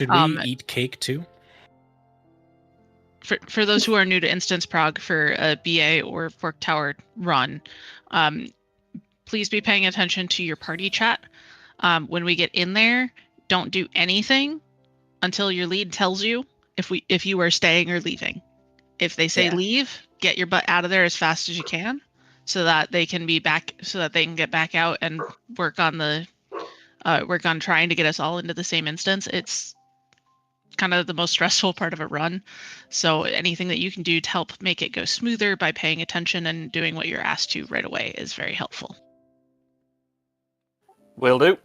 Should we eat cake too? For those who are new to instance prog for a BA or Fork Tower run, please be paying attention to your party chat. When we get in there, don't do anything until your lead tells you if you are staying or leaving. If they say leave, get your butt out of there as fast as you can, so that they can get back out and work on trying to get us all into the same instance. It's kind of the most stressful part of a run. So anything that you can do to help make it go smoother by paying attention and doing what you're asked to right away is very helpful. Will do.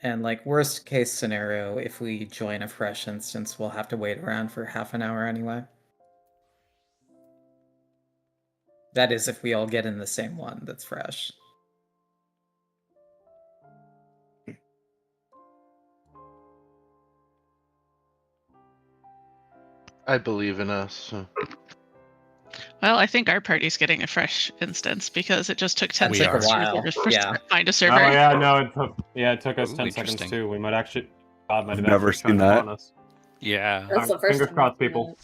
And worst case scenario, if we join a fresh instance, we'll have to wait around for half an hour anyway. That is if we all get in the same one that's fresh. I believe in us. Well, I think our party's getting a fresh instance because it just took 10 seconds to find a server. Oh yeah, no, it took us 10 seconds too. We might actually. God might have never seen that. Yeah. That's the first Fingers crossed, people.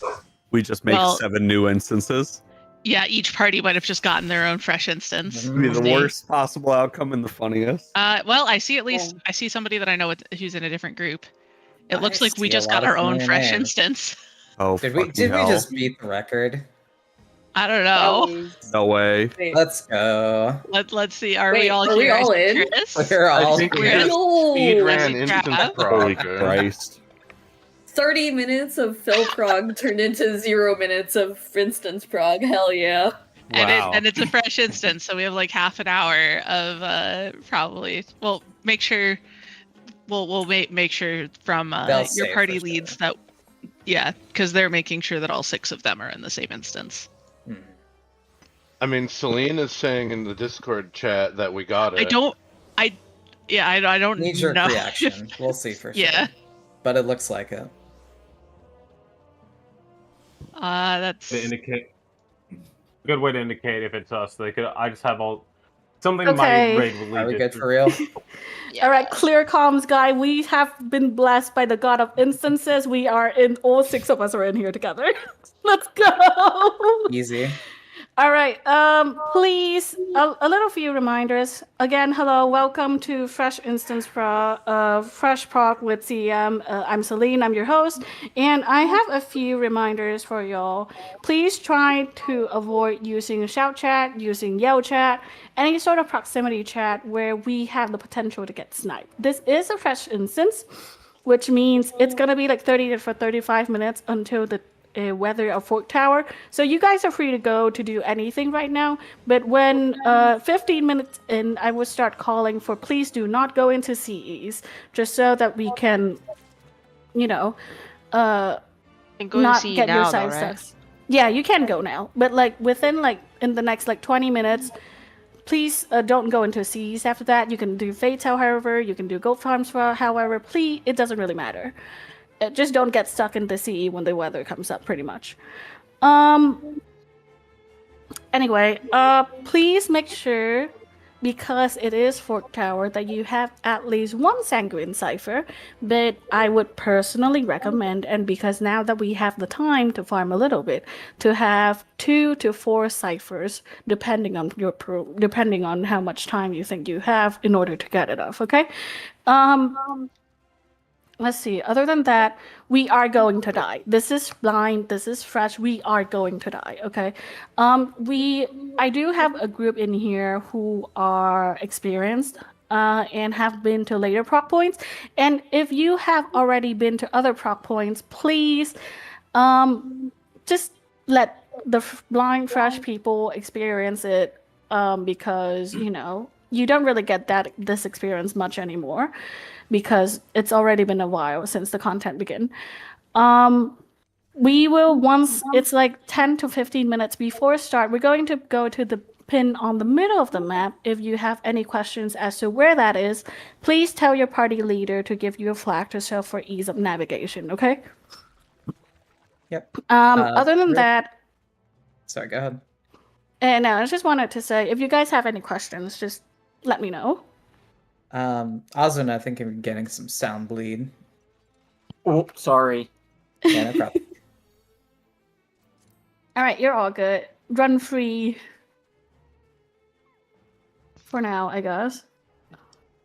We just make 7 new instances. Yeah, each party might have just gotten their own fresh instance. It'd be the worst possible outcome and the funniest. Well, I see somebody that I know who's in a different group. It looks like we just got our own fresh instance. Oh, did we just beat the record? I don't know. No way. Let's go. Let's see. Are we all here? Are we all in? We're all here. Speed ran instance prog. Holy Christ. 30 minutes of Phil prog turned into 0 minutes of instance prog. Hell yeah. And it's a fresh instance, so we have half an hour of probably. We'll make sure. We'll make sure from your party leads that. Yeah, because they're making sure that all 6 of them are in the same instance. I mean, Celine is saying in the Discord chat that we got it. I don't knee-jerk know. reaction. We'll see for sure. Yeah. But it looks like it. That's to indicate. Good way to indicate if it's us. I just have all something. My raid will lead. Are we good for real? All right, clear comms, guy. We have been blessed by the god of instances. We are in. All 6 of us are in here together. Let's go. Easy. All right. Please, a little few reminders. Again, hello, welcome to Fresh Instance Fresh Prog with CM. I'm Celine. I'm your host, and I have a few reminders for y'all. Please try to avoid using shout chat, using yell chat, any sort of proximity chat where we have the potential to get sniped. This is a fresh instance, which means it's gonna be 30 to 35 minutes until the weather of Fork Tower. So you guys are free to go to do anything right now. But when 15 minutes in, I will start calling for please do not go into CEs, just so that we can, not get your side stuff. Yeah, you can go now. But within in the next 20 minutes, please don't go into CEs after that. You can do Fatal, however, you can do Gold Farms, however, please, it doesn't really matter. Just don't get stuck in the CE when the weather comes up, pretty much. Anyway, please make sure, because it is Fork Tower, that you have at least 1 Sanguine Cipher, but I would personally recommend, and because now that we have the time to farm a little bit, to have 2 to 4 ciphers, depending on how much time you think you have in order to get it off, okay? Let's see. Other than that, we are going to die. This is blind. This is fresh. We are going to die. Okay. I do have a group in here who are experienced and have been to later proc points. And if you have already been to other proc points, please just let the blind fresh people experience it because you don't really get this experience much anymore, because it's already been a while since the content began. We will, once it's 10 to 15 minutes before start, we're going to go to the pin on the middle of the map. If you have any questions as to where that is, please tell your party leader to give you a flag to show for ease of navigation, okay? Yep. Other than that... Sorry, go ahead. And I just wanted to say, if you guys have any questions, just let me know. Ozun, I think I'm getting some sound bleed. Oh, sorry. Yeah, no problem. All right, you're all good. Run free. For now, I guess.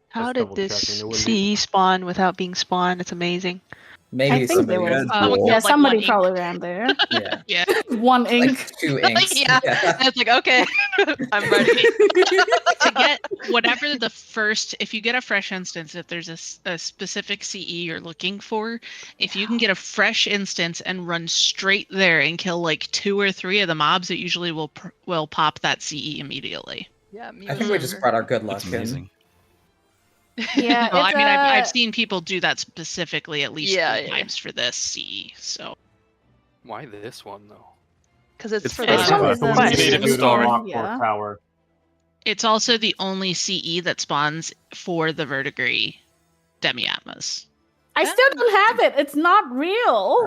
How Just did double-checking, this it wouldn't be- CE spawn without being spawned? It's amazing. Maybe I think there somebody. was. Good Someone roll. Yeah, killed, like, somebody one ink. probably ran there. Yeah. Yeah. One ink. Like 2 inks. Yeah. And it's like, okay, I'm ready. To get whatever the first, if you get a fresh instance, if there's a specific CE you're looking for, if you can get a fresh instance and run straight there and kill like 2 or 3 of the mobs, it usually will pop that CE immediately. Yeah, me I think we just brought our good luck That's in. amazing. Yeah, No, I it's, mean, I've seen people do that specifically at least Yeah, 3 yeah. times for this CE. So Why this one though? Because it's It's for for the the probably So we the need to native do the story. unlock Yeah. for tower. it's also the only CE that spawns for the verdigris demi-atmos. I still don't have it. It's not real.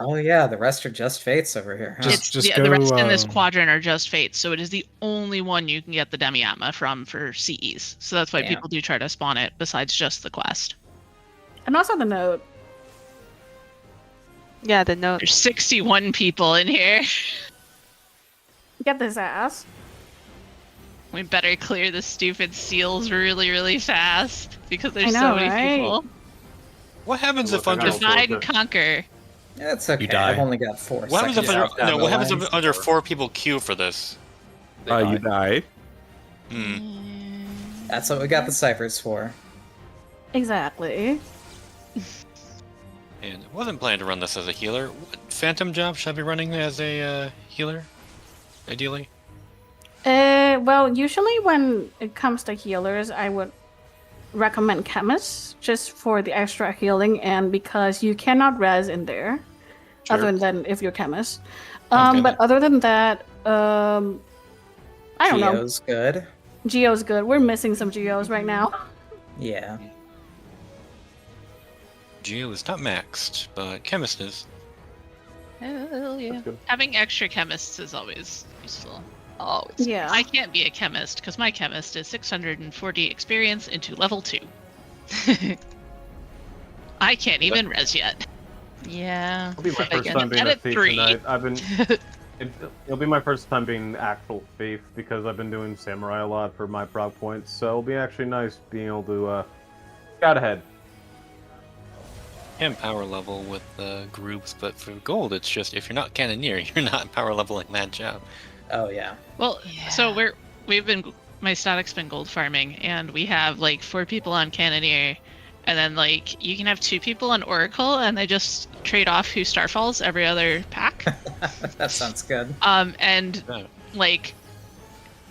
Oh yeah, the rest are just fates over here. Huh? Just- It's the rest in this quadrant are just fates, so it is the only one you can get the demi-atma from for CEs. So that's why Yeah. people do try to spawn it besides just the quest. And also the note. Yeah, the note. There's 61 people in here. Get this ass. We better clear the stupid seals really, really fast because there's I so know, many right? people. What happens if Look, I under got a Divide and forfeit. conquer. Yeah, it's okay. die. I've only got 4 what happens if seconds under, down no, the what happens line. if under 4 people queue for this? You die. Hmm. That's what we got the ciphers for. Exactly. And I wasn't planning to run this as a healer. What phantom job should I be running as a healer? Ideally. Well, usually when it comes to healers, I would recommend chemists just for the extra healing and because you cannot res in there, Sure. other than if you're chemist. Okay, But other than that, I don't know. Geo's good. Geo's good. We're missing some Geos right now. Yeah. Geo is not maxed, but chemist is. Hell yeah. That's good. Having extra chemists is always useful. Oh, it's Yeah. I can't be a chemist because my chemist is 640 experience into level 2. I can't even res yet. yeah. It'll be my I first can time being a edit thief 3. tonight. It'll be my first time being an actual thief because I've been doing samurai a lot for my prog points. So it'll be actually nice being able to scout ahead. And power level with groups, but for gold, it's just if you're not cannoneer, you're not power leveling that job. Oh yeah. Well, so we've been my static's been gold farming, and we have like 4 people on Cannoneer, and then like you can have 2 people on Oracle, and they just trade off who starfalls every other pack. That sounds good. And Yeah. like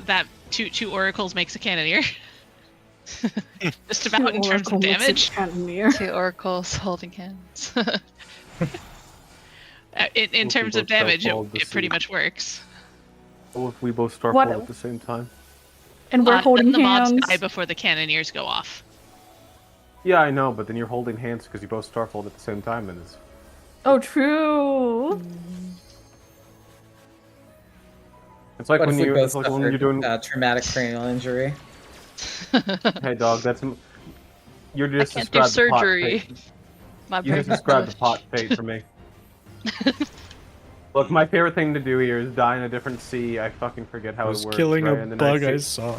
that two oracles makes a Cannoneer. Just about in terms of Oracle makes it damage. Cannoneer. 2 oracles holding hands. In Both terms of people damage, starfall it pretty deceive. much works. What if we both start What- at the same time? And we're holding then the hands. mobs die before the Cannoneers go off. Yeah, I know, but then you're holding hands because you both starfold at the same time, and it's Oh, true. it's like What when if we you both it's like when suffered you're doing. traumatic cranial injury? Hey, dog, that's you're just can't do described the pot surgery. fate. My You just brain described the is pot fate for me. Look, my favorite thing to do here is die in a different sea. I fucking forget how I it was works. killing right? a And then bug I see- saw.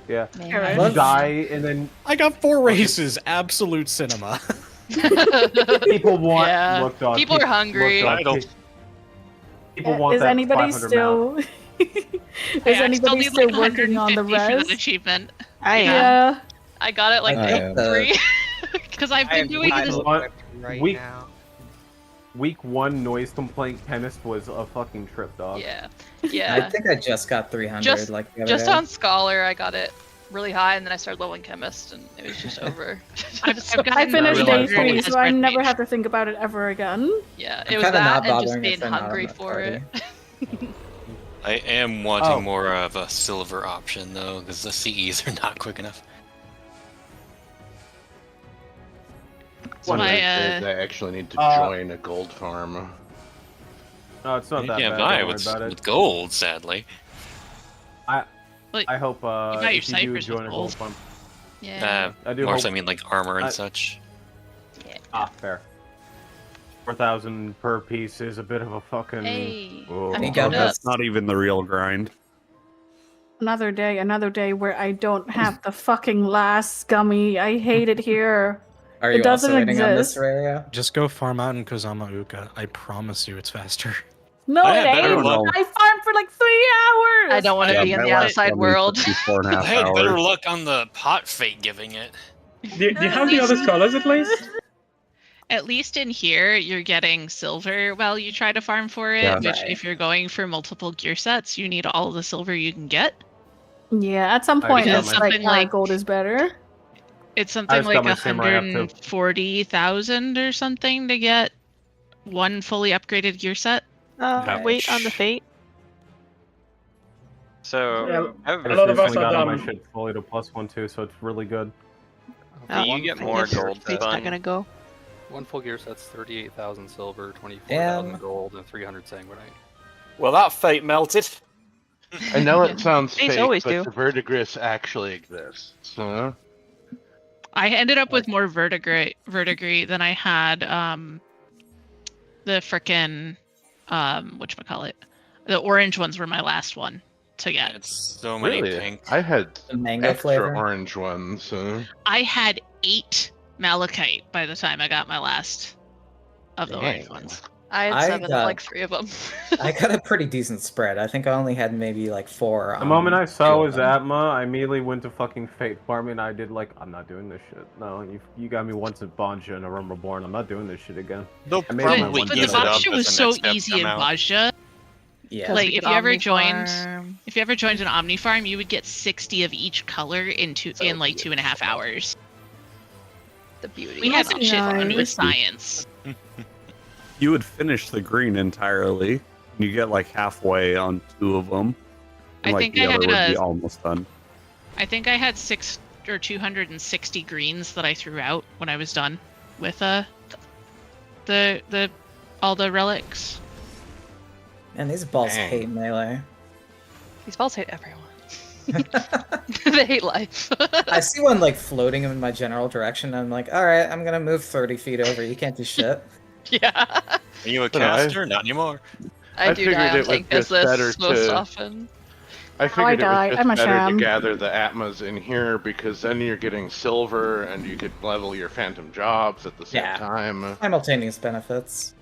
Yeah. Man. You die, and then I got 4 races. Absolute cinema. people want. Yeah. Look, dog, People are hungry. Look, dog, Idle. people want Is that anybody 500 still? Is Hey, I anybody need, still like, working on the 150 for that res? achievement. I am. Yeah. I got it like I day am. 3. Because I've been doing this. Right Week 1 noise complaint chemist was a fucking trip, dog. Yeah. I Yeah. think I just got 300 Just- like the other Just day. on Scholar, I got it really high, and then I started leveling Chemist, and it was just over. I've gotten I finished I day realized 3, as so I red never mage. have to think about it ever again. Yeah, I'm it was kinda that not and just bothering if being they're not on hungry that for it. party. I am wanting Oh. more of a silver option though, because the CEs are not quick enough. One of My, these days I actually need to join a gold farm. No, it's not You that can't bad. buy Don't worry with, about it. with gold, sadly. I hope buy your if you do ciphers with join a gold gold. farm. Yeah. I do More hope. so I mean like armor and I- such. Ah, fair. 4,000 per piece is a bit of a fucking. Hey, Whoa. I'm Hey, queued up. That's not even the real grind. Another day where I don't have the fucking last gummy. I hate it here. Are It you doesn't also waiting on this exist. area? Just go farm out in Kozama Uka. I promise you it's faster. No, I it had better ain't. luck. I farmed for like 3 hours. I don't want to Yeah, be in my the last outside gummy world. took me 4.5 I had better hours. luck on the pot fate giving it. Do you have the other scholars at least? At least in here, you're getting silver while you try to farm for it, Yeah. which Right. if you're going for multiple gear sets, you need all the silver you can get. Yeah, at some I point just it's got my- like Something like- gold is better. It's I something just like got my samurai up too. 140,000 or something to get one fully upgraded gear set. Wait on the fate. So, Yeah, I have a lot of us recently have got my done. shit fully to +1 too, so it's really good. Oh, you get I more guess gold fate's not fun. gonna go. One full gear set's 38,000 silver, 24,000 Damn. gold, and 300 sanguinite. Well, that fate melted. I know it sounds Fates fake, always but do. the verdigris actually exists. Huh? I ended up with more verdigris than I had the frickin' whatchamacallit. The orange ones were my last one to get. It's so many Really? pink. I had The mango extra flavor. orange ones. I had 8 malachite by the time I got my last of the orange Dang. ones. I had I 7 got- of like 3 of them. I got a pretty decent spread. I think I only had maybe like 4. The moment I saw two was of them. Atma, I immediately went to fucking Fate farming. I did like, I'm not doing this shit. No, you got me once at Banja and a Realm Reborn. I'm not doing this shit again. They'll I made my probably one But ease the it up Bajja as was the so next steps easy in come out. Bajja. Yeah. Like We if could you ever Omnifarm. joined an Omni farm, you would get 60 of each color in like 2.5 hours. The beauty. We had some shit fun Nice. with science. You would finish the green entirely. You get like halfway on 2 of them. I And, like, think the I other had would be a- almost done. I think I had 6 or 260 greens that I threw out when I was done with the all the relics. And these balls Dang. hate melee. These balls hate everyone. They hate life. I see one like floating in my general direction. And I'm like, all right, I'm gonna move 30 feet over. You can't do shit. Yeah. Are you a But I- caster? Not anymore. I do figured die it on was tank just better business most to- often. I figured it die. was I'm a just better sham. to gather the Atmas in here because then you're getting silver and you could level your phantom jobs at the same Yeah. time. Simultaneous benefits.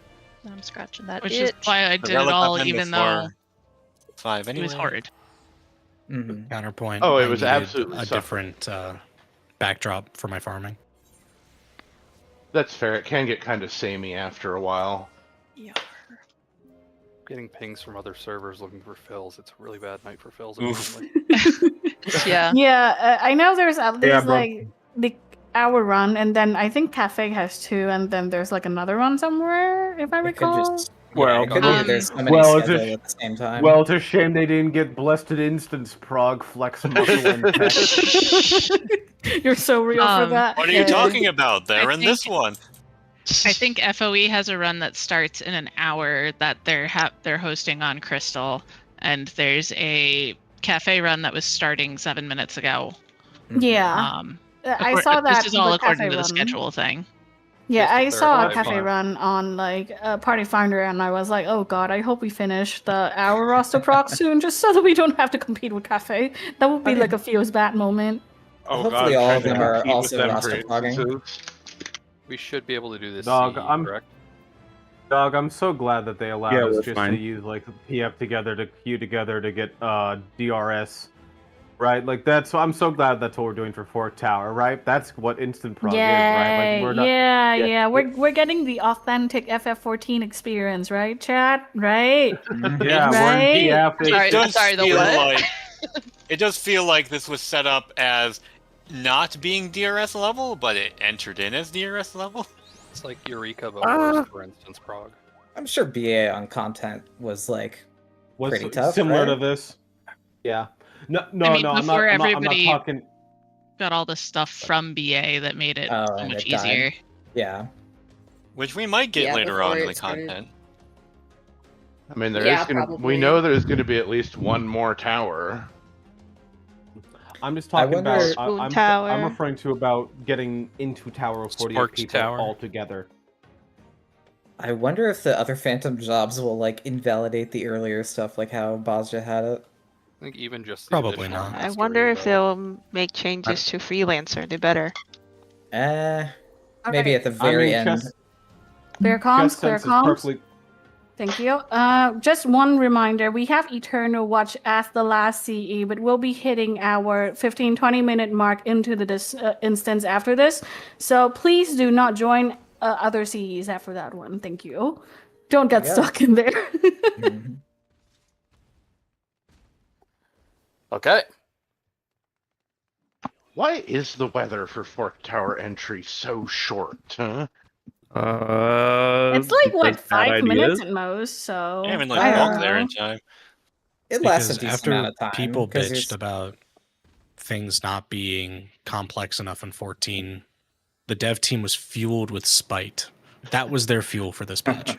I'm scratching that Which itch. is why I The did it relic all, I've been even though before 5 it anyway. was hard. Hmm. Counterpoint. Oh, it I was needed absolutely a suffering. different backdrop for my farming. That's fair. It can get kind of samey after a while. Yeah. Getting pings from other servers looking for fills. It's a really bad night for fills. Oof. apparently. Yeah. Yeah, I know there's at least Yeah, bro. like the hour run, and then I think Cafe has 2, and then there's like another one somewhere, if I It could recall. just. Well, it could Um, be there's so many well, it's a scheduled sh- at the same time. Well, it's a shame they didn't get Blessed Instance Prog Flex Muscle and Tech. You're so real for that. What are you talking about? They're I in this think- one. I think FOE has a run that starts in an hour that they're hosting on Crystal, and there's a cafe run that was starting 7 minutes ago. Yeah, I saw that. This is all the according Cafe to the run. schedule thing. Yeah, Just to I saw a clarify, cafe fine. run on like Party Finder, and I was like, "Oh God, I hope we finish the hour roster proc soon, just so that we don't have to compete with cafe." That would be I like mean- a feels bad moment. Oh Hopefully all of Trying to them are compete with also them roster for plugging. instances. We should be able to do this. Dog, CE, I'm- correct? Dog, I'm so glad that they allowed Yeah, us we're just fine. to use like PF together to queue together to get DRS. Right? Like I'm so glad that's what we're doing for Fork Tower, right? That's what instant prog is, right? Like we're not yeah. We're getting the authentic FF14 experience, right, chat? Right? Yeah, Right? we're PF. Sorry, It does sorry, the feel what? like it does feel like this was set up as not being DRS level, but it entered in as DRS level. It's like Eureka, but worse for instance prog. I'm sure BA on content was like was pretty tough, similar to right? this. Yeah. No, I mean, I'm not before I'm not everybody- talking. Got all the stuff from BA that made it Oh, so and much it died. easier. Yeah. Which we might get Yeah, later before on in it the started. content. I mean, there is Yeah, gonna. We probably. know there's gonna be at least one more tower. I'm just talking wonder- about. Spoon I'm Tower. referring to about getting into Tower of 48 Sparked people Tower. all together. I wonder if the other phantom jobs will like invalidate the earlier stuff, like how Bozja had it. I think even just the Probably additional not. I mastery, wonder if though. they'll make changes to freelancer. They better. Maybe at the very end. Clear comms, Chess clear sense is comms. perfectly. Thank you. Just one reminder, we have Eternal Watch as the last CE, but we'll be hitting our 15-20 minute mark into this instance after this. So please do not join other CEs after that one. Thank you. Don't get stuck in there. Okay. Why is the weather for Fork Tower entry so short, huh? It's like, what, because bad 5 minutes ideas? at most, so... I haven't I like don't walked there know. in time. It lasts a Because decent after amount of time. people 'cause you're bitched about things not being complex enough in 14, the dev team was fueled with spite. That was their fuel for this patch.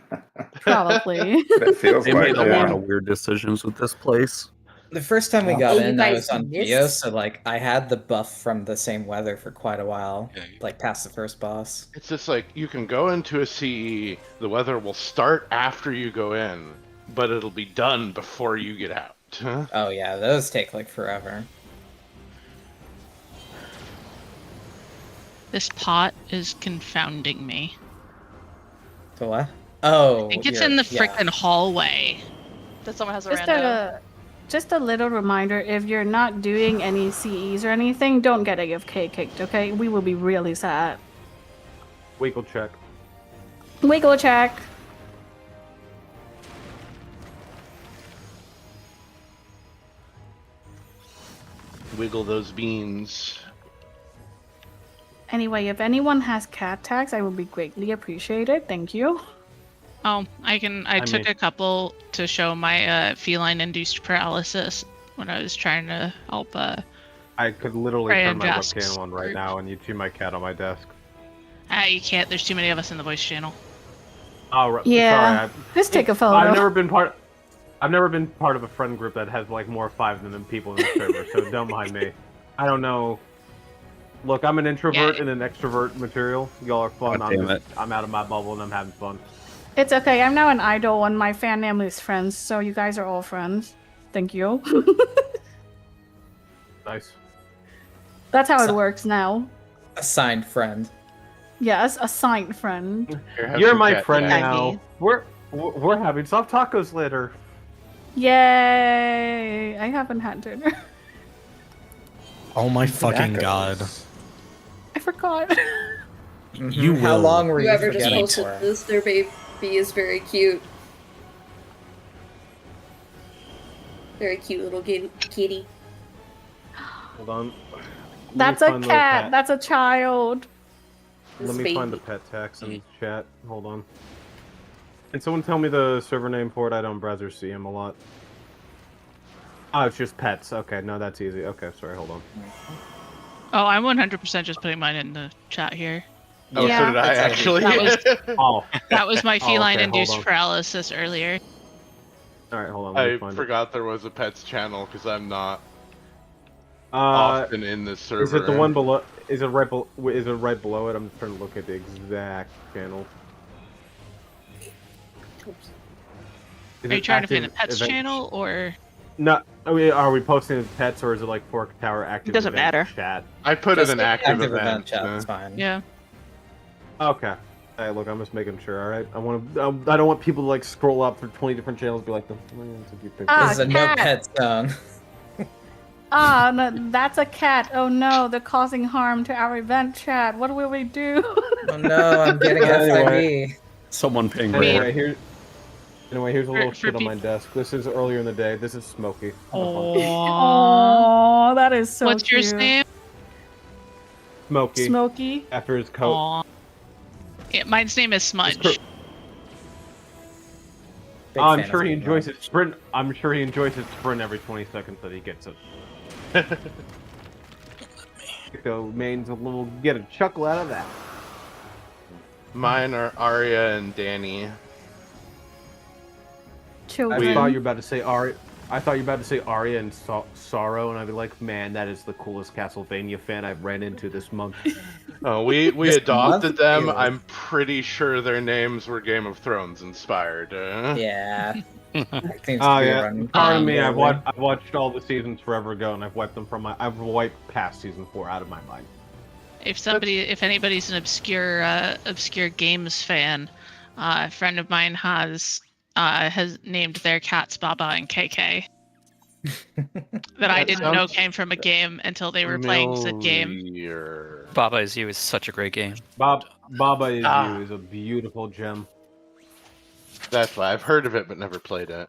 Probably. That feels They like made a lot that. of weird decisions with this place. The first time we got Oh, you in, I guys was on missed? Geo, so like I had the buff from the same weather for quite a while, Yeah. like past the first boss. It's just like you can go into a CE, the weather will start after you go in, but it'll be done before you get out. Huh? Oh yeah, those take like forever. This pot is confounding me. So what? Oh, I think it's you're- in the yeah. frickin' hallway. That someone has a Just rando. just a little reminder, if you're not doing any CEs or anything, don't get AFK kicked, okay? We will be really sad. Wiggle check. Wiggle check. Wiggle those beans. Anyway, if anyone has cat tags, I would be greatly appreciated. Thank you. Oh, I took a couple to show my feline-induced paralysis when I was trying to help. I could literally Pray turn and my Jasks webcam on right group. now, and you'd see my cat on my desk. You can't. There's too many of us in the voice channel. Oh, right. Yeah. Sorry, Just take a photo. I've never been part of a friend group that has like more 5 than people in the server, so don't mind me. I don't know. Look, I'm an introvert and an extrovert material. Y'all are fun. God damn it. I'm out of my bubble and I'm having fun. It's okay. I'm now an idol, and my fan name is Friends, so you guys are all friends. Thank you. Nice. That's how it works now. Assigned friend. Yes, a signed friend. You're my friend now. We're having soft tacos later. Yay! I haven't had dinner. Oh my fucking Tobacco. god. I forgot. You How will long were you Whoever just forgetting posted for? this, their baby is very cute. Very cute little kitty. Hold on. That's a cat. That's a child. Let me find the pet tax in chat. Hold on. Can someone tell me the server name for it? I don't browser see him a lot. Oh, it's just pets. Okay, no, that's easy. Okay, sorry, hold on. Oh, I'm 100% just putting mine in the chat here. Oh, Yeah. so did I actually. That was my Oh, okay, feline-induced hold on. paralysis earlier. Alright, hold on. Let me I find forgot there was a pets channel because I'm not it. often in this server. Is it the one below? Is it right below it? I'm just trying to look at the exact channel. Is Are you it trying to find the active pets event- channel or? No, are we posting as pets or is it like Fork Tower active? Doesn't event matter. Chat. I put it Just in the active event event. chat, it's fine. Yeah. Okay. Hey, look, I'm just making sure. All right. I don't want people to like scroll up for 20 different channels and be like, that's a cute picture. Ah, This is a no cat. pet zone. Ah, no, that's a cat. Oh no, they're causing harm to our event chat. What will we do? Oh no, I'm getting Anyway. FIV. Someone ping Anyway, Ray. here's a little For shit on my desk. This is earlier in the day. This is Smokey. Oh, that is so What's cute. your name? Smokey. Smokey. After his coat. Aw. Yeah, mine's name is Smudge. Big I'm fan sure of he it, enjoys his sprint. I'm sure he enjoys his sprint every 20 seconds that he gets it. So Maine's a little get a chuckle out of that. Mine are Arya and Danny. I Children. thought you were about to say Arya I thought you were about to say Arya and Sorrow, and I'd be like, man, that is the coolest Castlevania fan I've ran into this month. Oh, we This adopted month? them. Ew. I'm pretty sure their names were Game of Thrones inspired. Yeah. Oh yeah, pardon me. I've lately. watched all the seasons forever ago, and I've wiped past season 4 out of my mind. If anybody's an obscure games fan, a friend of mine has named their cats Baba and KK. That I didn't know came from a game until they were playing said game. Baba Is You is such a great game. Baba Is You is a beautiful gem. That's why I've heard of it but never played it.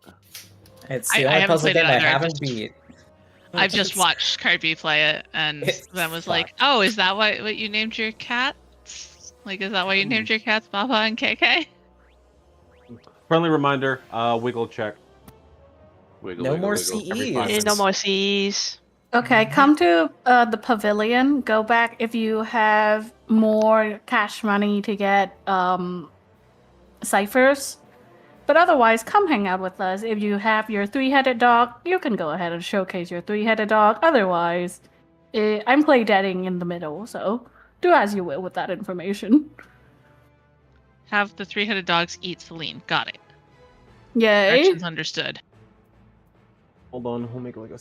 It's I the only haven't puzzle played it game I either. haven't beat. I've just watched Carby play it, and then was like, "Oh, is that what you named your cats? Like, is that why you named your cats Baba and KK?" Friendly reminder, wiggle check. No more CEs. No more CEs. Okay, come to the pavilion. Go back if you have more cash money to get ciphers. But otherwise, come hang out with us. If you have your 3-headed dog, you can go ahead and showcase your 3-headed dog. Otherwise, I'm play deading in the middle, so do as you will with that information. Have the 3-headed dogs eat Celine. Got it. Yay. Directions understood. Hold on, we'll make like a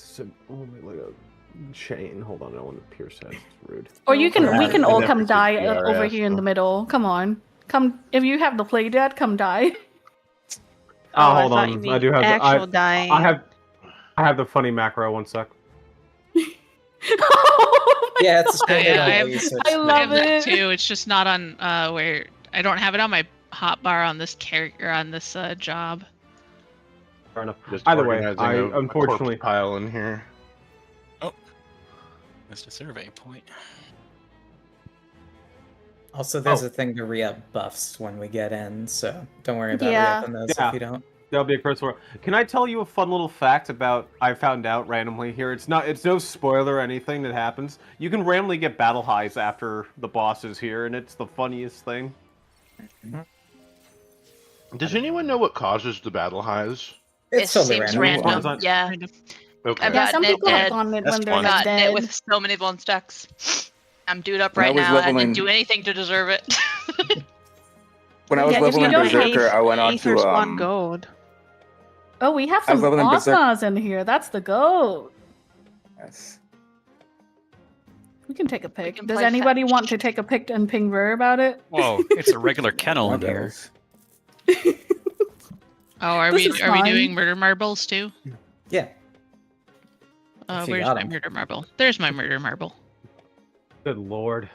chain. Hold on, I don't want to pierce that. It's rude. Or we can all come die PRS, over here in the middle. Come on. Come if you have the play dead, come die. Oh, hold on. I do have actual dying. I have the funny macro. 1 sec. Yeah, it's I love that it. too. It's just not on where I don't have it on my hotbar on this character on this job. Fair enough. Just Either way, organizing I a unfortunately corpse pile in here. Oh, missed a survey point. Also, there's a thing to re-up buffs when we get in, so don't worry about re-upping those if you don't. That'll be a curse word. Can I tell you a fun little fact about I found out randomly here? It's no spoiler or anything that happens. You can randomly get battle highs after the boss is here, and it's the funniest thing. Does anyone know what causes the battle highs? It's it totally seems random. random. Yeah. Okay. I've Yeah, some gotten it people have dead. gone it That's when they're fun. not Gotten it dead. with so many bone stacks. I'm dude up When I right was now. I leveling- didn't do anything to deserve it. When I was Yeah, if you leveling don't Berserker, hate I went on Aether's to 1 gold. Oh, we have I was some leveling Berserk- Osnas in here. That's the goat. Yes. We can take a pic. can Does play anybody fetch. want to take a pic and ping Ver about it? Whoa, it's a regular kennel in here. Oh, are This we is are we doing fine. murder marbles too? Yeah. If you Where's got my 'em. murder marble? There's my murder marble. Good lord.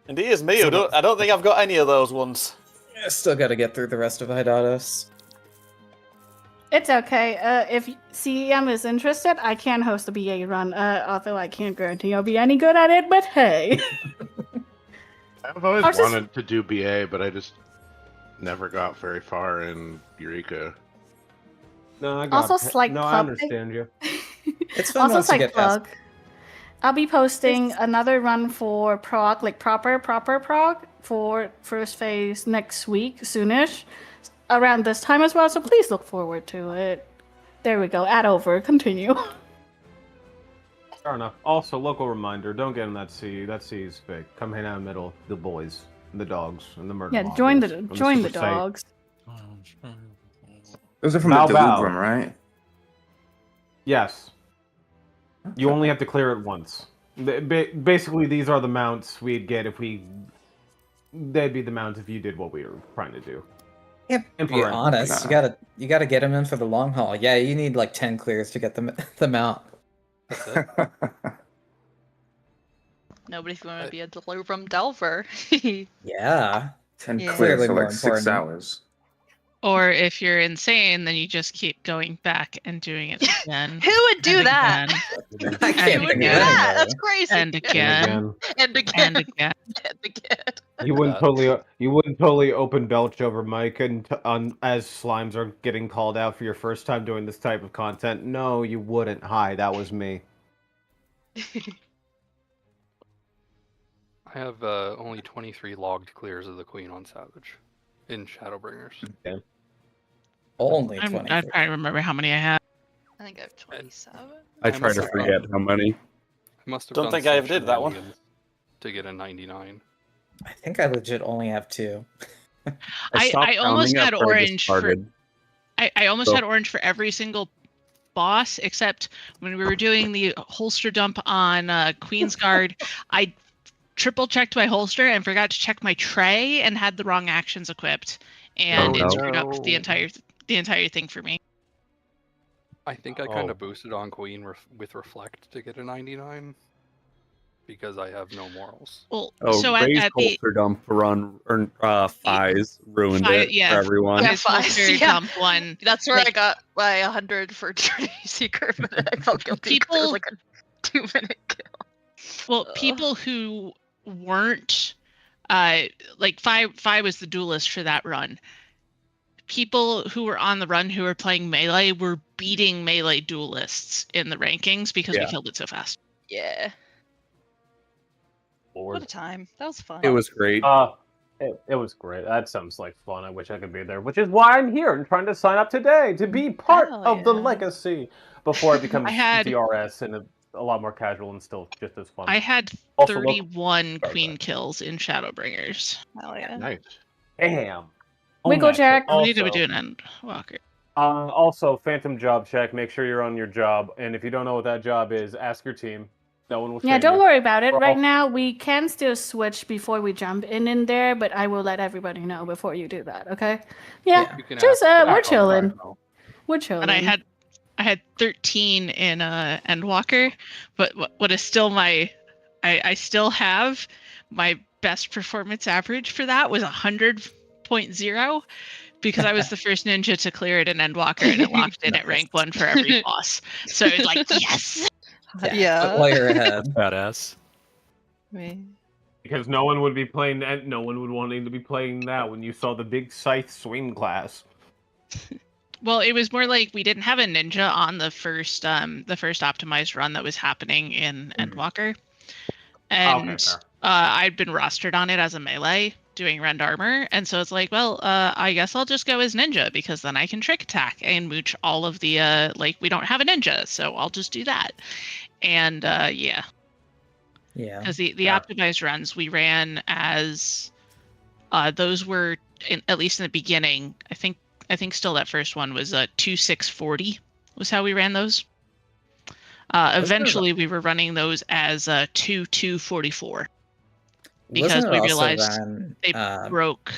Indeed, it's me. I don't think I've got any of those ones. I still got to get through the rest of Hydados. It's okay. If CEM is interested, I can host a BA run. Although I can't guarantee I'll be any good at it, but hey. I've always I was just- wanted to do BA, but I just never got very far in Eureka. No, I got Also, slight No, I plug. understand you. It's fun Also, once you slight get past. plug. I'll be posting another run for prog, like proper prog, for first phase next week, soonish, around this time as well. So please look forward to it. There we go. Add over. Continue. Fair enough. Also, local reminder: don't get in that sea. That sea is fake. Come hang out in the middle. The boys, and the dogs, and the murder. Yeah, join the modules, and join the super safe. dogs. Those are from Bow the bow. Deluge room, right? Yes. You only have to clear it once. Basically, these are the mounts we'd get if we. They'd be the mounts if you did what we were trying to do. Yeah, to be Infrared. honest, you gotta get them in for the long haul. Yeah, you need like 10 clears to get them out. Nobody's going to be a Delubrum Delver. Yeah. 10 Yeah. clears, Clearly so more like 6 important. hours. Or if you're insane, then you just keep going back and doing it again. Who would do and that? again, I can't and Who would do think of again, that? any, That's though. crazy. and again, And again. and again. And again. You wouldn't totally open belch over Mike and as slimes are getting called out for your first time doing this type of content. No, you wouldn't. Hi, that was me. I have only 23 logged clears of the Queen on Savage in Shadowbringers. Okay. Only I'm 20. trying to remember how many I had. I think I have 27. I try to forget how many. I must have Don't done think some I ever did that one. shenanigans to get a 99. I think I legit only have 2. I almost counting had after I orange for discarded. I almost So- had orange for every single boss except when we were doing the holster dump on Queen's Guard. I triple checked my holster and forgot to check my tray and had the wrong actions equipped, and Oh, it no. screwed up the entire thing for me. I think I kind of boosted on Queen with Reflect to get a 99 because I have no morals. Well, Oh, so Ray's at the holster dump run Fies ruined it yeah, for everyone. Yeah, his Fies, holster yeah. dump one. That's where like, I got my 100 for Eternity Secret, but I felt guilty because it was like a 2-minute kill. Well, people who weren't like Fi was the duelist for that run. People who were on the run who were playing melee were beating melee duelists in the rankings because we killed it so fast. Yeah. Lord. What a time. That was fun. It was great. It was great. That sounds like fun. I wish I could be there, which is why I'm here and trying to sign up today to be part of the legacy before it becomes DRS and a lot more casual and still just as fun. I had Also, 31 queen kills in Shadowbringers. Hell yeah. Nice. Damn. Wiggle check. We need to be doing Endwalker. Also, Phantom job check. Make sure you're on your job, and if you don't know what that job is, ask your team. No one will. Yeah, shame don't you. worry about it. We're Right all- now, we can still switch before we jump in there, but I will let everybody know before you do that. Okay? Yeah, You can just ask- we're Oh, chilling. no. We're chilling. And I had 13 in Endwalker, but what is still I still have my best performance average for that was 100.0 because I was the first ninja to clear it in Endwalker and it locked in at rank 1 for every boss. So it's like yes. Yeah. While you're ahead. Badass. Because no one would be playing that. No one would wanting to be playing that when you saw the big scythe swing class. Well, it was more like we didn't have a ninja on the first optimized run that was happening in Endwalker, and fair. I'd been rostered on it as a melee doing rend armor, and so it's like, well, I guess I'll just go as ninja because then I can trick attack and mooch all of the we don't have a ninja, so I'll just do that, and yeah, because the optimized runs we ran as those were at least in the beginning. I think still that first one was 2640 was how we ran those. Eventually, we were running those as 2244 because we realized they broke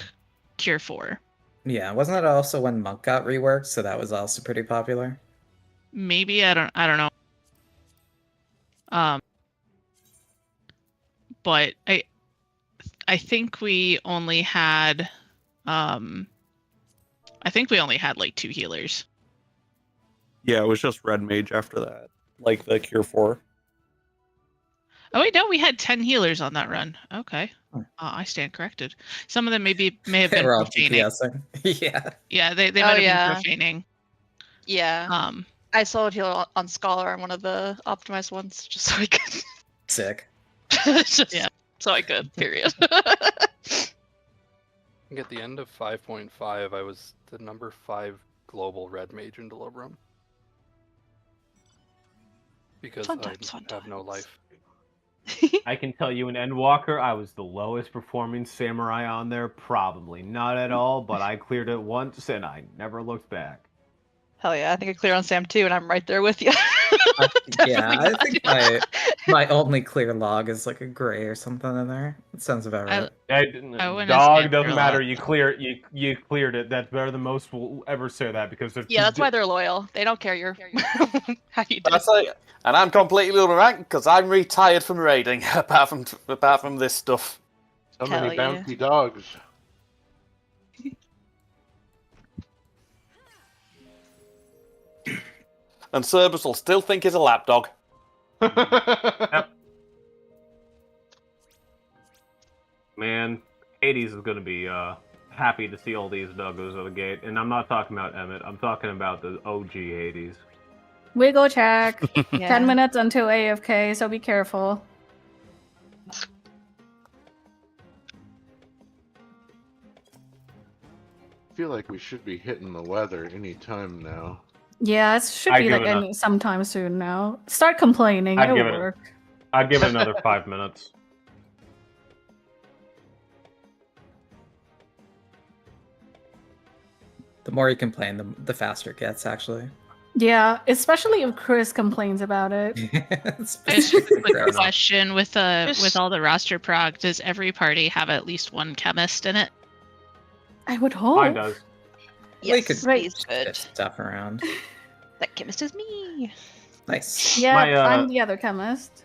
Cure 4. Yeah, wasn't that also when Monk got reworked? So that was also pretty popular. Maybe I don't know. But I think we only had like 2 healers. Yeah, it was just Red Mage after that, like the Cure 4. Oh wait, no, we had 10 healers on that run. Okay, I stand corrected. Some of them may have been We're all profaning. DPSing. Yeah. Yeah, they might have been profaning. Yeah. I soloed healer on Scholar on one of the optimized ones just so I could. Sick. Just so I could. Period. I think at the end of 5.5, I was the number 5 global red mage in Delibram. Because I have no life. I can tell you in Endwalker, I was the lowest performing samurai on there. Probably not at all, but I cleared it once and I never looked back. Hell yeah, I think I clear on Sam too, and I'm right there with you. Yeah, I think my only clear log is like a gray or something in there. It sounds about right. Dog doesn't matter. You cleared it. That's better than most will ever say that because they're Yeah, that's why they're loyal. They don't care how you do. That's like, and I'm completely unranked because I'm retired from raiding. Apart from this stuff. So many bouncy dogs. And Cerberus will still think he's a lapdog. Yep. Man, Hades is gonna be happy to see all these doggos at the gate, and I'm not talking about Emmett. I'm talking about the OG Hades. Wiggle check. Yeah. 10 minutes until AFK, so be careful. I feel like we should be hitting the weather any time now. Yeah, it should I'd be give like it sometime soon now. Start complaining. I'd It'll give it. work. I'd give it another 5 minutes. The more you complain, the faster it gets, actually. Yeah, especially if Chris complains about it. Just a quick Fair enough. question with all the roster prog, does every party have at least one chemist in it? I would hope. Mine does. We could Right. shift stuff around. That chemist is me. Nice. Yeah, My, I'm the other chemist.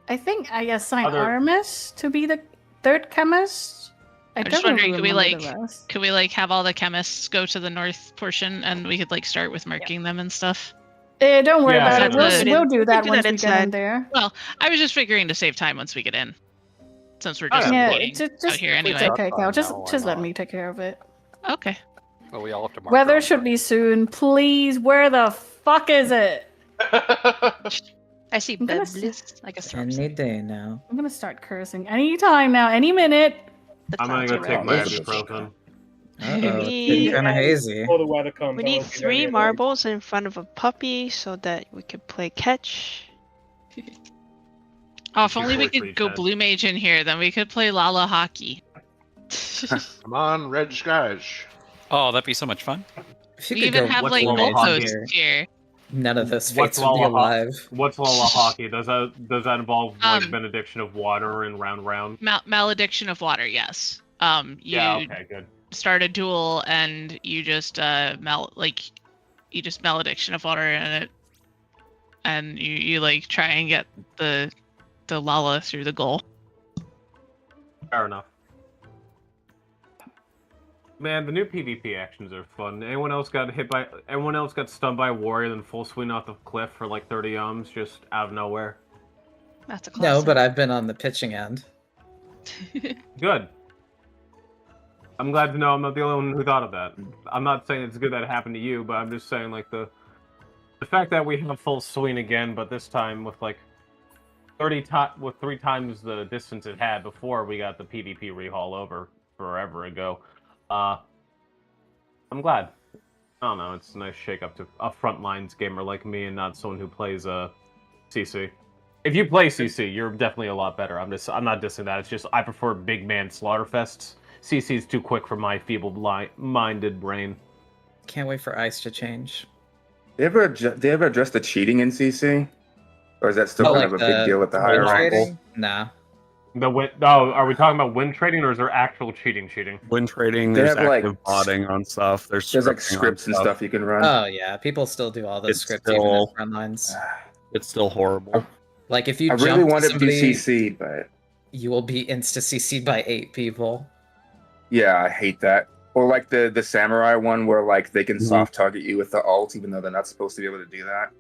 I think I assigned Other- Artemis to be the third chemist. I I'm just don't wondering, remember could we have all the chemists go to the north portion and we could start with marking them and stuff? Don't worry Yeah, about it. that's We'll good. do that do once that we get in inside. there. Well, I was just figuring to save time once we get in, since we're Oh, just yeah, meeting just out here it's anyway. okay, Cal. Just Why let not? me take care of it. Okay. Well, we all have to mark. Weather should be soon. Please, where the fuck is it? I see I'm gonna bubbles. I guess Any day now. I'm gonna start cursing anytime now, any minute. the I'm gonna clouds go are take my red. ibuprofen. Uh-oh, it's We- getting kind of hazy. Before the weather comes, We I need won't be 3 very marbles in front of a puppy so that we can play catch. Oh, if only we Before could we go said. blue mage in here, then we could play Lala hockey. Come on, Reg guys. Oh, that'd be so much fun. If you We could even go have what's like Lala hockey? goalposts here. none of this What's fates would be Lala alive. What's Lala hockey? Does that involve like Um, benediction of water and round? Malediction of water, yes. You Yeah. Okay. Good. start a duel and you just malediction of water in it, and you like try and get the Lala through the goal. Fair enough. Man, the new PvP actions are fun. Anyone else got stunned by a warrior then full swing off the cliff for like 30 ohms just out of nowhere? That's a No, classic. but I've been on the pitching end. Good. I'm glad to know I'm not the only one who thought of that. I'm not saying it's good that it happened to you, but I'm just saying like the fact that we have full swing again, but this time with like 3 times the distance it had before we got the PvP rehaul over forever ago. I'm glad. I don't know, it's a nice shake up to a frontlines gamer like me and not someone who plays CC. If you play CC, you're definitely a lot better. I'm not dissing that. It's just I prefer big man slaughterfests. CC is too quick for my feeble-minded brain. Can't wait for ice to change. They ever address the cheating in CC, or is that still kind of a big deal with the higher win ranks? trading? Nah. Are we talking about win trading or is there actual cheating? Win trading, They there's have, like, active botting on stuff. There's like scripting on scripts and stuff you can run. Oh yeah, people still do all this It's script even still- in front lines. It's still horrible. Like if you I jump really to wanted to do somebody, CC, but you will be insta CC by 8 people. yeah, I hate that. Or like the samurai one where like they can Mhm. soft target you with the ult, even though they're not supposed to be able to do that.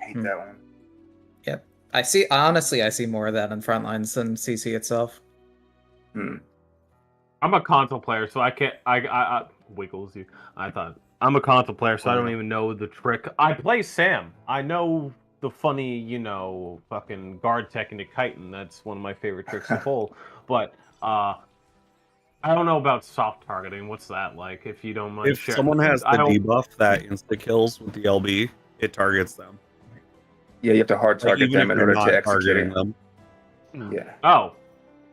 I hate that one. Yep. I see more of that in front lines than CC itself. I'm a console player, so I can't. I wiggles you. I thought I'm a console player, so I don't even know the trick. I play Sam. I know the funny, fucking guard tech into chitin. That's one of my favorite tricks to pull. But I don't know about soft targeting. What's that like? If you don't mind If sharing. someone has the I don't- debuff that insta kills with the LB, it targets them. Yeah, you have to hard Like, target even them if in you're order not to execute targeting it. them. Yeah. Oh,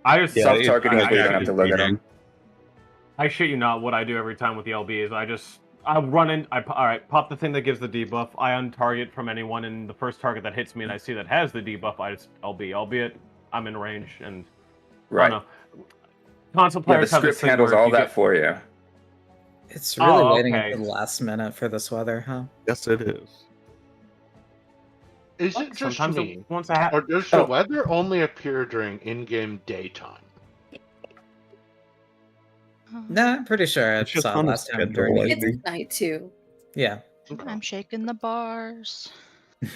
I just Yeah, soft targeting is it's where you don't have to look at cheating. them. I shit you not. What I do every time with the LB is I run in. All right, pop the thing that gives the debuff. I untarget from anyone, and the first target that hits me and I see that has the debuff, I just LB. Albeit I'm in range and Right. I don't know. Console Yeah, the players have this script thing handles where all you that get- for you. It's really Oh, waiting okay. until the last minute for this weather, huh? Yes, it is. Is it just Sometimes me, once I have. or does the weather only appear during in-game daytime? No, I'm pretty sure I It's just saw it on the last time schedule, during I the It's at night too. Yeah. I'm shaking the bars. Yeah,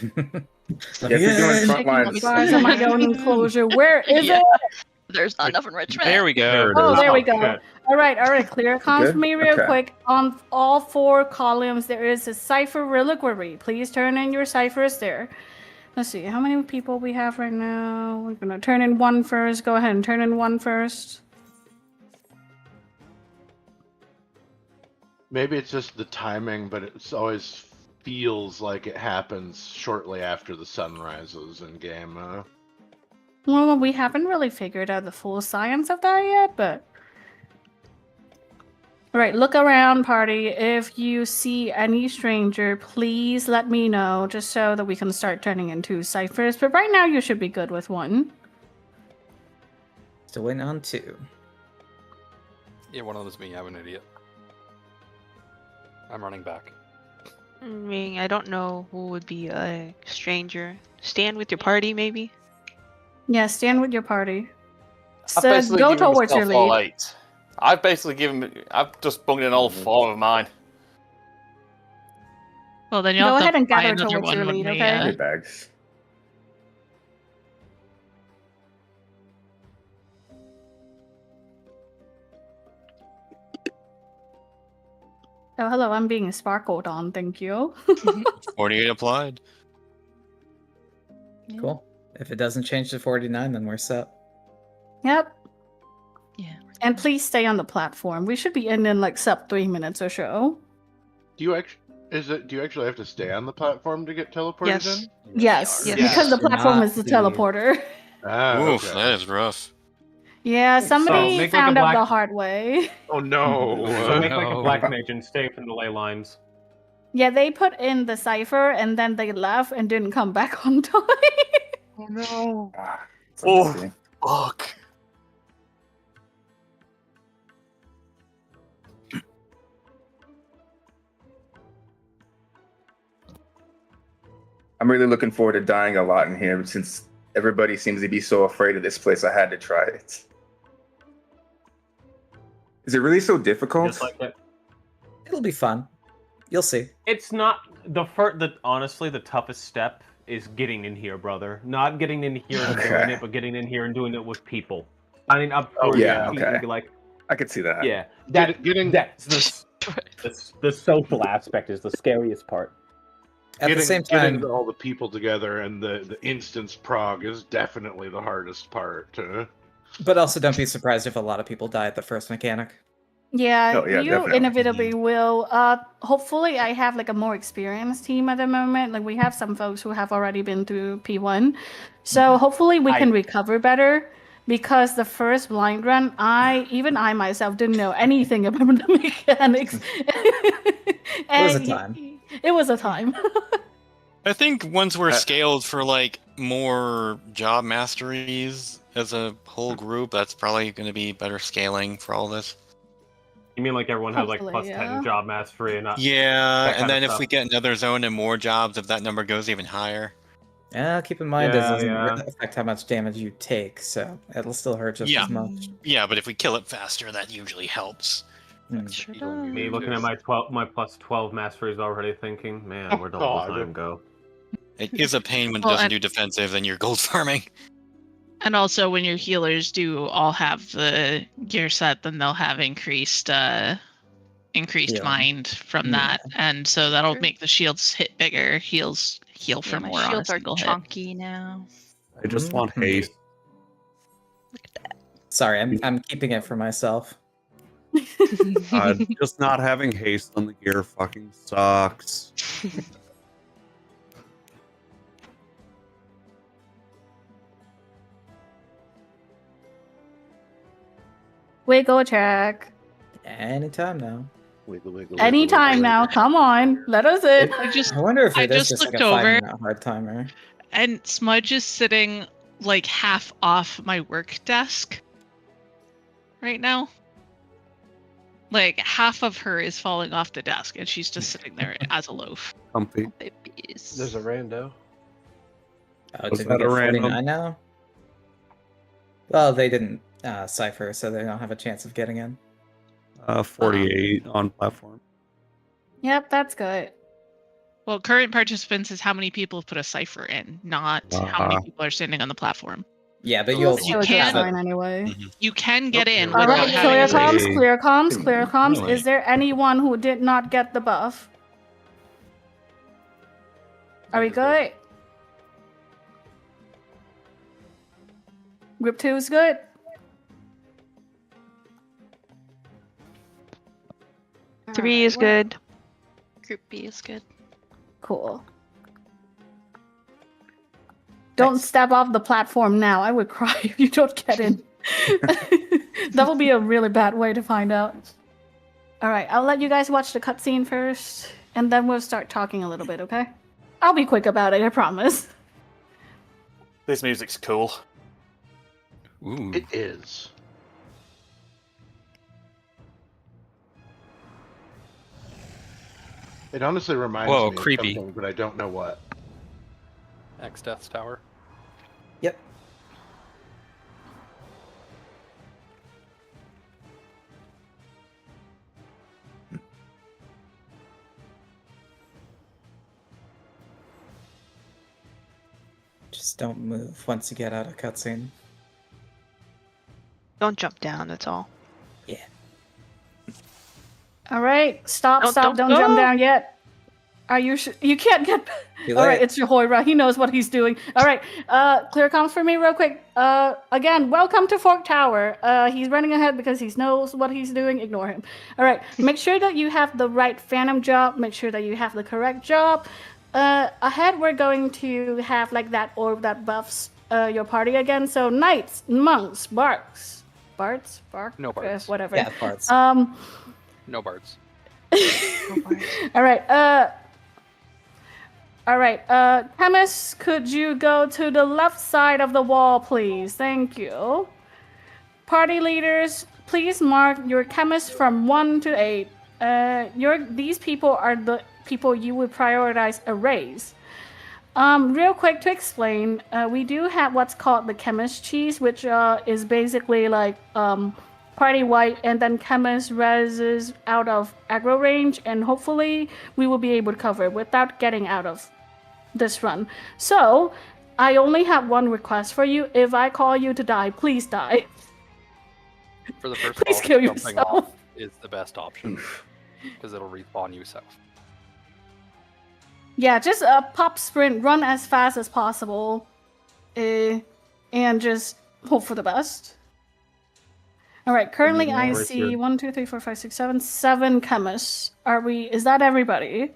if you're doing front lines. Guys, oh my god, enclosure. Where is Yeah. it? There's not enough enrichment. There we go. Oh, there we Oh, go. shit. All right. Clear comms Good? for me real Okay. quick. On all 4 columns, there is a cipher reliquary. Please turn in your ciphers there. Let's see, how many people we have right now? We're gonna turn in 1 first. Go ahead and turn in 1 first. Maybe it's just the timing, but it always feels like it happens shortly after the sun rises in game. Well, we haven't really figured out the full science of that yet, but... Alright, look around, party. If you see any stranger, please let me know, just so that we can start turning into ciphers. But right now, you should be good with one. Still waiting on 2. Yeah, one of them is me. I'm an idiot. I'm running back. I mean, I don't know who would be a stranger. Stand with your party, maybe? Yeah, stand with your party. I've So basically go given towards your myself all lead. 8. I've just bunged in all 4 of mine. Well, then you'll Go have ahead to and buy gather another towards one your when lead, we, okay? Hey, bags. Oh, hello, I'm being sparkled on, thank you. 48 applied. Cool. If it doesn't change to 49, then we're set. Yep. Yeah. And please stay on the platform. We should be in like sub 3 minutes or so. Do you actually have to stay on the platform to get teleported Yes. in? Yes, Yes. because the Do platform not is the be- teleporter. Ah, Oof, okay. that is rough. Yeah, somebody make like a found out black- the hard way. Oh no! So make like a No. black mage and stay from the ley lines. Yeah, they put in the cipher and then they left and didn't come back on time. Oh no! Oh, Okay. fuck. I'm really looking forward to dying a lot in here since everybody seems to be so afraid of this place. I had to try it. Is it really so difficult? Just like that. It'll be fun. You'll see. It's not honestly the toughest step is getting in here, brother. Not getting in here and doing Okay. it, but getting in here and doing it with people. I mean, up Oh, for yeah, your feet okay. and be like, I could see that. yeah, Getting- that's the social aspect is the scariest part. At the same time, getting all the people together and the instance prog is definitely the hardest part. but also don't be surprised if a lot of people die at the first mechanic. Yeah, Oh, yeah, you definitely. inevitably will. Hopefully I have like a more experienced team at the moment. Like we have some folks who have already been through P1. So hopefully we can recover better. Because the first blind run, I myself didn't know anything about the mechanics. It was a time. It was a time. I think once we're scaled for like more job masteries as a whole group, that's probably going to be better scaling for all this. You mean like everyone has like Hopefully, plus yeah. 10 job mastery and not Yeah, that and kind then of if stuff? we get another zone and more jobs, if that number goes even higher. Yeah, keep in mind, Yeah, it doesn't yeah. affect how much damage you take, so it'll still hurt just as much. Yeah, but if we kill it faster, that usually helps. Sure Me looking at my plus 12 masteries already thinking, man, where'd all the time go? It is a pain when it Well, doesn't and- do defensive, then you're gold farming. And also, when your healers do all have the gear set, then they'll have increased Healing. mind from that, and so that'll make the shields hit bigger. Heal for Yeah, my more on a shields are single hit. chunky now. I just want haste. Sorry, I'm keeping it for myself. Just not having haste on the gear fucking sucks. Wiggle check. Anytime now. Wiggle, wiggle, Anytime now. Come on. Let us in. I wonder if I it is just just like looked a over. 5-minute hard timer. And Smudge is sitting like half off my work desk right now. Like half of her is falling off the desk, and she's just sitting there as a loaf. Comfy. There's a rando. Oh, Was did we that get a random? 49 now? Well, they didn't cipher, so they don't have a chance of getting in. 48 on platform. Yep, that's good. Well, current participants is how many people have put a cipher in, not how many people are standing on the platform. Yeah, but you'll So it's can- fine anyway. You can get in All without right, having clear to- comms, clear comms, clear comms. Really? Is there anyone who did not get the buff? Are we good? Group 2 is good. 3 is good. Group B is good. Cool. Don't step off the platform now. I would cry if you don't get in. That would be a really bad way to find out. All right, I'll let you guys watch the cutscene first, and then we'll start talking a little bit, okay? I'll be quick about it, I promise. This music's cool. Ooh. It is. It honestly reminds Whoa, me creepy. of something, but I don't know what. X Death's Tower. Yep. Just don't move once you get out of cutscene. Don't jump down, that's all. Yeah. All right, stop, Don't don't go. jump down yet. Are you you can't get... Too All right, late. it's Jehoira. He knows what he's doing. All right, clear comms for me real quick. Again, welcome to Fork Tower. He's running ahead because he knows what he's doing. Ignore him. All right, make sure that you have the right Phantom job. Make sure that you have the correct job. Ahead, we're going to have like that orb that buffs your party again. So knights, monks, bards, bark, No bards. whatever. Yeah, parts. No bards. All right. Chemist, could you go to the left side of the wall, please? Thank you. Party leaders, please mark your chemists from 1 to 8. These people are the people you would prioritize a raise. Real quick to explain, we do have what's called the chemist cheese, which is basically like party white, and then chemist reses out of aggro range, and hopefully we will be able to cover it without getting out of this run. So I only have one request for you. If I call you to die, please die. For the first Please boss, kill jumping yourself. off is the best option because it'll respawn you south. Yeah, just pop sprint, run as fast as possible, and just hope for the best. All right, currently I see 1, 2, 3, 4, 5, 6, 7 chemists. Is that everybody?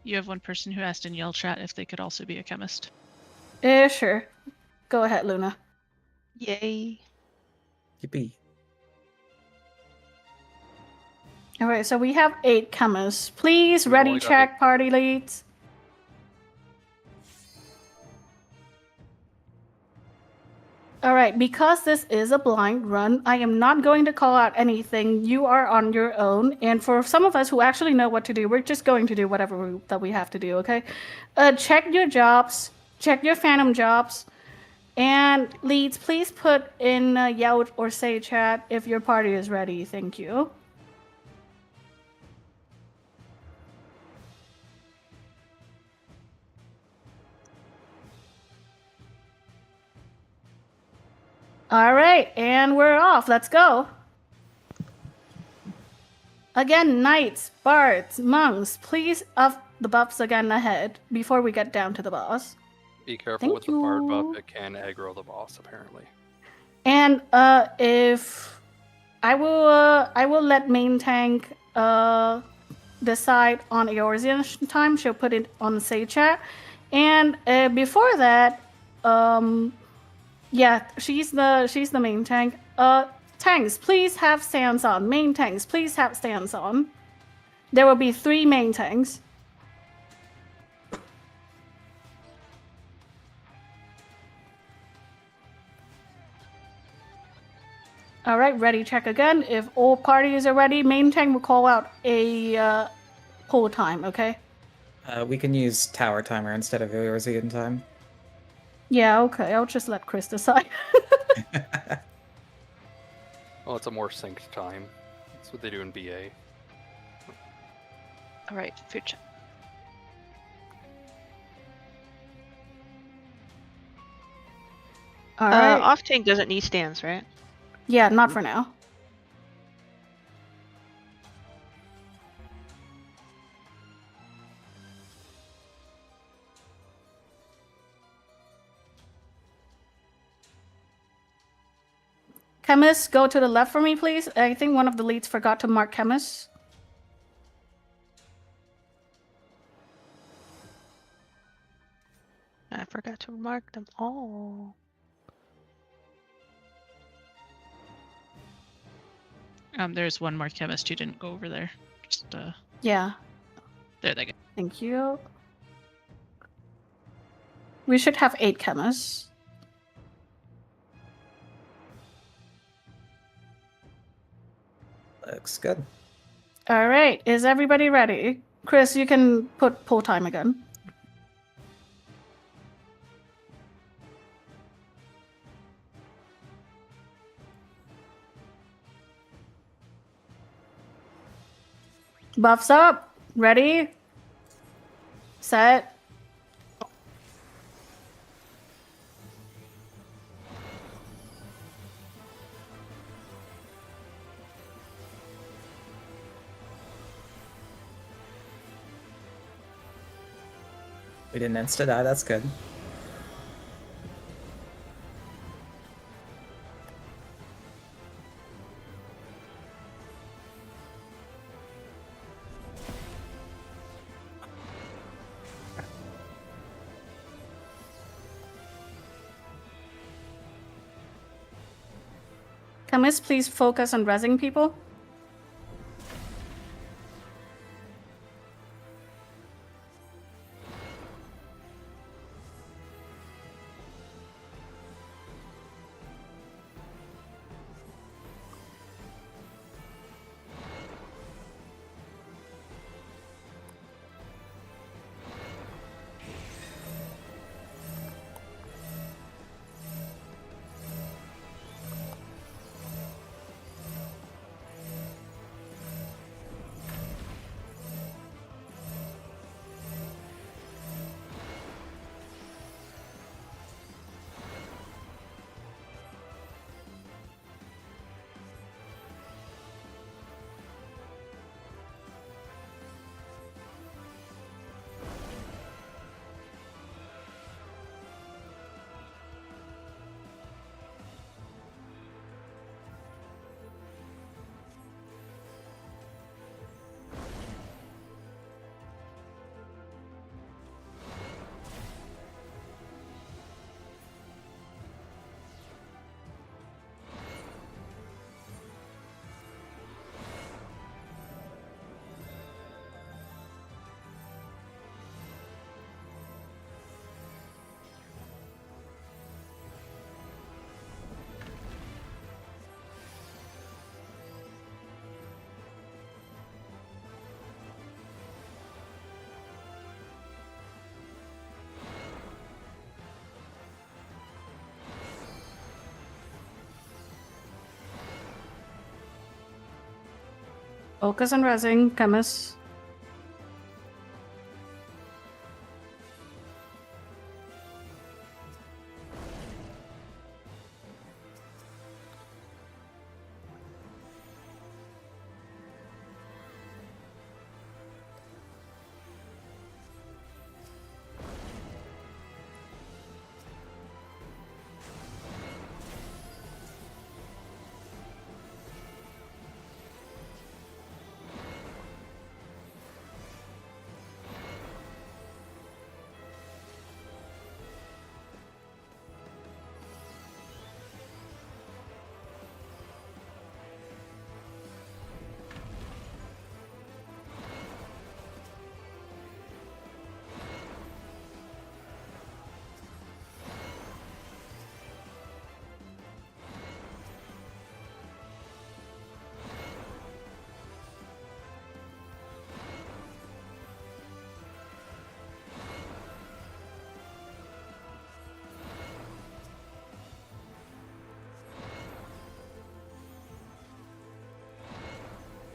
You have one person who asked in Yell Chat if they could also be a chemist. Sure. Go ahead, Luna. Yay. Yippee. All right, so we have 8 chemists. Please, We've ready only got check, party leads. All right, because this is a blind run, I am not going to call out anything. You are on your own. And for some of us who actually know what to do, we're just going to do whatever that we have to do, okay? Check your jobs. Check your Phantom jobs. And leads, please put in Yell or say chat if your party is ready. Thank you. All right, and we're off. Let's go. Again, knights, bards, monks, please up the buffs again ahead before we get down to the boss. Be careful Thank with the bard you. buff; it can aggro the boss apparently. And if I will let main tank decide on Eorzean time. She'll put it on the say chat. And before that, yeah, she's the main tank. Tanks, please have stands on. Main tanks, please have stands on. There will be 3 main tanks. All right, ready, check again. If all parties are ready, main tank will call out a whole time, okay? We can use tower timer instead of Eorzean time. Yeah, okay, I'll just let Chris decide. Well, it's a more synced time. That's what they do in BA. All right, food check. All right. Off tank doesn't need stands, right? Yeah, not for now. Chemist, go to the left for me, please. I think one of the leads forgot to mark chemist. forgot to mark them all. There's one more chemist who didn't go over there. Just Yeah. there they go. Thank you. We should have 8 chemists. Looks good. All right. Is everybody ready? Chris, you can put pull time again. Buffs up. Ready? Set. We didn't insta-die, that's good. Chemists, please focus on rezzing people. Focus on rezzing, chemists.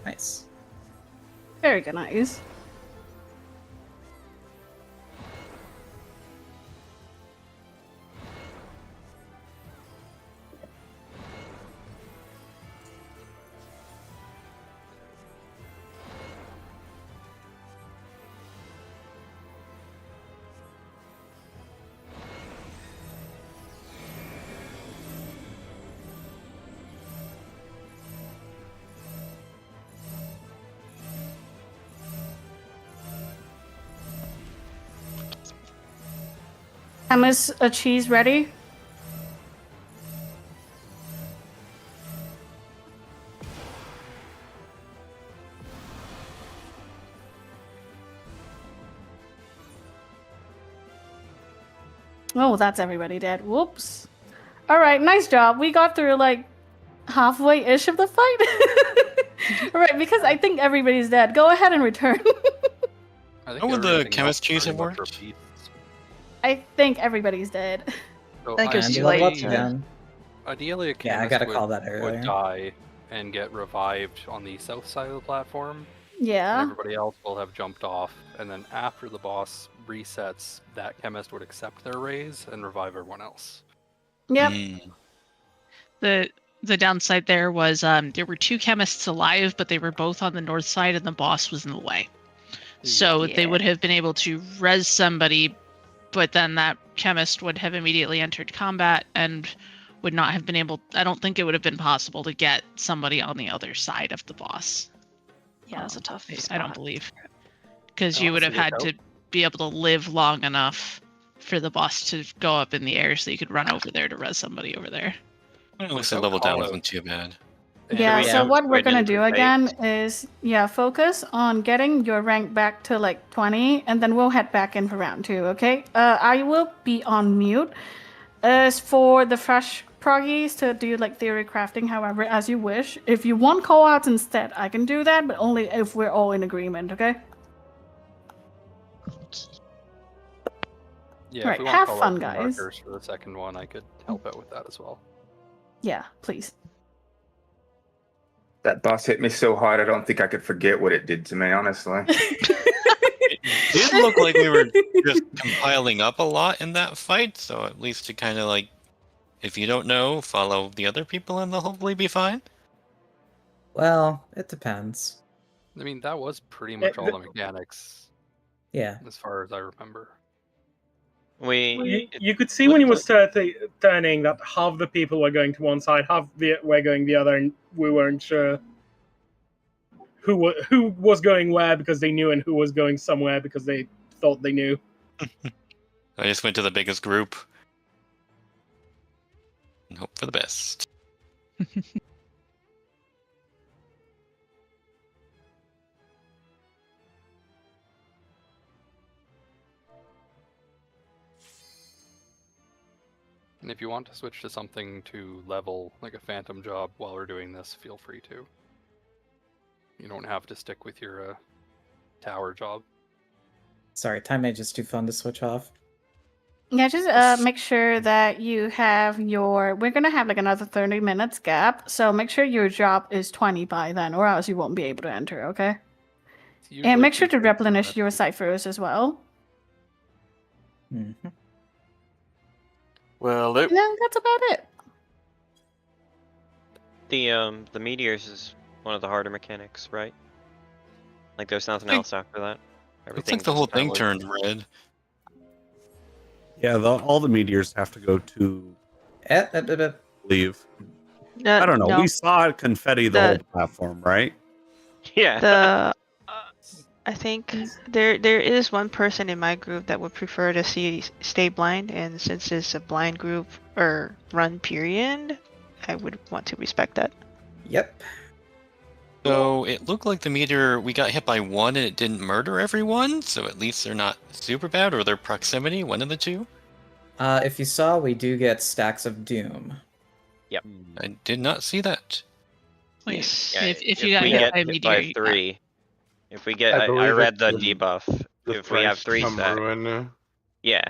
Nice. Very good, nice. Chemist cheese ready? Oh, that's everybody dead. Whoops. All right, nice job. We got through like halfway-ish of the fight. All right, because I think everybody's dead. Go ahead and return. How would the chemist cheese have worked? I think everybody's dead. So I think it's too level late. up again. Ideally, a Yeah, I chemist gotta would, call that would earlier. die and get revived on the south side of the platform. Yeah. And everybody else will have jumped off, and then after the boss resets, that chemist would accept their raise and revive everyone else. Yep. The downside there was there were 2 chemists alive, but they were both on the north side, and the boss was in the way. So they would have been able to res somebody, but then that chemist would have immediately entered combat and would not have been able. I don't think it would have been possible to get somebody on the other side of the boss. Yeah, that's a tough I don't believe, because I you would have honestly had doubt- to be able to live long enough for the boss to go up in the air so you could run over there to res somebody over there. At least the level down wasn't too bad. Yeah, so what we're gonna do right? again is, focus on getting your rank back to like 20, and then we'll head back in for round 2, okay? I will be on mute. As for the fresh proggies to do like theory crafting, however, as you wish. If you want call-outs instead, I can do that, but only if we're all in agreement, okay? Yeah, Right, if we want have call fun, out guys. markers for the second one, I could help out with that as well. Yeah, please. That boss hit me so hard, I don't think I could forget what it did to me, honestly. It did look like we were just compiling up a lot in that fight, so at least to kind of like, if you don't know, follow the other people and they'll hopefully be fine. Well, it depends. I mean, that was pretty much all the mechanics. Yeah. As far as I remember. You could see when he was turning that half the people were going to one side, half were going the other, and we weren't sure who was going where because they knew and who was going somewhere because they thought they knew. I just went to the biggest group and hope for the best. And if you want to switch to something to level, like a phantom job, while we're doing this, feel free to. You don't have to stick with your tower job. Sorry, time mage is too fun to switch off. Yeah, just make sure that you have your... We're going to have like another 30 minutes gap, so make sure your job is 20 by then, or else you won't be able to enter, okay? And make sure to replenish your ciphers as well. Mm-hmm. Well, And then that's about it. the meteors is one of the harder mechanics, right? Like there's nothing else after that. Looks like the whole thing turned red. Yeah, all the meteors have to go to leave. I don't know. No. We saw confetti the whole platform, right? Yeah. I think there is one person in my group that would prefer to stay blind, and since it's a blind group or run period, I would want to respect that. Yep. So it looked like the meteor, we got hit by one and it didn't murder everyone, so at least they're not super bad, or their proximity, one of the two. If you saw, we do get stacks of doom. Yep. I did not see that. Yes. Yeah, If you got we hit get by a hit meteor, by you 3. If we get, I I believe read the it's debuff. the If we have thrice 3 come stack, ruin. yeah,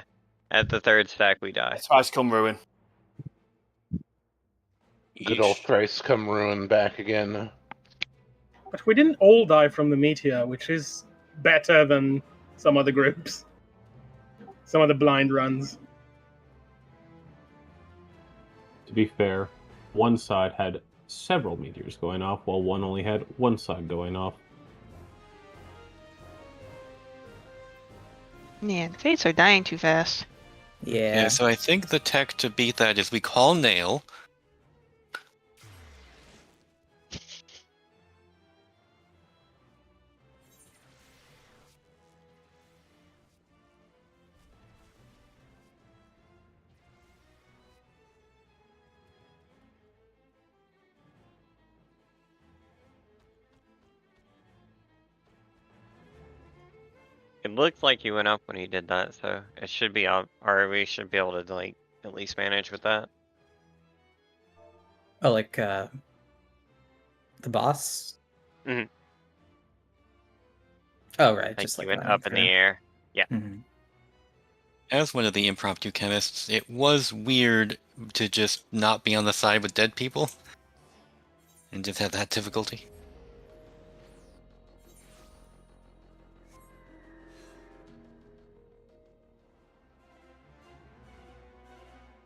at the 3rd stack we die. Thrice come ruin. Good old thrice come ruin back again. But we didn't all die from the meteor, which is better than some other groups. Some of the blind runs. To be fair, one side had several meteors going off, while one only had one side going off. Man, fates are dying too fast. Yeah, so I think the tech to beat that is we call Nail. It looked like you went up when he did that, so it should be up, or we should be able to like at least manage with that. Oh, like the boss. Mm-hmm. Oh right, Like just you like went running up in the through. air. Yeah. Mhm. As one of the impromptu chemists, it was weird to just not be on the side with dead people and just have that difficulty.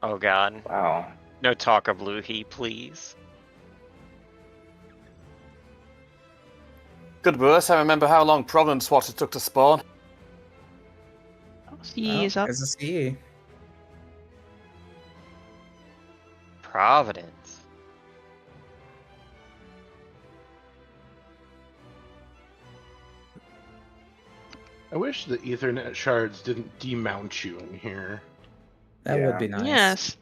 Oh god. Wow. No talk of Luhi, please. Good worse, I remember how long Problem Swatter took to spawn. CE is up. There's a CE. Providence. I wish the Ethernet shards didn't demount you in here. That would be nice. Yes.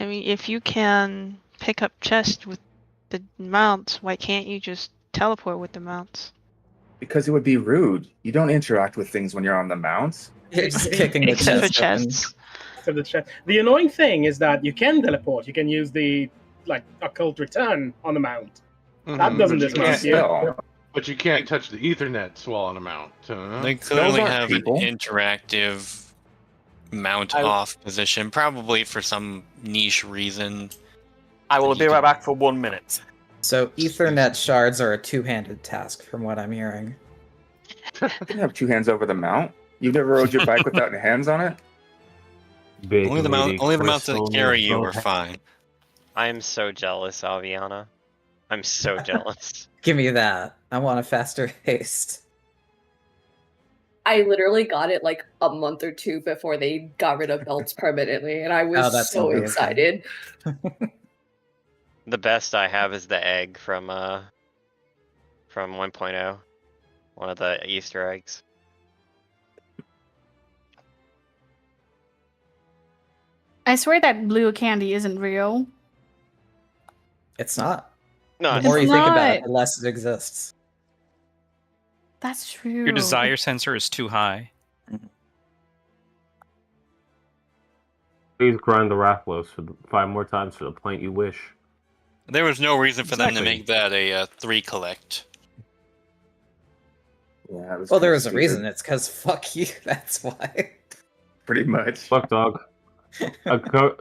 I mean, if you can pick up chests with the mounts, why can't you just teleport with the mounts? Because it would be rude. You don't interact with things when you're on the mounts. You're just kicking the Except for chest open. chests. The annoying thing is that you can teleport. You can use the occult return on the mount. That doesn't But you dismount can't- you. But you can't touch the Ethernets while on a mount. They clearly have an interactive mount off position, probably for some niche reason. I will be right back for 1 minute. So Ethernet shards are a two-handed task, from what I'm hearing. You can have two hands over the mount. You've never rode your bike without your hands on it? Only the mounts that carry you are fine. I am so jealous, Aviana. I'm so jealous. Give me that. I want a faster haste. I literally got it like a month or two before they got rid of belts permanently, and I was that's so amazing. excited. The best I have is the egg from 1.0. One of the Easter eggs. I swear that blue candy isn't real. It's not. No, the it's more you think about it, not. the less it exists. That's true. Your desire sensor is too high. Please grind the Rathlos for 5 more times for the plant you wish. There was no reason for them to Exactly. make that a 3 collect. Yeah, Well, there was a reason. It's because fuck you. That's why. Pretty much. Look, dog.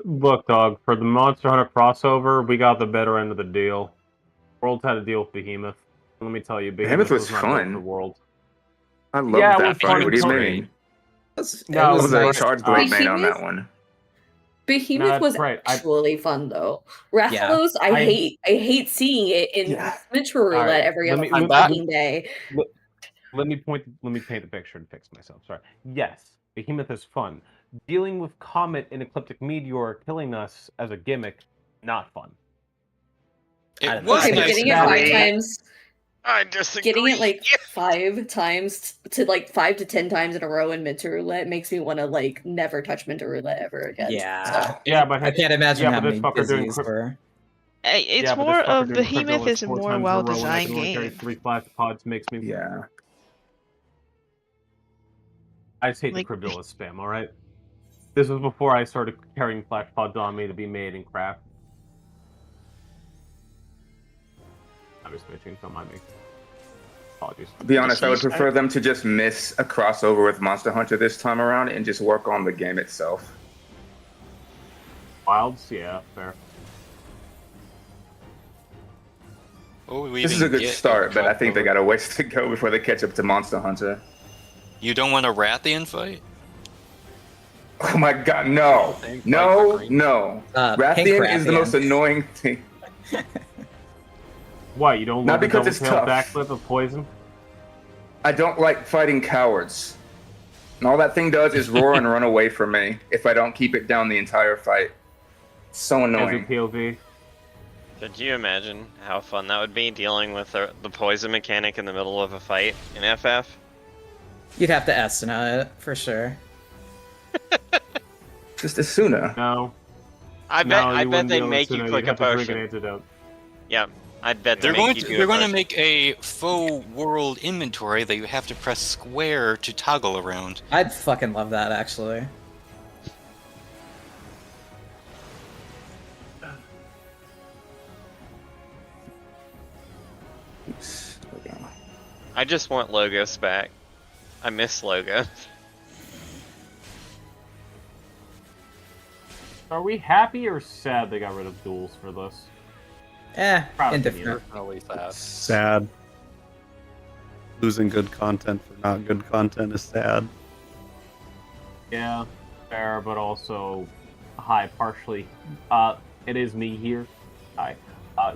Look, dog. For the Monster Hunter crossover, we got the better end of the deal. Worlds had to deal with Behemoth. Let me tell you, Behemoth was not built fun. for World. I love Yeah, it that was fight. fun What do you and mean? No, I it was was a nice. charge blade main on Behemoth? that one. Behemoth that's was right. actually fun though. Rathalos, I hate seeing it in Miniature Roulette All right, every let other me- fucking day. Let me paint the picture and fix myself. Sorry. Yes, Behemoth is fun. Dealing with Comet and Ecliptic Meteor killing us as a gimmick, not fun. It Okay, but getting it 5 times. I disagree. Getting it like 5 times to like 5 to 10 times in a row in Minter Roulette makes me want to like never touch Minter Roulette ever again. Yeah. Yeah, but I can't imagine how but many this fucker doing busies were. It's yeah, but more this fucker of doing Behemoth Cryptolith is a 4 more times in a row when I well-designed can only carry game. 3 flash pods makes me. Yeah. I just hate Like- the Cryptolith spam. All right. This was before I started carrying flash pods on me to be made in craft. Obviously, don't mind me. Apologies. To be honest, I would prefer them to just miss a crossover with Monster Hunter this time around and just work on the game itself. Wilds, yeah, fair. This is a good start, but I think they got a ways to go before they catch up to Monster Hunter. You don't want a Rathian fight? Oh my god, no. No, no. Rathian is the most annoying thing. Why, you don't Not love the because it's double-tailed tough. backflip of poison? I don't like fighting cowards. And all that thing does is roar and run away from me if I don't keep it down the entire fight. It's so annoying. POV. Could you imagine how fun that would be dealing with the poison mechanic in the middle of a fight in FF? You'd have to Estina it, for sure. Just Asuna. No. I bet they make you click a potion. Antidote. Yeah, I bet They're they going make you to do they're it going to first. make a faux world inventory that you have to press square to toggle around. I'd fucking love that, actually. Oops. There we go. I just want logos back. I miss logos. Are we happy or sad they got rid of duels for this? Indifferent. Personally sad. Sad. Losing good content for not good content is sad. Yeah, fair, but also, hi, partially. It is me here. Hi.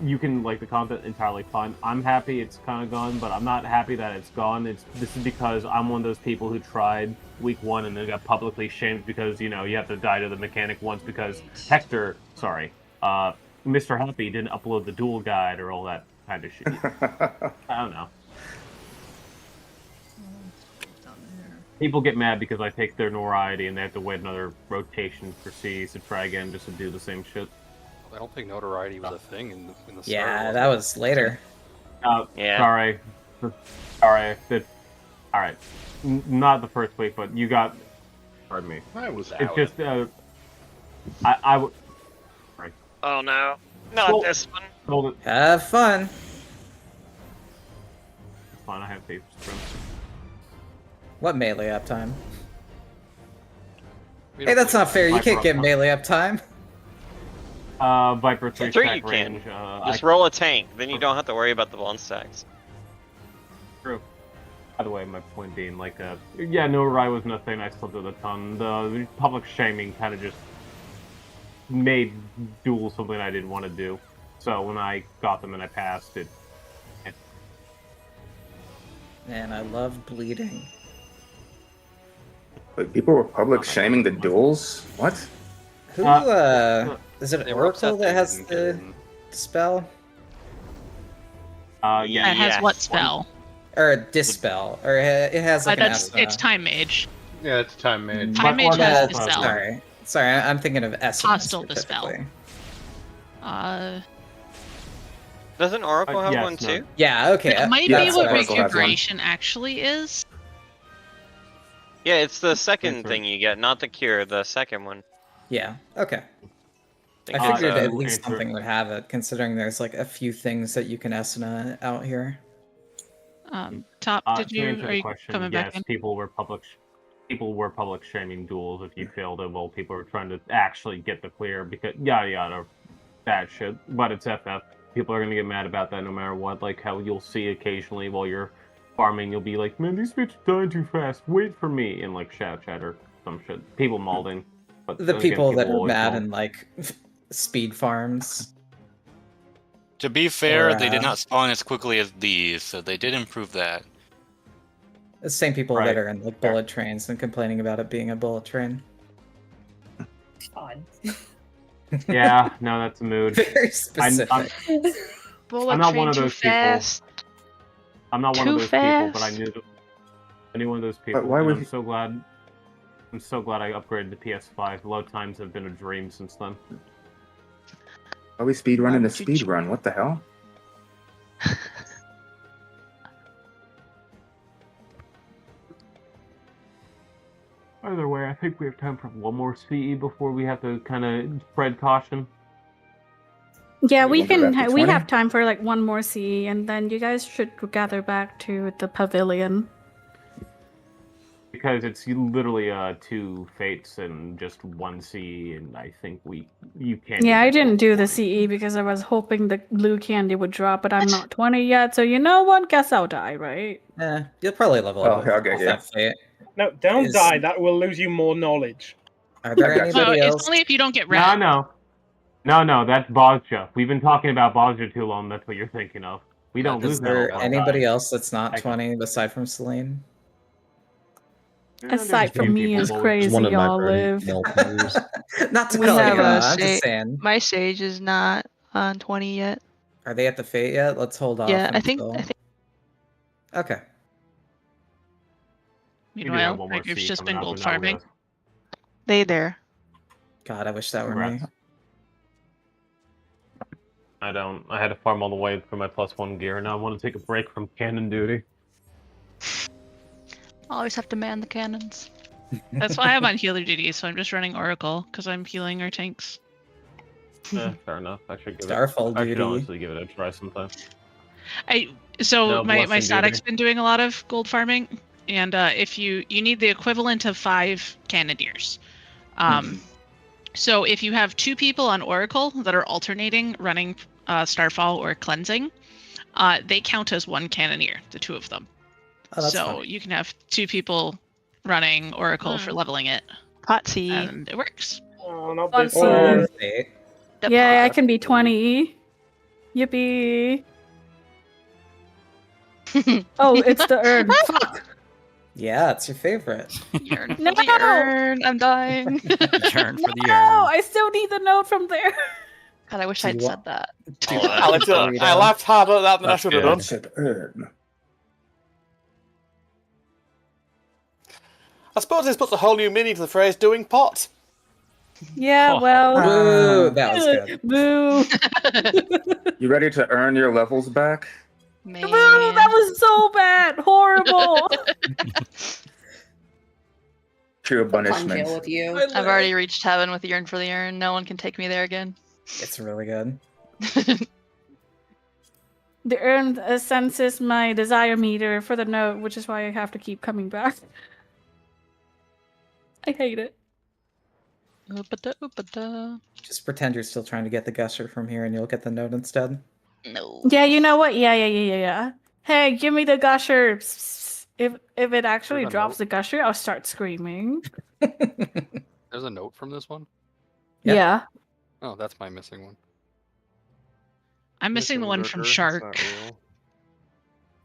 You can like the content entirely fine. I'm happy it's kind of gone, but I'm not happy that it's gone. This is because I'm one of those people who tried week 1 and then got publicly shamed because, you know, you have to die to the mechanic once because Mr. Happy didn't upload the duel guide or all that kind of shit. I don't know. People get mad because I take their notoriety and they have to wait another rotation for Cs to try again just to do the same shit. I don't think notoriety was a thing in the start. Yeah, that was later. Yeah. Sorry. Alright. Not the first week, but you got... Pardon me. I was It's out. just, I would... Right. Oh no. Not this one. Hold it. Have fun. It's fine, I have faith. What melee uptime? We Hey, don't that's play not fair. You Viper can't get uptime. melee uptime. Viper 3 Sure stack you can. range. Just roll a tank, then you don't have to worry about the bone stacks. True. By the way, my point being, like, yeah, notoriety was nothing. I still did a ton. The public shaming kind of just made duels something I didn't want to do. So when I got them and I passed it. Man, I love bleeding. Wait, people were public shaming the duels? What? Who, is it They were Oracle upset that they has didn't the get in. spell? It has what spell? Or Dispel. Or it has like an That's Esna. it's Time Mage. Yeah, it's time mage. Time Mage has Dispel. Sorry, I'm thinking of Esna. Hostile Dispel. Doesn't Oracle have yes, one no. too? Yeah, okay. It might Yeah, be what Oracle has one. recuperation actually is. Yeah, it's the second thing you get, not the cure, the second one. Yeah, okay. I think figured so. at least something would have it, considering there's like a few things that you can Esna out here. Top, To are you answer the question, coming yes, back in? people were public shaming duels if you failed it. Well, people were trying to actually get the clear because yada yada, that shit. But it's FF. People are gonna get mad about that no matter what. Like how you'll see occasionally while you're farming, you'll be like, "Man, these bitches dying too fast. Wait for me!" And like shout or some shit. People molding. But The then again, people that are always mad mold. and like speed farms. To be fair, Or, they did not spawn as quickly as these, so they did improve that. The same people Right. that are in like bullet trains and complaining about it being a bullet train. Odd. Yeah, no, that's a mood. Very specific. Bullet I'm not train one of too those people. fast. I'm not one Too of those people, but I fast. knew any one of those people. why and would I'm so glad. I'm so glad I upgraded to PS5. Load times have been a dream since then. Are we speed running the would you speed run? What the hell? Either way, I think we have time for one more CE before we have to kind of spread caution. Yeah, We we can go can. back to We 20? have time for like one more CE, and then you guys should gather back to the pavilion. Because it's literally 2 fates and just 1 CE, and I think you can't. Yeah, do I that. didn't do the CE because I was hoping the blue candy would drop, but I'm not 20 yet, so you know what? Guess I'll die, right? You'll probably level up. Oh, okay, with yeah. that fate. No, don't Is- die. That will lose you more knowledge. Are there Okay. anybody It's else? only if you don't get red. No, that's Bozja. We've been talking about Bozja too long. That's what you're thinking of. We don't lose Is that there a lot. anybody else that's not I- 20 aside from Celine? Aside from me is crazy, one of my y'all friends, live. Not to We call have you a out, I'm sa- just saying. My sage is not on 20 yet. Are they at the fate yet? Let's hold off. Yeah, I think. until- Okay. We do have Meanwhile, one more Gregor's CE just coming been up, gold but now we farming. gotta- They there. God, I wish that were me. Congrats. I don't. I had to farm all the way for my +1 gear, and now I want to take a break from cannon duty. Always have to man the cannons. That's why I'm on healer duty, so I'm just running Oracle because I'm healing our tanks. Fair enough. I should give Starfall I should duty. honestly give it a try sometime. So No, my blessing static's duty. been doing a lot of gold farming, and if you need the equivalent of 5 cannoneers. So if you have 2 people on Oracle that are alternating running Starfall or cleansing, they count as 1 cannoneer, the 2 of them. Oh, that's so funny. you can have 2 people running Oracle for leveling it. Potsy. And it works. Oh, not this Or Yeah, I can be 20. Yippee. Oh, it's the urn. Fuck. Yeah, it's your favorite. Yearn for No! the urn. I'm dying. Yearn for the No, urn. I still need the note from there. God, I wish I'd said that. I laughed harder at that than I should have done. Said urn. I suppose this puts a whole new meaning to the phrase "doing pot." Yeah, well. Boo, that was good. Boo. You ready to earn your levels back? Man. Boo, that was so bad. Horrible. Pure Fun punishment. kill with you. I've already reached heaven with Yearn for the urn. No one can take me there again. It's really good. The urn senses my desire meter for the note, which is why I have to keep coming back. I hate it. Just pretend you're still trying to get the gusher from here and you'll get the note instead. No. Yeah, you know what? Yeah. Hey, give me the gusher. If it actually There's a drops note. the gusher, I'll start screaming. There's a note from this one? Yeah. Oh, that's my missing one. I'm missing the one from Shark.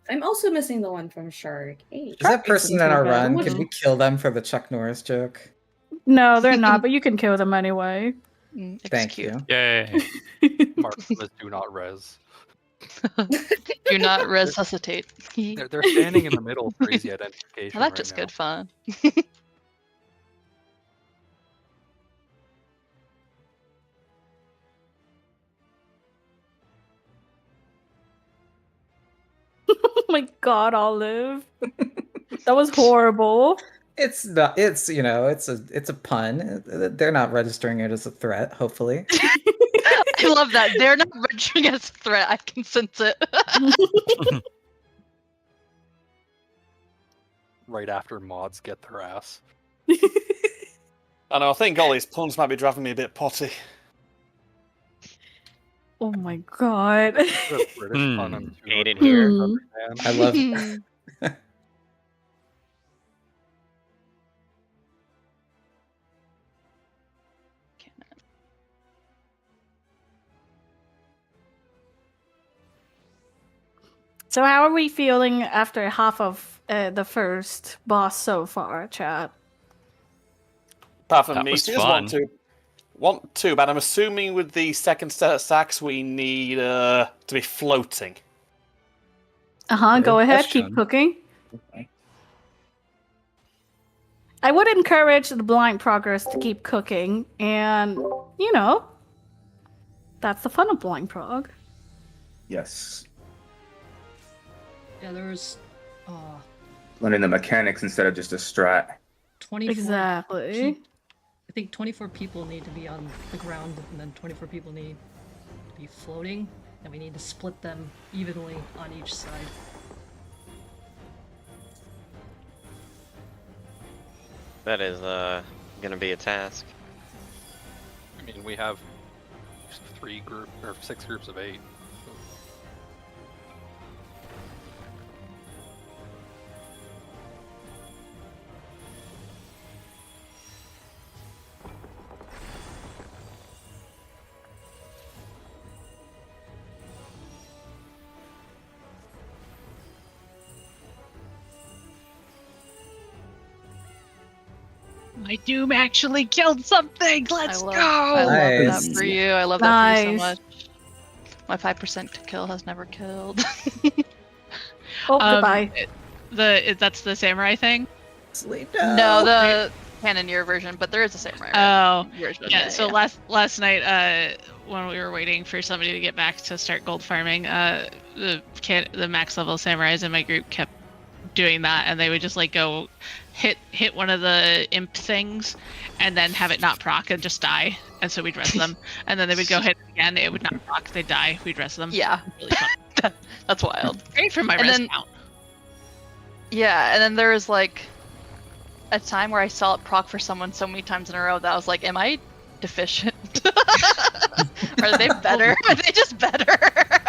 I'm also missing the one from Shark. Hey, Is that person in our pretty bad. run? Can we kill them for the Chuck Norris joke? No, they're not, but you can kill them anyway. Thank you. Yay. Mark says do not res. Do not resuscitate. They're standing in the middle for easy identification. Well, that's right just now. good fun. Oh my god, Olive. That was horrible. It's not. It's it's a pun. They're not registering it as a threat. Hopefully. I love that. They're not registering as a threat. I can sense it. Right after mods get their ass. I know. I think all these puns might be driving me a bit potty. Oh my god. Hate it here. I love. So how are we feeling after half of the first boss so far, chat? Apart from That me, was just fun. want to, but I'm assuming with the second set of sacks we need to be floating. Go ahead, question. keep cooking. I would encourage the blind progress to keep cooking, and that's the fun of blind prog. Yes. Yeah, there was Learning the mechanics instead of just a strat. 24 Exactly. I think 24 people need to be on the ground, and then 24 people need to be floating, and we need to split them evenly on each side. That is gonna be a task. I mean, we have 6 groups of 8. My Doom actually killed something. Let's go. I love Nice. that for you. I love that for you so Nice. much. My 5% kill has never killed. Oh, goodbye. That's the samurai thing. Sleep No, Cannoneer version, but there is a samurai. Oh, version. yeah. So last night, when we were waiting for somebody to get back to start gold farming, the max level samurais in my group kept doing that, and they would just like go hit one of the imp things, and then have it not proc and just die, and so we'd rest them, and then they would go hit it again, it would not proc, they'd die, we'd rest them. Yeah, really fun. That's wild. Great for my And res then- count. Yeah, and then there was like a time where I saw it proc for someone so many times in a row that I was like, am I deficient? Are they better? Are they just better?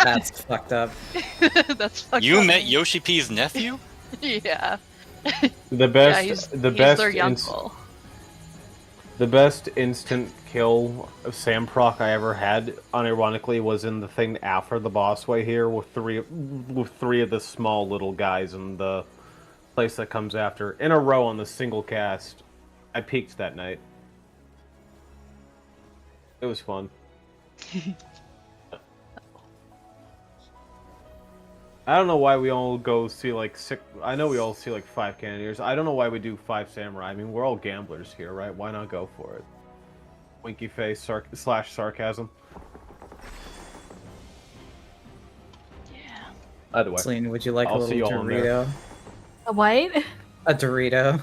That's fucked up. That's fucked You up. met Yoshi P's nephew? Yeah. The best, he's the their best, uncle. the best instant kill of Sam proc I ever had, unironically, was in the thing after the boss way here with three of the small little guys in the place that comes after in a row on the single cast. I peaked that night. It was fun. I don't know why we all go see like six. I know we all see like 5 Cannoneers. I don't know why we do 5 Samurai. I mean, we're all gamblers here, right? Why not go for it? Winky face slash sarcasm. Either way. Celine, would you like I'll a see little y'all in there. Dorito? A what? A Dorito.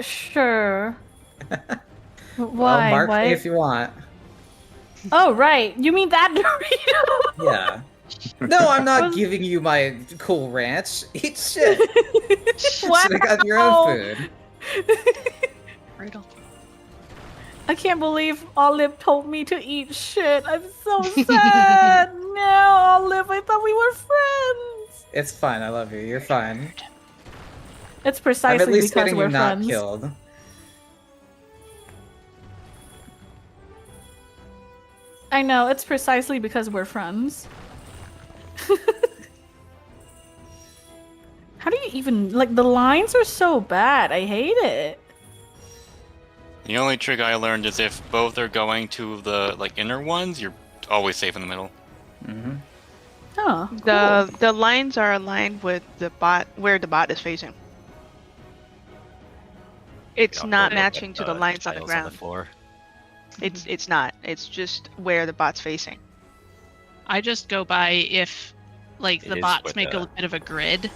Sure. Well, Why? mark What? me if you want. Oh, right. You mean that Dorito? Yeah. No, I'm not giving you my cool ranch. Eat shit. Wow. Should've got your own food. Brutal. I can't believe Olive told me to eat shit. I'm so sad. No, Olive, I thought we were friends. It's fine. I love you. You're fine. It's I'm precisely at least because getting we're you not friends. killed. I know, it's precisely because we're friends. How do you even, like, the lines are so bad. I hate it. The only trick I learned is if both are going to the like inner ones, you're always safe in the middle. Mm-hmm. Oh, The lines are aligned with the bot where the bot is facing. It's not matching to the lines on the tiles ground. on the floor. It's not. It's just where the bot's facing. I just go by if, like, It the is bots with make the- a bit of a grid,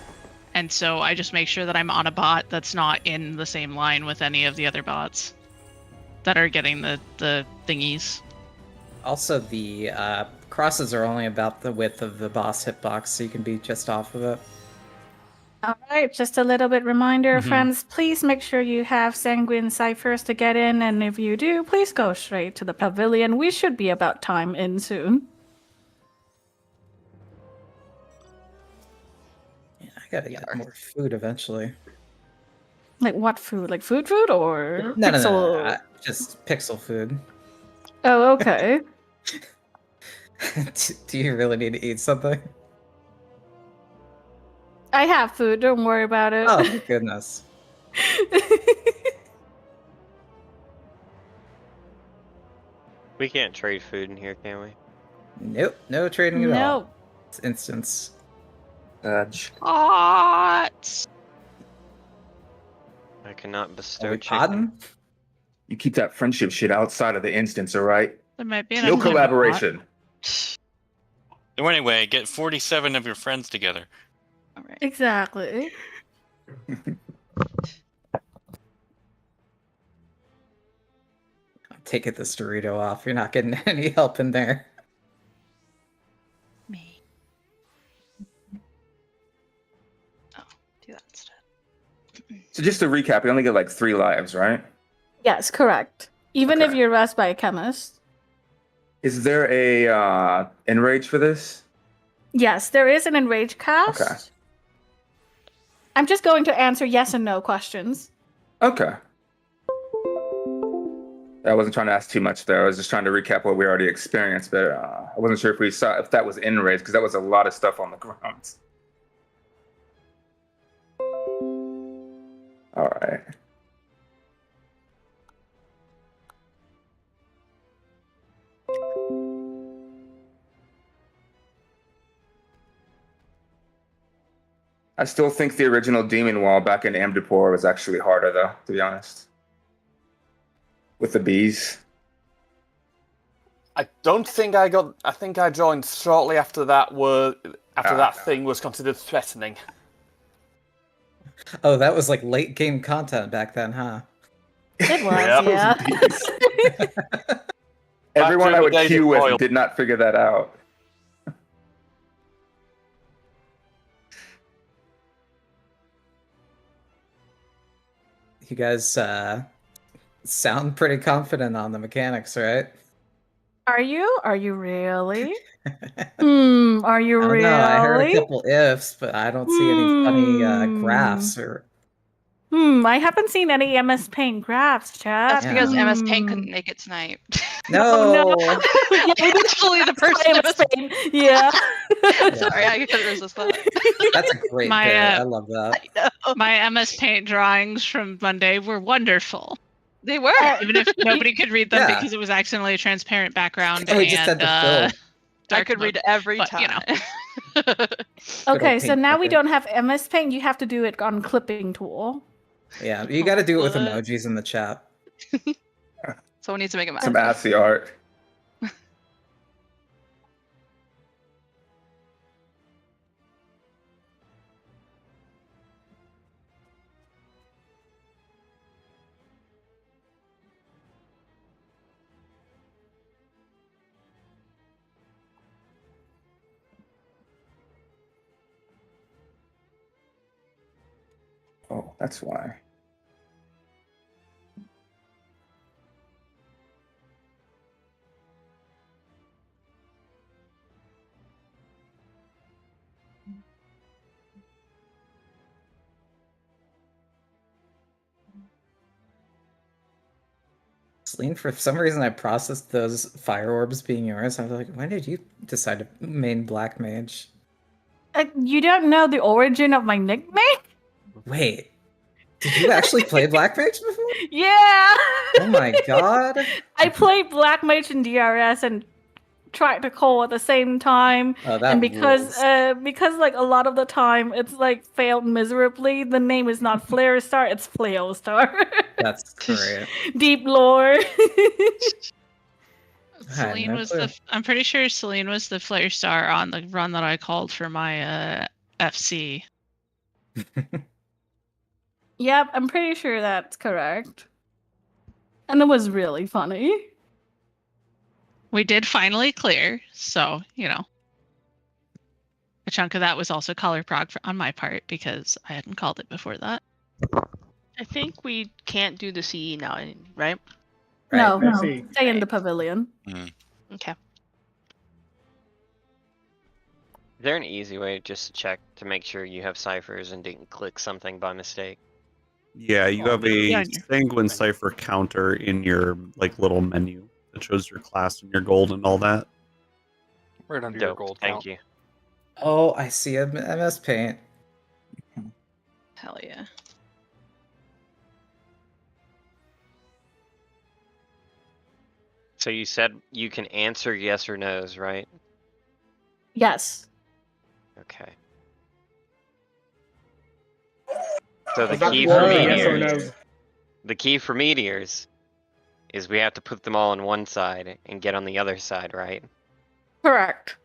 and so I just make sure that I'm on a bot that's not in the same line with any of the other bots that are getting the thingies. Also, the crosses are only about the width of the boss hitbox, so you can be just off of it. All right, just a little bit reminder, Mhm. friends. Please make sure you have sanguine ciphers to get in, and if you do, please go straight to the pavilion. We should be about time in soon. Yeah, I gotta get more food eventually. Like what food? Like food or No, pixel? just pixel food. Oh, okay. Do you really need to eat something? I have food. Don't worry about it. Oh, goodness. We can't trade food in here, can we? Nope, no trading at all. No. It's instance. Pots. I cannot bestow we chicken. podding? You keep that friendship shit outside of the instance, all right? There might be No enough time to collaboration. So anyway, get 47 of your friends together. Exactly. Take it this Dorito off. You're not getting any help in there. Do that instead. So just to recap, you only get like 3 lives, right? Yes, correct. Even if you're rest by a chemist. Is there a enrage for this? Yes, there is an enrage cast. Okay. I'm just going to answer yes and no questions. Okay. I wasn't trying to ask too much there. I was just trying to recap what we already experienced, but I wasn't sure if we saw if that was enrage because that was a lot of stuff on the ground. All right. I still think the original demon wall back in Amdapor was actually harder, though, to be honest. With the bees. I don't think I got. I think I joined shortly after that. That thing was considered threatening. Oh, that was like late game content back then, huh? It was, Yep. yeah. Everyone I would days queue of with toil. did not figure that out. You guys sound pretty confident on the mechanics, right? Are you? Are you really? Are you I don't really? know. I heard a couple ifs, but I don't see any funny graphs or. I haven't seen any MS Paint graphs, chat. That's because MS Paint couldn't make it tonight. No. Yeah, Literally the person MS Paint. Yeah. Sorry, I couldn't resist that. That's a great My, bit. uh, I love that. My MS Paint drawings from Monday were wonderful. They were. Even if nobody could read them Yeah. because it was accidentally a transparent background Oh, we and just had to fill. I could read every time. You know. Okay, old so paint now we bucket. don't have MS Paint. You have to do it on Clipping Tool. Yeah, you got to do it with What? emojis in the chat. Someone needs to make a map. Some assy art. Oh, that's why. Celine, for some reason, I processed those fire orbs being yours. I was like, when did you decide to main Black Mage? You don't know the origin of my nickname? Wait, did you actually play Black Mage before? Yeah. Oh my god. I played Black Mage in DRS and tried to call at the same time. Oh, that and because rules. because like a lot of the time it's like failed miserably. The name is not Flare Star, it's Fleo Star. That's great. Deep lore. Celine no was clue. I'm pretty sure Celine was the flare star on the run that I called for my FC. Yep, I'm pretty sure that's correct. And it was really funny. We did finally clear, so you know. A chunk of that was also color prog on my part because I hadn't called it before that. I think we can't do the CE now, right? No, I see. stay in the pavilion. Okay. Is there an easy way just to check to make sure you have ciphers and didn't click something by mistake? Yeah, you have Yeah, a on your- sanguine cipher counter in your like little menu that shows your class and your gold and all that. Right under your Dope. gold Thank count. you. Oh, I see a MS Paint. Hell yeah. So you said you can answer yes or no's, right? Yes. Okay. So the That's key one for yes or meteors, no. the key for meteors, is we have to put them all on one side and get on the other side, right? Correct.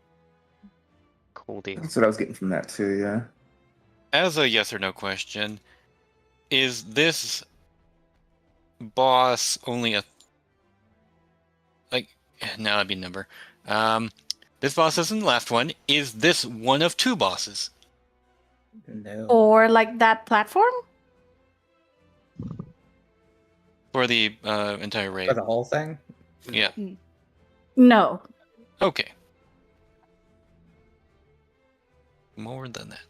Cool deal. That's what I was getting from that too, yeah. As a yes or no question, is this boss only a no, that'd be a number. This boss isn't the last one. Is this one of two bosses? No. Or like that platform? For the entire raid? For the whole thing? Yeah. No. Okay. More than that.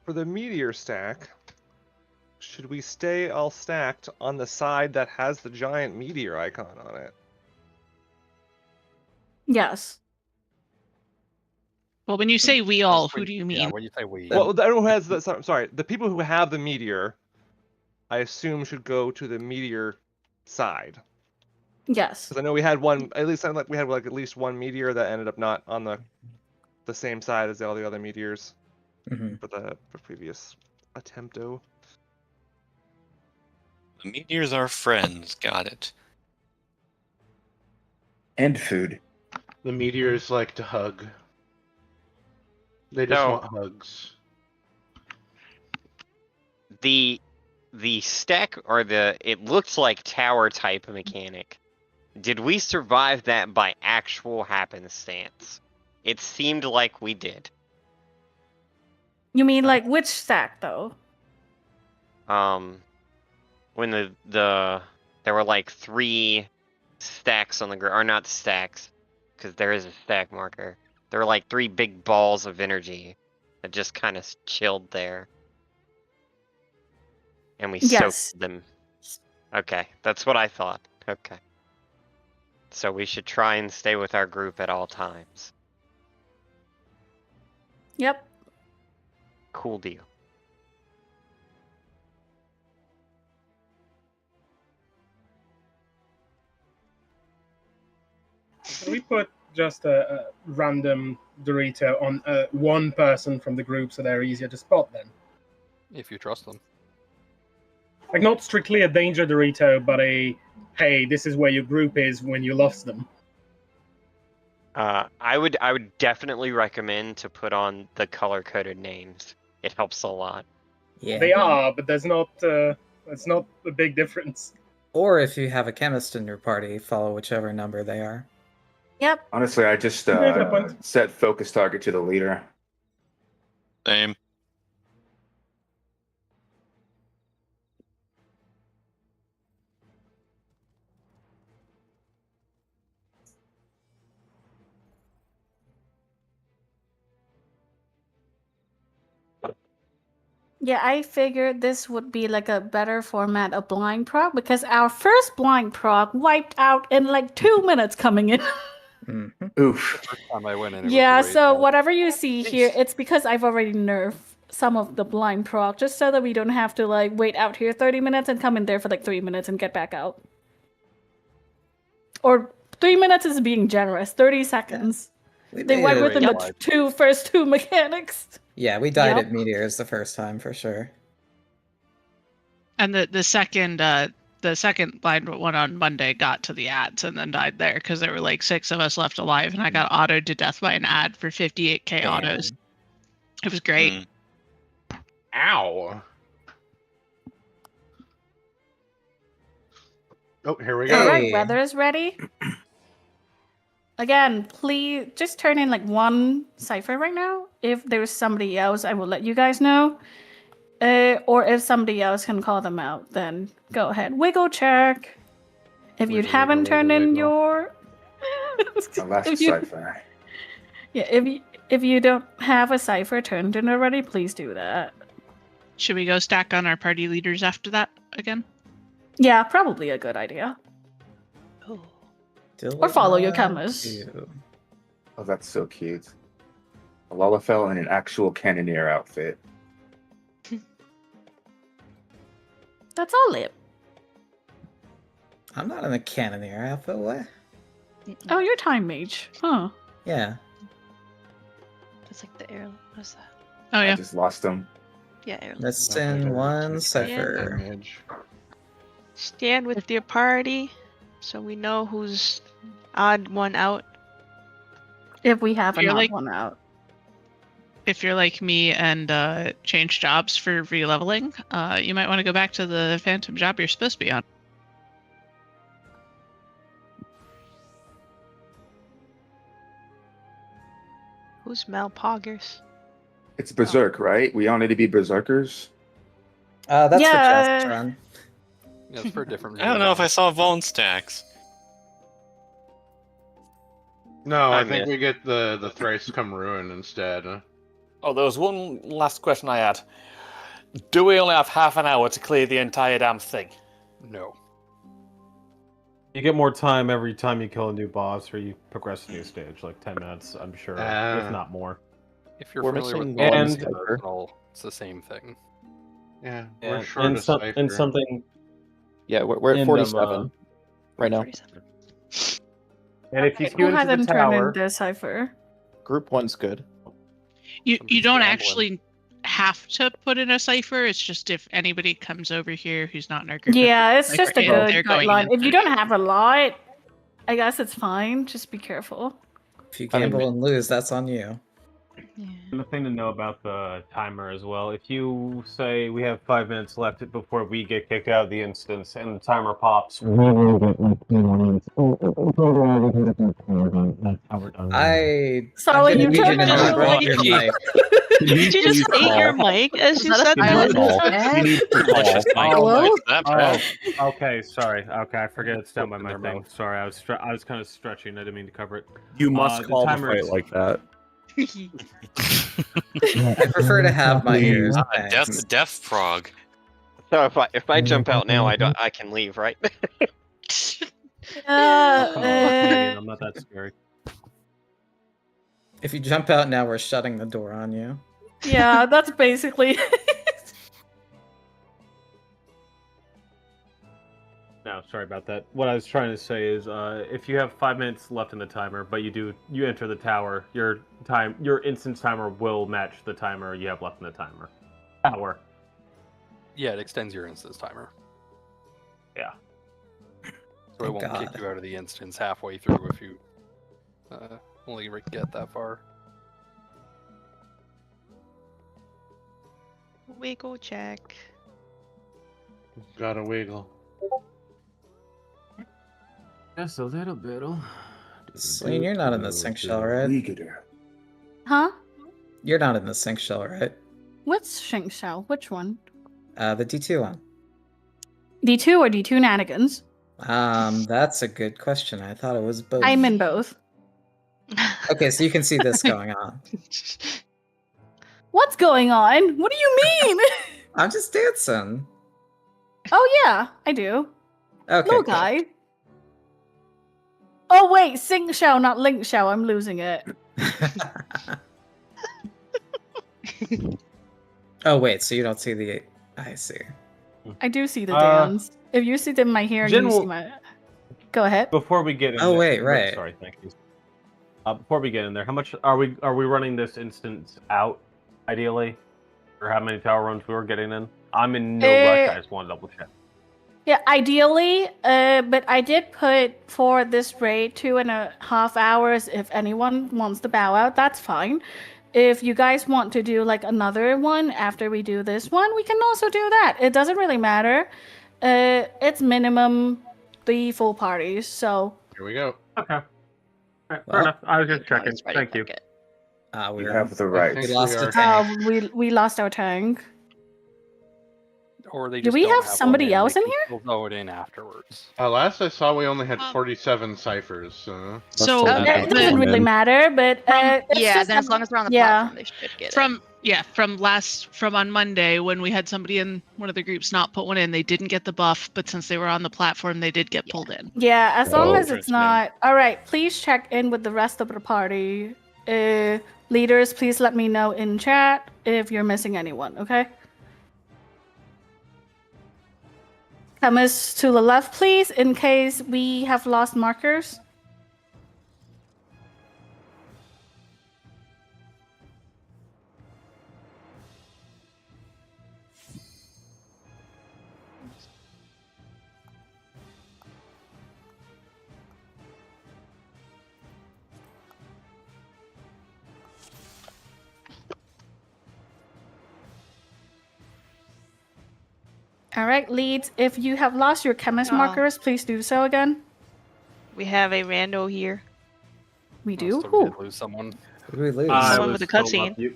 For the meteor stack, should we stay all stacked on the side that has the giant meteor icon on it? Yes. Well, when you say we all, who do you mean? Yeah, when you say we. Well, everyone who has the sorry, the people who have the meteor, I assume should go to the meteor side. Yes. Because I know we had one. At least sounded like we had like at least one meteor that ended up not on the same side as all the other meteors for the previous attempto. The meteors are friends. Got it. And food. The meteors like to hug. They just No. want hugs. The stack or it looks like tower type mechanic. Did we survive that by actual happenstance? It seemed like we did. You mean like which stack though? When there were like 3 stacks on the ground, or not stacks, because there is a stack marker. There were like 3 big balls of energy that just kind of chilled there. And we soaked them. Okay, that's what I thought. Okay. So we should try and stay with our group at all times. Yep. Cool deal. Can we put just a random Dorito on one person from the group so they're easier to spot then? If you trust them. Like, not strictly a danger Dorito, but a, hey, this is where your group is when you lost them. I would definitely recommend to put on the color-coded names. It helps a lot. Yeah. They are, but there's not it's not a big difference. Or if you have a chemist in your party, follow whichever number they are. Yep. Honestly, I just set focus target to the leader. Same. Yeah, I figured this would be like a better format of blind prog because our first blind prog wiped out in like 2 minutes coming in. Oof. The first time I went in, it Yeah, was so whatever you see here, it's because I've already nerfed some of the blind prog just so that we don't have to like wait out here 30 minutes and come in there for like 3 minutes and get back out. Or 3 minutes is being generous, 30 seconds. They wipe within the first two mechanics. Yeah, we died Yep. at meteors the first time for sure. And the second blind one on Monday got to the ads and then died there because there were like 6 of us left alive, and I got autoed to death by an ad for 58k autos. It was great. Ow. Oh, here we go. All right, weather is ready. Again, please just turn in like 1 cipher right now. If there's somebody else, I will let you guys know. Or if somebody else can call them out, then go ahead. Wiggle check. If you haven't turned in your... The last cipher. Yeah, if you don't have a cipher turned in already, please do that. Should we go stack on our party leaders after that again? Yeah, probably a good idea. Or follow your chemist. Oh, that's so cute. A Lalafell in an actual cannoneer outfit. That's all lip. I'm not in a cannoneer outfit, what? Oh, you're time mage. Huh. Yeah. That's like the air. What is that? Oh, yeah. I just lost them. Yeah, air. Let's send 1 cipher. Stand with your party so we know who's odd one out. If we have You're an odd like- one out. If you're like me and change jobs for re-leveling, you might want to go back to the phantom job you're supposed to be on. Who's Malpoggers? It's Berserk, right? We all need to be Berserkers? That's Yeah. for chest run. Yeah, it's for a different I don't know if I saw Vuln stacks. No, I I think missed. we get the thrice come ruin instead. Oh, there was one last question I had. Do we only have half an hour to clear the entire damn thing? No. You get more time every time you kill a new boss or you progress a new stage, like 10 minutes, I'm sure, if not more. If you're We're familiar with missing one Vuln's cipher. arsenal, it's the same thing. Yeah, Yeah, we're short and, a cipher. and something. Yeah, we're at and, 47 right now. And if you Who queue into the hasn't turned in tower, their cipher? Group 1's good. You Somebody's don't gambling. actually have to put in a cipher. It's just if anybody comes over here who's not in our group. Yeah, it's cipher just a in, good they're going guideline. If you into- don't have a lot, I guess it's fine. Just be careful. If you gamble and lose, that's on you. and the thing to know about the timer as well, if you say we have 5 minutes left before we get kicked out of the instance and the timer pops, I Solid, you need turned to in know your your mic. mic. Did you just state your mic as you Is that a said silent that? You need to call. Hello? Oh, okay, sorry. Okay, I forget it's down by my thing. Sorry, I was kind of stretching. I didn't mean to cover it. You must The call the timer fight is- like that. I prefer to have my ears. thanks. Deaf prog. So if I jump out now, I can leave, right? I'm not that scary. If you jump out now, we're shutting the door on you. Yeah, that's basically. No, sorry about that. What I was trying to say is, if you have 5 minutes left in the timer, but you enter the tower, your instance timer will match the timer you have left in the timer. Tower. Yeah, it extends your instance timer. Yeah. So it won't kick you out of the instance halfway through if you only get that far. Wiggle check. Gotta wiggle. Just a little bit. Celine, you're not in the sync shell, right? Huh? You're not in the sync shell, right? What's Shink Shao? Which one? The D2 one. D2 or D2 Nanigans? That's a good question. I thought it was both. I'm in both. Okay, so you can see this going on. What's going on? What do you mean? I'm just dancing. Oh yeah, I do. Okay. Little cool. guy. Oh wait, Sing Shao, not Link Shao. I'm losing it. Oh wait, so you don't see the? I see. I do see the dance. If you see them in my hair, you General- see my. Go ahead. Before we get in Oh, there- wait, right. Sorry, thank you. Before we get in there, how much are we running this instance out, ideally? Or how many tower runs we were getting in? I'm in no rush, I just want to double check. Yeah, ideally, but I did put for this raid 2.5 hours. If anyone wants to bow out, that's fine. If you guys want to do like another one after we do this one, we can also do that. It doesn't really matter. It's minimum 3 full parties, so. Here we go. Okay. Fair enough. I was just checking. Thank you. You have the right. We lost a tank. We lost our tank. Or they Do just we don't have one somebody else they in can here? still throw it in afterwards. Last I saw, we only had 47 ciphers. So It doesn't really matter, but it's yeah, just then as long as they're on the yeah. platform, they should get it. from on Monday when we had somebody in one of the groups not put one in, they didn't get the buff, but since they were on the platform, they did get pulled in. Yeah, as long Oh, as it's not. All right, please check in with the rest of the party. Leaders, please let me know in chat if you're missing anyone, okay? Chemist to the left, please, in case we have lost markers. All right, leads, if you have lost your chemist Oh. markers, please do so again. We have a rando here. We do? Must have did lose someone. Who did we lose? Someone with a cutscene.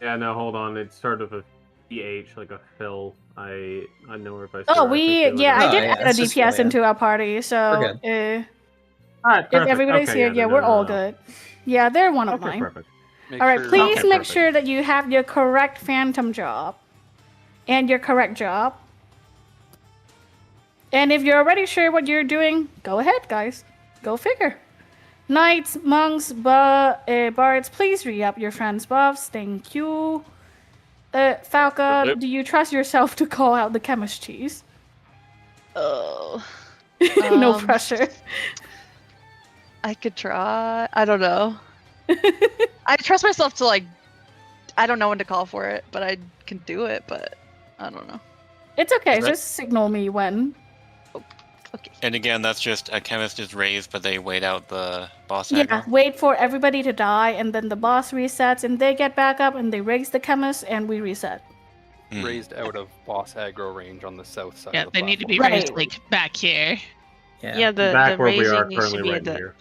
Yeah, no, hold on. It started with a PH, like a fill. I know if I. Oh, I did add a it's just DPS William. into our party, so We're if Alright, perfect. everybody's Okay, here, yeah, yeah, then we're no, all no. good. Yeah, they're one of Okay, mine. perfect. All right, please Okay, make perfect. sure that you have your correct phantom job and your correct job. And if you're already sure what you're doing, go ahead, guys. Go figure. Knights, monks, bards, please re-up your friends' buffs. Thank you. Falca, Yep. do you trust yourself to call out the chemist cheese? Oh. No pressure. I could try. I don't know. I trust myself to like. I don't know when to call for it, but I can do it. But I don't know. It's okay. Is that- Just signal me when. And again, that's just a chemist is raised, but they wait out the boss Yeah, aggro. wait for everybody to die, and then the boss resets, and they get back up, and they raise the chemist, and we reset. Raised out of boss aggro range on the south side Yeah, of the they need to be platform. raised like back here. Yeah, the Back where we raising are needs to currently be right at the. here.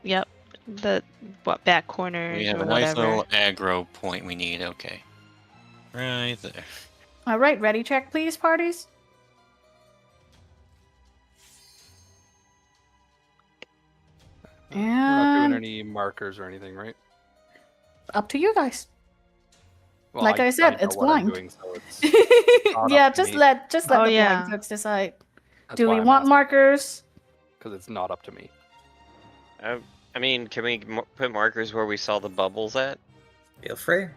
Yep, the back corners We have or a nice whatever. little aggro point we need. Okay. Right there. All right, ready check, please, parties. We're not doing And any markers or anything, right? up to you guys. Well, Like I said, know it's what I'm blind. doing, so it's not Yeah, up to just me. let Oh, the blind yeah. folks decide. That's Do why we I'm want asking. markers? Because it's not up to me. I mean, can we put markers where we saw the bubbles at? Feel free.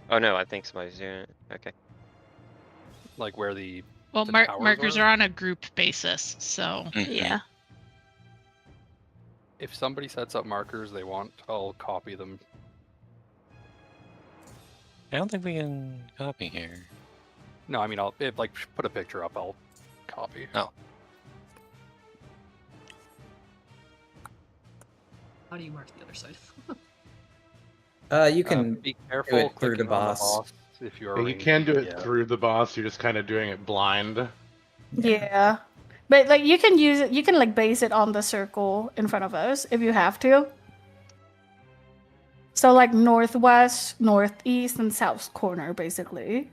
Oh no, I think somebody's doing it. Okay. Like where the Well, the towers markers were? are on a group basis, so Yeah. If somebody sets up markers they want, I'll copy them. I don't think we can copy here. No, I mean I'll like put a picture up. I'll copy. Oh. How do you mark the other side? You can be do careful it through the clicking on boss. if you're. Yeah, you can do it through the boss. You're just kind of doing it blind. Yeah. But like you can use it, you can like base it on the circle in front of us if you have to. So like northwest, northeast, and south corner basically.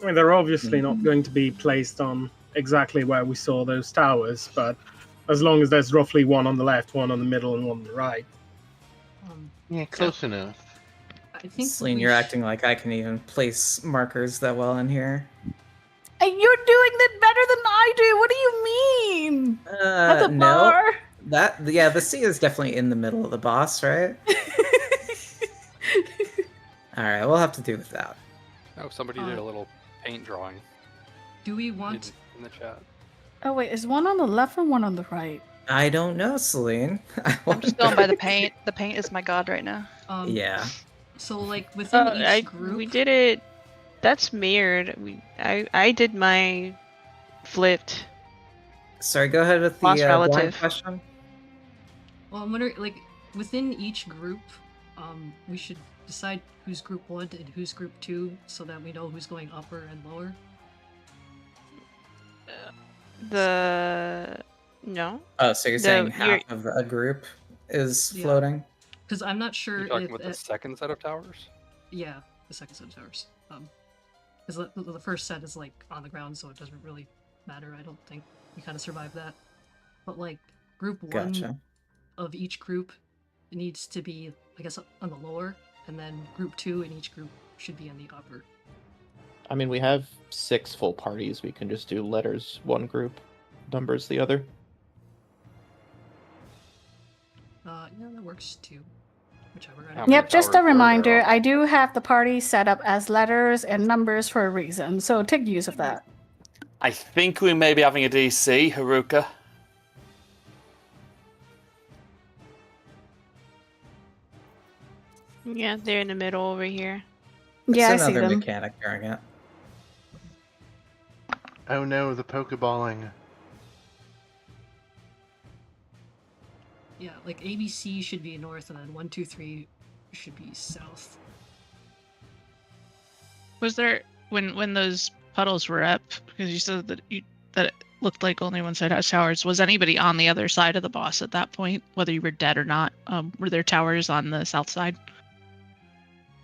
I mean, they're obviously not going to be placed on exactly where we saw those towers, but as long as there's roughly one on the left, one on the middle, and one on the right. Yeah, close enough. I think Celine, you're acting like I can even place markers that well in here. And you're doing that better than I do. What do you mean? That's a No. bar. Yeah, the C is definitely in the middle of the boss, right? Alright, we'll have to do with that. Oh, somebody did a little paint drawing Do we want? in the chat. Oh wait, is one on the left or one on the right? I don't know, Celine. I'm just going by the paint. The paint is my god right now. Yeah. So like within each group, We did it. That's mirrored. I did my flipped. Sorry, go ahead with the Lost blind relative. question. well, I'm wondering like within each group, we should decide who's group 1 and who's group 2, so that we know who's going upper and lower. No. Oh, so you're The- saying you're- half of a group is Yeah. floating? Because I'm not sure You're talking if about the second set of towers? yeah, the second set of towers. Because the first set is like on the ground, so it doesn't really matter. I don't think we kind of survived that. But like group 1 Gotcha. of each group needs to be, I guess, on the lower, and then group 2 in each group should be in the upper. I mean, we have 6 full parties. We can just do letters one group, numbers the other. Yeah, that works too. Whichever. Yep, just a reminder, I do have the party set up as letters and numbers for a reason, so take use of that. I think we may be having a DC, Haruka. Yeah, they're in the middle over here. Yeah, I It's see another them. mechanic during it. Oh no, the Pokeballing. Yeah, like ABC should be north, and then 1, 2, 3 should be south. was there when those puddles were up? Because you said that that it looked like only one side has towers. Was anybody on the other side of the boss at that point, whether you were dead or not? Were there towers on the south side?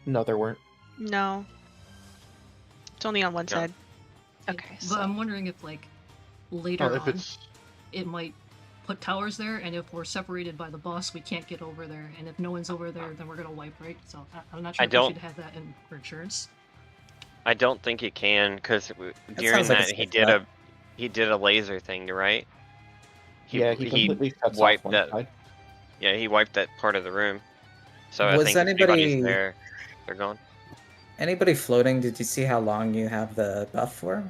No, there weren't. No. It's only on one side. Okay, but I'm wondering if like later if on, it's it might put towers there, and if we're separated by the boss, we can't get over there, and if no one's over there, then we're gonna wipe, right? So I'm not sure I if don't- we should have that in for insurance. I don't think you can, because during sounds like a that safe he did a laser thing, right? Yeah, he completely shuts off wiped one that. side. Yeah, he wiped that part of the room. So I Was think if anybody- anybody's there, they're gone. Anybody floating? Did you see how long you have the buff for?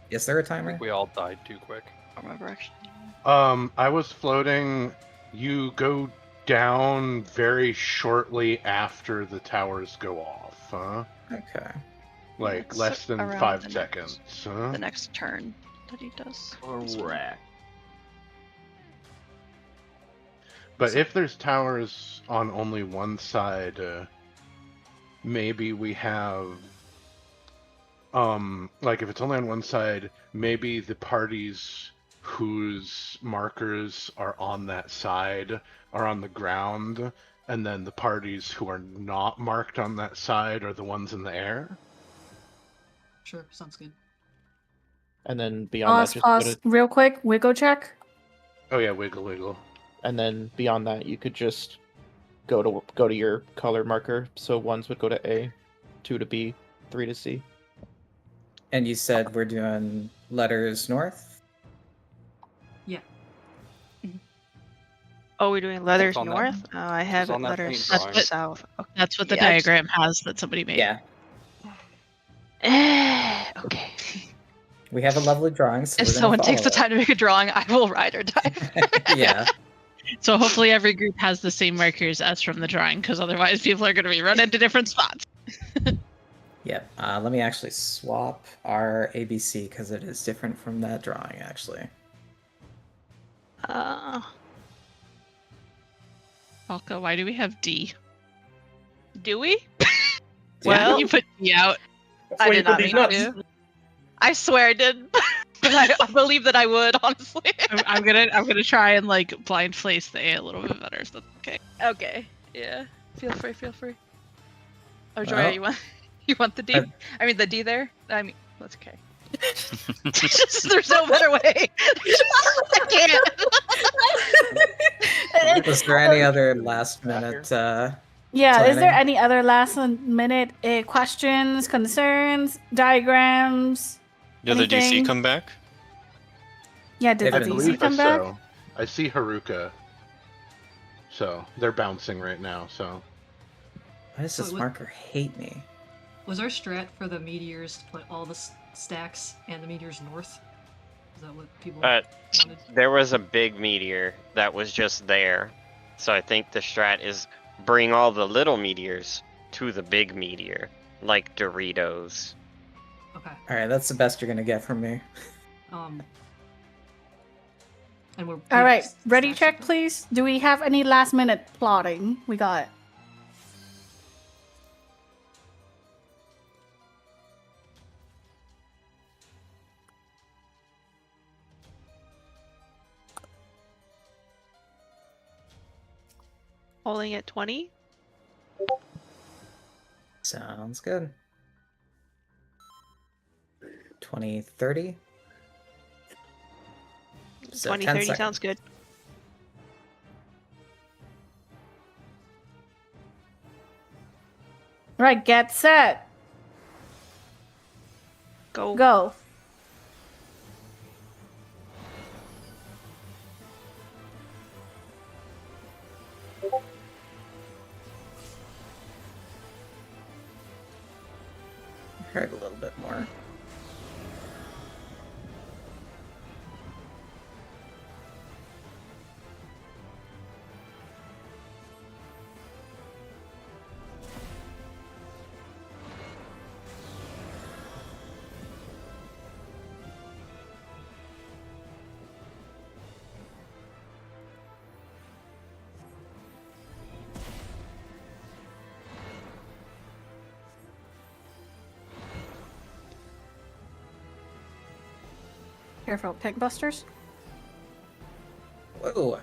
Is there a I timer? think we all died too quick. I don't remember actually. I was floating. You go down very shortly after the towers go off, huh? Okay. Like It's less than around 5 the seconds, huh? The next turn that he does. Correct. But if there's towers on only one side, maybe we have like if it's only on one side, maybe the parties whose markers are on that side are on the ground, and then the parties who are not marked on that side are the ones in the air. Sure, sounds good. And then beyond that, just go Pause. to, Real quick, wiggle check. Oh yeah, wiggle wiggle. and then beyond that, you could just go to your color marker. So ones would go to A, 2 to B, 3 to C. And you said we're doing letters north? Yeah. Oh, we're doing letters on that- north? Oh, I have it on that letters paint drawing. south. Okay. That's what the Yeah, I just- diagram has that somebody made. Yeah. Okay. We have a lovely drawing, so If we're gonna someone takes the follow time to make a drawing, I will ride or die. it. Yeah. So hopefully every group has the same markers as from the drawing, because otherwise people are going to be running to different spots. Yep. Let me actually swap our ABC because it is different from that drawing, actually. Alka, why do we have D? Do we? Well, you put D out. I Wait, did but not there's mean not- to. I swear I did. But I believe that I would, honestly. I'm gonna try and like blind place the A a little bit better. So that's okay. Okay. Yeah. Feel free. Feel free. Oh, Joya, Well, you want the D? I mean the D there. I mean that's okay. There's no better way. I can't. Was there any other last minute Yeah, is there planning? any other last minute questions, concerns, diagrams? Did the DC anything? come back? Yeah, did I the DC believe come back? so. I see Haruka. So they're bouncing right now, so. Why does this So marker hate me? Was our strat for the meteors to put all the stacks and the meteors north? Is that what people wanted? There was a big meteor that was just there. So I think the strat is bring all the little meteors to the big meteor, like Doritos. Okay. Alright, that's the best you're gonna get from me. And we're All right, ready check, please. Do we have any last minute plotting? We got. Holding at 20. Sounds good. 20, 30. So 20, 10 30 seconds. sounds good. All right, get set. Go. Go. Heard a little bit more. Careful, pig busters. Whoa.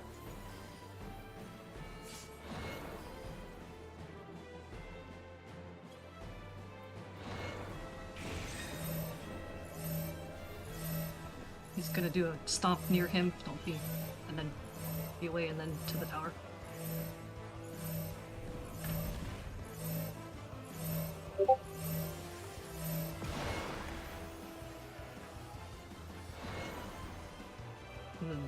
He's gonna do a stomp near him, don't be, and then be away, and then to the tower. Hmm.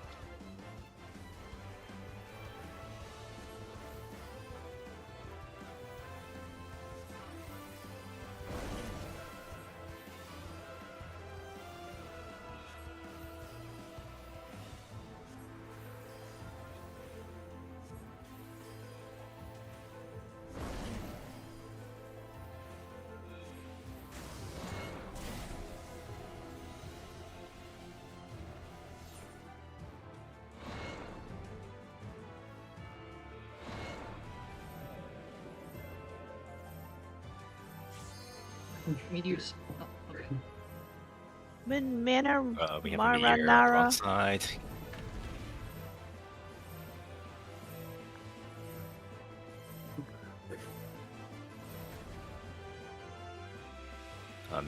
Meteors. Oh, okay. Mana We have a meteor on the wrong side.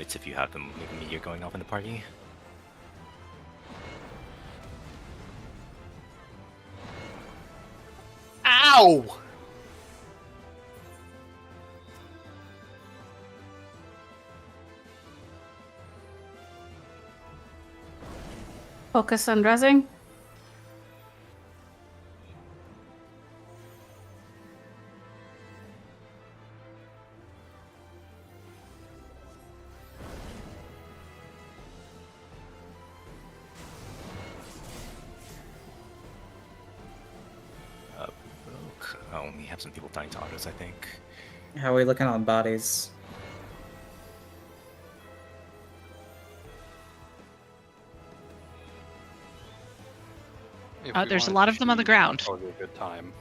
It's if you have the meteor going off in the party. Ow! Focus on dressing. Oh, we have some people dying to autos, I think. How are we looking on bodies? There's a lot of them on the ground. Probably a good time.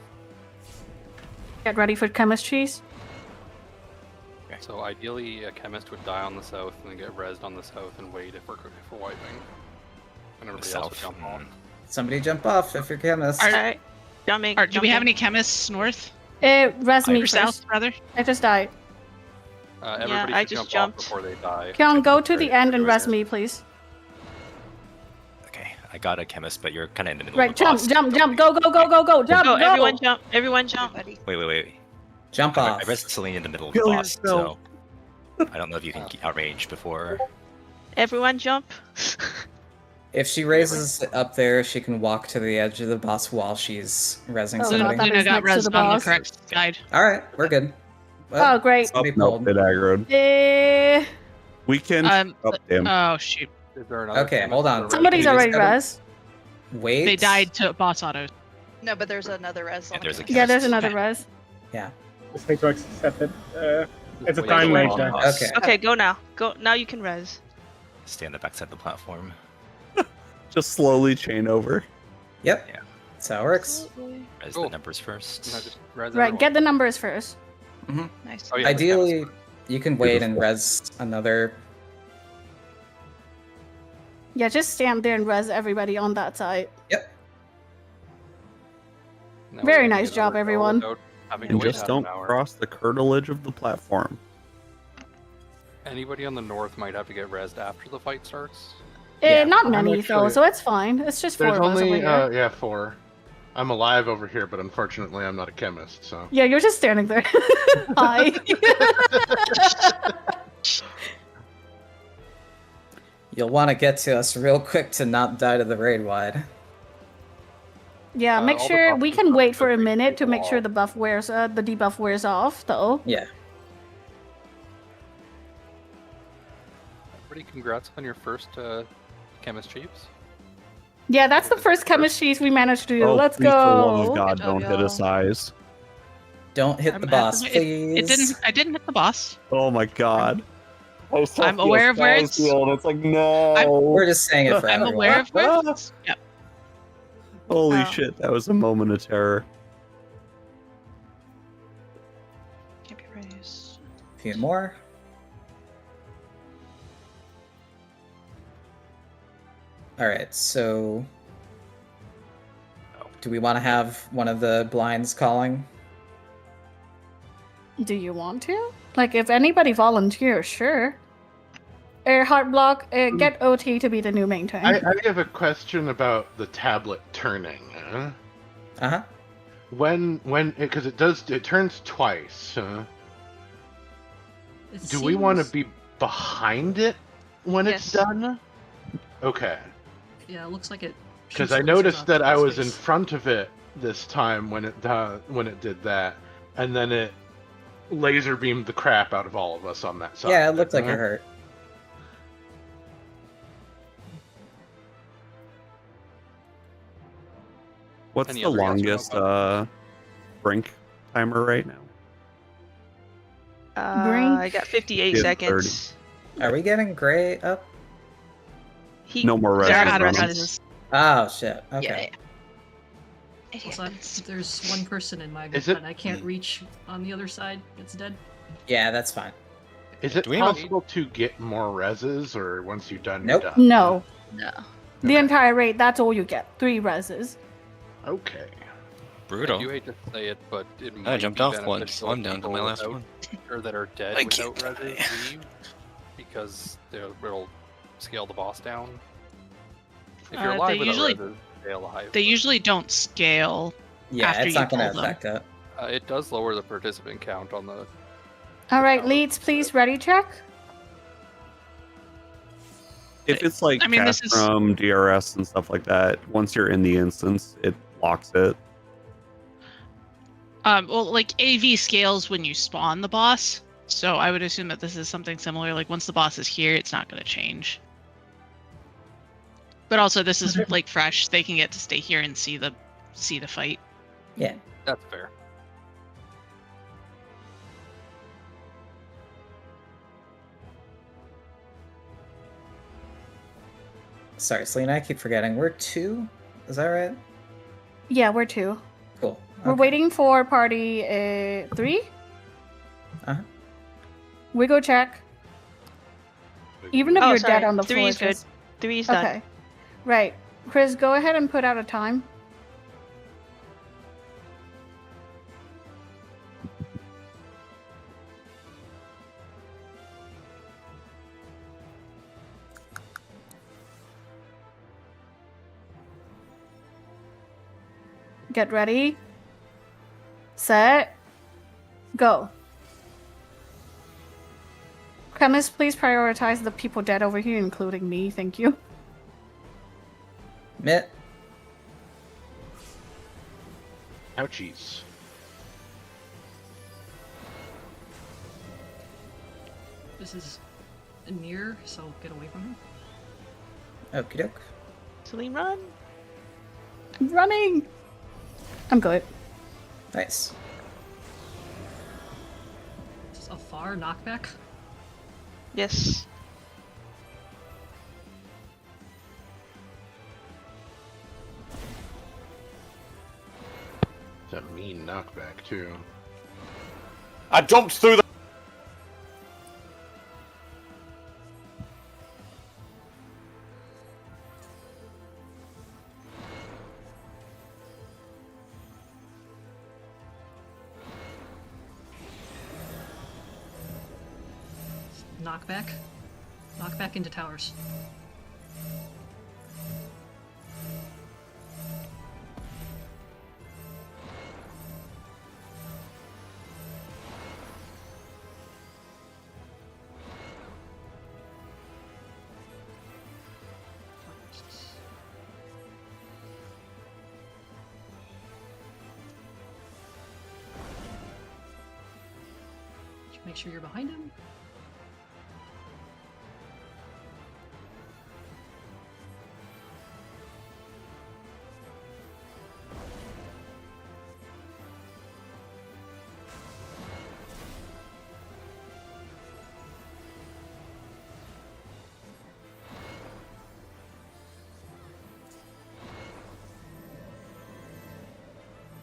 Get ready for chemistries. So ideally, a chemist would die on the south and then get rezzed on the south and wait if we're wiping. And everybody else would jump off. Somebody jump off if you're chemist. Alright. Jumping. Do we have any chemists north? Res me Or first. south, rather? I just died. Everybody I should just jump jumped. off before they die. Kyung, go to the end and res me, please. I got a chemist, but you're kind of in the middle Right, of the jump, boss. jump, jump, go, go, go, go, go, jump, Go, go! everyone jump. Everyone jump. Wait. Jump I off. rested Celine in the middle of Kill the boss, yourself. so I don't know if you can outrange before. Everyone jump. If she raises up there, she can walk to the edge of the boss while she's rezzing Oh, somebody. God, that is got next to the rezzed on the boss. correct side. Alright, we're good. Oh, great. Somebody Nope, pulled. it aggroed. Eh, We can. Damn. Oh, shoot. Is there another Okay, chemist hold on. somebody's We just already gotta res. Wait. They died to boss autos. No, but there's another res. on there's the a Yeah, there's chemist. another res. Yeah. Just need to accept it. It's a Wait, time so lag. long. Jack. Okay. Okay, go now. Go now. You can res. Stay on the backside of the platform. Just slowly chain over. Yep. Yeah. That's how it works. Res Cool. the numbers first. No, just res Right, everyone. get the numbers first. Nice. Oh, yeah, the Ideally, chemist. you can wait and res another. Yeah, just stand there and res everybody on that side. Yep. Now Very we gotta nice get job, another go everyone. without having to And wait just half don't an hour. cross the curtilage of the platform. Anybody on the north might have to get rezzed after the fight starts. Yeah, Not I'm many, though, actually- so it's fine. It's just 4 There's of us over only here. 4. I'm alive over here, but unfortunately I'm not a chemist, so. Yeah, you're just standing there. Hi. You'll want to get to us real quick to not die to the raid wide. Yeah, make all the sure buffs we and can stuff wait should for a be minute to pretty make sure long. the buff wears, the debuff wears off, though. Yeah. Pretty congrats on your first chemist chiefs. Yeah, that's the first chemistries we managed to do. Oh, Let's please, for the love go. of God, Good job, don't hit us eyes. Don't hit the boss, please. It didn't. I didn't hit the boss. Oh my God. I'm aware of where it's. And it's like, no. We're just saying it for I'm everyone. aware of where. It's, yep. Holy Oh. shit, that was a moment of terror. Can't be raised. A few more. Alright, so. Do we want to have one of the blinds calling? Do you want to? Like, if anybody volunteers, sure. Heart block, get OT to be the new main tank. I have a question about the tablet turning. Uh-huh. When because it turns twice. It Do we want to seems- be behind it when it's Yes. done? Okay. Yeah, it looks like it. Because shoots I lasers noticed off that I its was in face. front of it this time when it did that, and then it laser beamed the crap out of all of us on that side. Yeah, it looked like it hurt. What's Any the other answer longest about brink timer right now? I got 58 Yeah, seconds. Are we getting Gray up? No more They're resin out of on 'em. resin. Oh, shit. Okay. Also, there's one person in my Is group it- that I can't reach on the other side. It's dead. Yeah, that's fine. Is it Do we have a- possible to get more reses, or once you're done, Nope. you're done? No. No. The entire raid, that's all you get. 3 reses. Okay. Brutal. I do hate to say it, but it I might jumped be off once, beneficial so I'm if down to my people last without- one. Or that are dead I without can't reses leave, because it'll scale the boss down. If you're alive without reses, stay alive. They usually don't scale Yeah, after it's you not going pull to them. affect it. It does lower the participant count on the. All right, leads, please ready check. If it's like I mean, this cast is- from DRS and stuff like that, once you're in the instance, it locks it. Well, like AV scales when you spawn the boss, so I would assume that this is something similar. Like once the boss is here, it's not going to change. But also, this is like fresh. They can get to stay here and see the fight. Yeah. That's fair. Sorry, Selena, I keep forgetting. We're 2? Is that right? Yeah, we're 2. Cool. We're waiting for party 3. Uh-huh. We go check. Even if Oh, you're sorry. dead on the 3 floor. is good. just- 3 is done. Okay. Right. Chris, go ahead and put out a time. Get ready. Set. Go. Chemist, please prioritize the people dead over here, including me. Thank you. Mitt. Ouchies. This is near, so get away from him. Okie doke. Celine, run. I'm running. I'm good. Nice. Is this a far knockback? Yes. It's a mean knockback, too. I jumped through the. Knockback. Knockback into towers. Make sure you're behind him.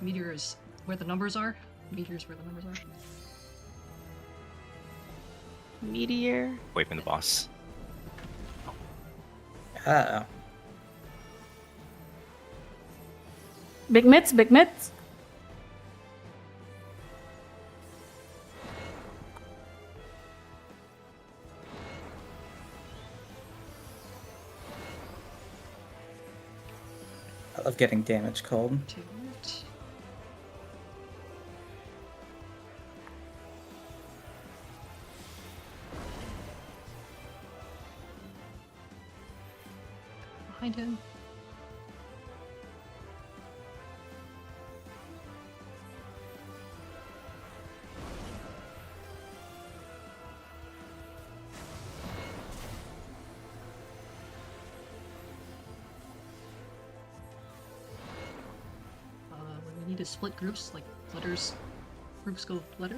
Meteor is where the numbers are. Meteor is where the numbers are. Meteor. Away from the boss. Uh-oh. Big mitts, big mitts. I love getting damage cold. Behind him. When we need to split groups, like letters, groups go letter.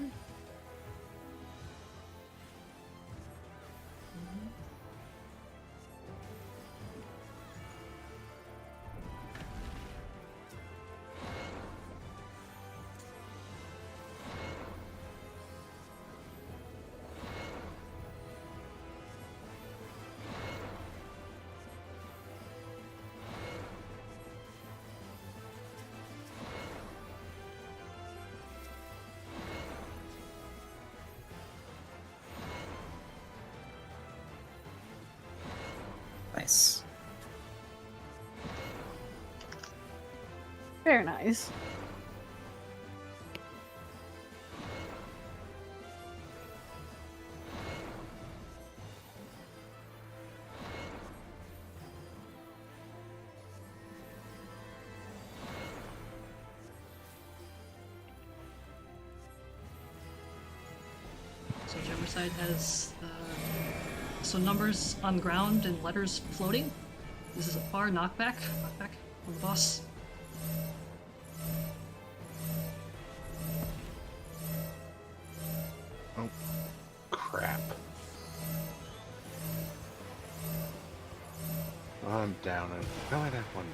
Very nice. So whichever side has so numbers on ground and letters floating. This is our knockback on the boss. Oh, crap. I'm down and no, I have one.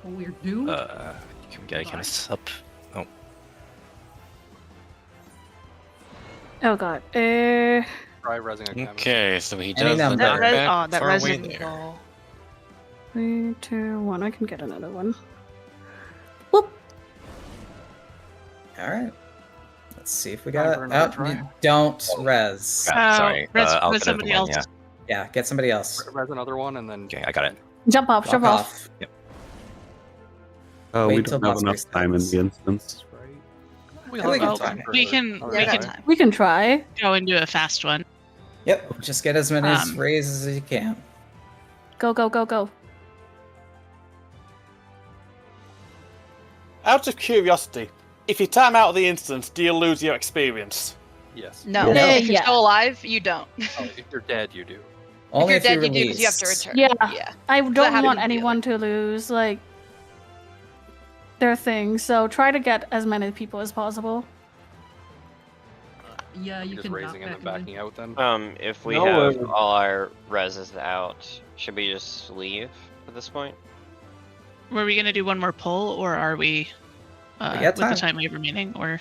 Well, we're doomed. Can we get up? Oh. Oh god. Try resing a chemist. Okay, so he Any does the number. knockback. that Far away resin there. ball. 3, 2, 1. I can get another one. Alright. Let's see if we Time got for it. another Oh, try. you don't res. Sorry. I'll res get somebody another one, else. yeah. Yeah, get somebody else. Res another one and then. Okay, I got it. Jump off, jump Walk off. Yep. Oh, Wait we till don't have boss enough resets. time in the instance. We'll we have can enough try. time for We the can other we guy. can We can try. go and do a fast one. Yep, just get as many Um, raises as you can. Go, go, go, go. Out of curiosity, if you time out the instance, do you lose your experience? Yes. No, Yeah. if you're Yeah. still alive, you don't. Oh, if you're dead, you do. Only if you're dead, you you do because you have to release. return. Yeah. Yeah. I that don't happens want to the anyone to lose, like, their things, so try to get as many people as possible. Yeah, you Just can raising and then backing out then. If we No, have all our reses out, should we just leave at this point? Were we gonna do one more pull, or are we got with the time. time we have remaining? Or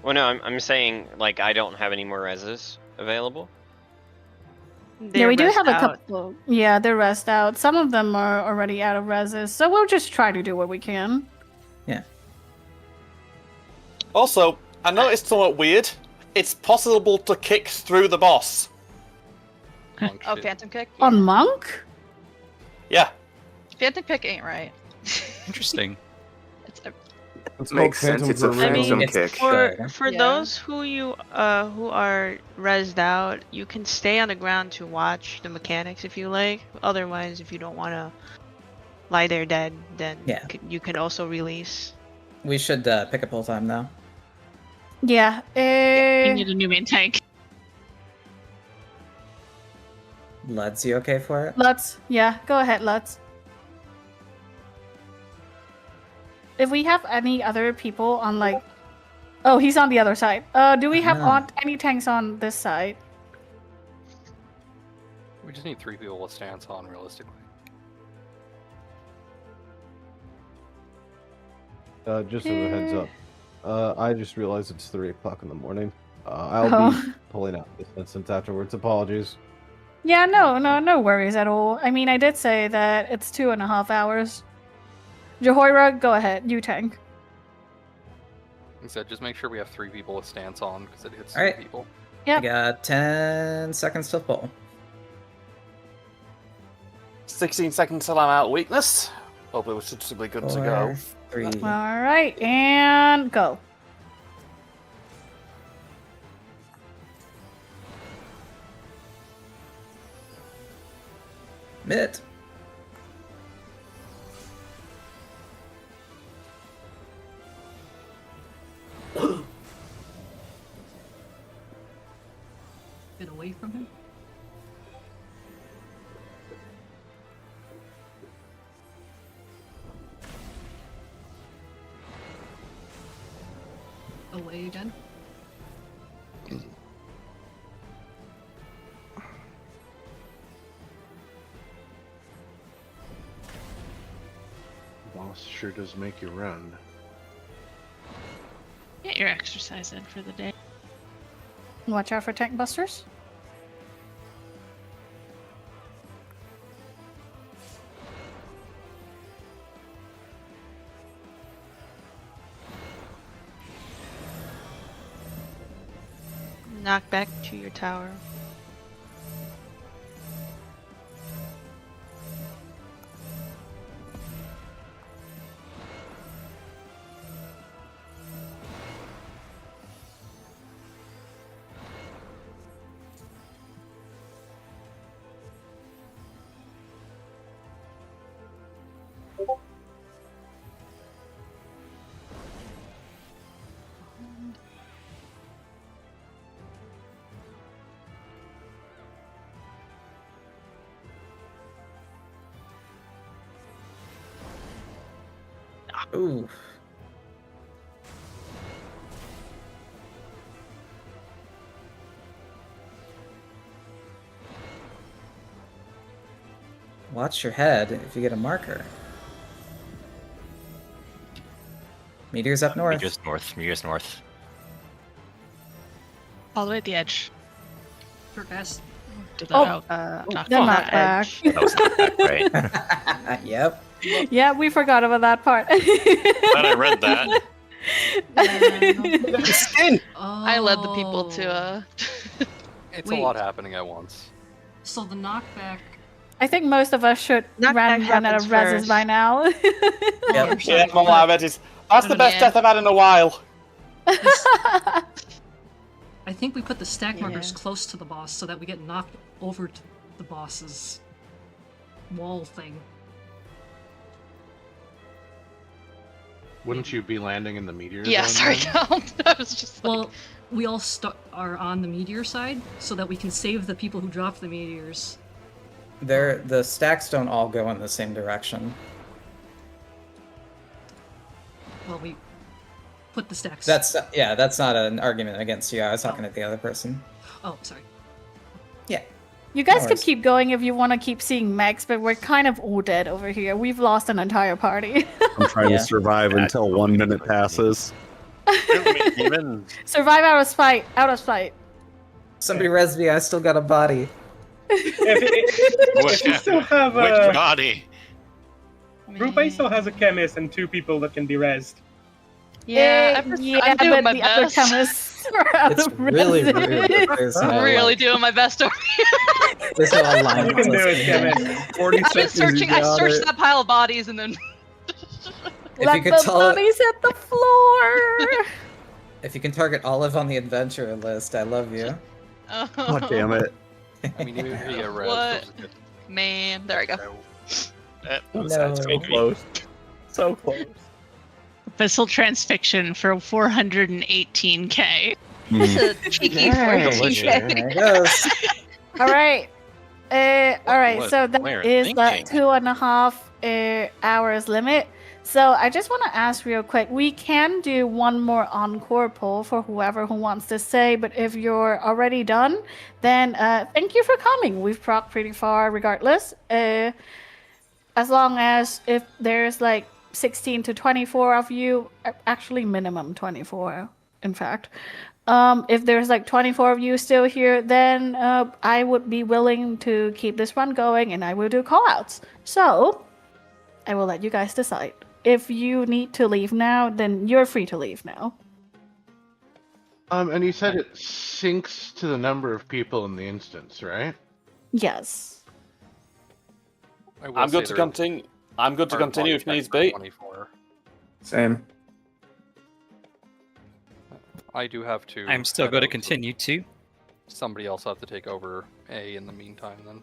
Well, no, I'm saying like I don't have any more reses available. Yeah, we do have a out. couple. Yeah, they're rest out. Some of them are already out of reses, so we'll just try to do what we can. Also, I noticed somewhat weird. It's possible to kick through the boss. Oh, Phantom Kick? On Monk? Yeah. Phantom Kick ain't right. Interesting. It's Makes called sense. It's a Phantom phantom Reign. kick. For Yeah. those who are rezzed out, you can stay on the ground to watch the mechanics if you like. Otherwise, if you don't want to lie there dead, then Yeah. you can also release. We should pick a pull time now. Yeah. we need a new main tank. Lud's you okay for it? Lutz. Yeah, go ahead, Lutz. If we have any other people on, like... Oh, he's on the other side. Do we have any tanks on this side? We just need 3 people with stance on, realistically. Just as a heads up, I just realized it's 3 o'clock in the morning. I'll be pulling out this instance afterwards. Apologies. Yeah, no worries at all. I mean, I did say that it's 2.5 hours. Jehoira, go ahead. You tank. Like I said, just make sure we have 3 people with stance on, because it hits All 3 right. people. Yep. I got 10 seconds to pull. 16 seconds till I'm out of weakness. Hopefully, we should still be good to go. 3. All right, and go. Mid. Get away from him. Away again. Boss sure does make you run. Get your exercise in for the day. Watch out for tank busters. Knock back to your tower. Ooh. Watch your head if you get a marker. Meteor's up north. Meteor's north. Meteor's north. All the way at the edge. Yes. To the Oh, knock the back. knockback. That was knockback, right? Yep. Yeah, we forgot about that part. Glad I read that. I led the people to It's Wait. a lot happening at once. So the knockback. I think most of us should run out of reses by now. Yeah, diabetes. That's the best death I've had in a while. I think we put the stack markers close to the boss so that we get knocked over to the boss's wall thing. Wouldn't you be landing in the meteor? Yeah, zone sorry, then? I was just Well, we all are on the meteor side so that we can save the people who dropped the meteors. The stacks don't all go in the same direction. Well, we put the stacks. That's not an argument against you. I was talking to the other person. Oh, sorry. Yeah. You guys No could worries. keep going if you want to keep seeing mechs, but we're kind of all dead over here. We've lost an entire party. I'm trying Yeah. to survive until 1 minute passes. Even Survive out of spite. Out of spite. Somebody res me. I still got a body. If you still have Which body? Group A still has a chemist and 2 people that can be rezzed. Yeah, I'm doing but my the other best. chemists are out It's of really resin. rude that there's no, I'm really like, doing my best over here. there's no alignment. You can do it, system. chemist. 40 I've been seconds, searching. you I got searched it. that pile of bodies and then. If you Let could the tell, bodies hit the floor. if you can target Olive on the adventure list, I love you. God damn it. I mean, even if you get res, What? those get- Man, there I go. No. So close. So close. Abyssal transfixion for 418k. That's a cheeky There 14K. it goes. All right. All right. What So that we're is the thinking. 2.5 hours limit. So I just want to ask real quick. We can do one more encore poll for whoever who wants to say. But if you're already done, then thank you for coming. We've procced pretty far, regardless. As long as if there's like 16 to 24 of you, actually minimum 24, in fact. If there's like 24 of you still here, then I would be willing to keep this run going and I will do callouts. So I will let you guys decide. If you need to leave now, then you're free to leave now. And you said it syncs to the number of people in the instance, right? Yes. I will I'm say good to there continue. I'm good to are continue if body needs checks for be. 24. Same. I do have to. I'm still head going to out, so continue too. Somebody else will have to take over A in the meantime. Then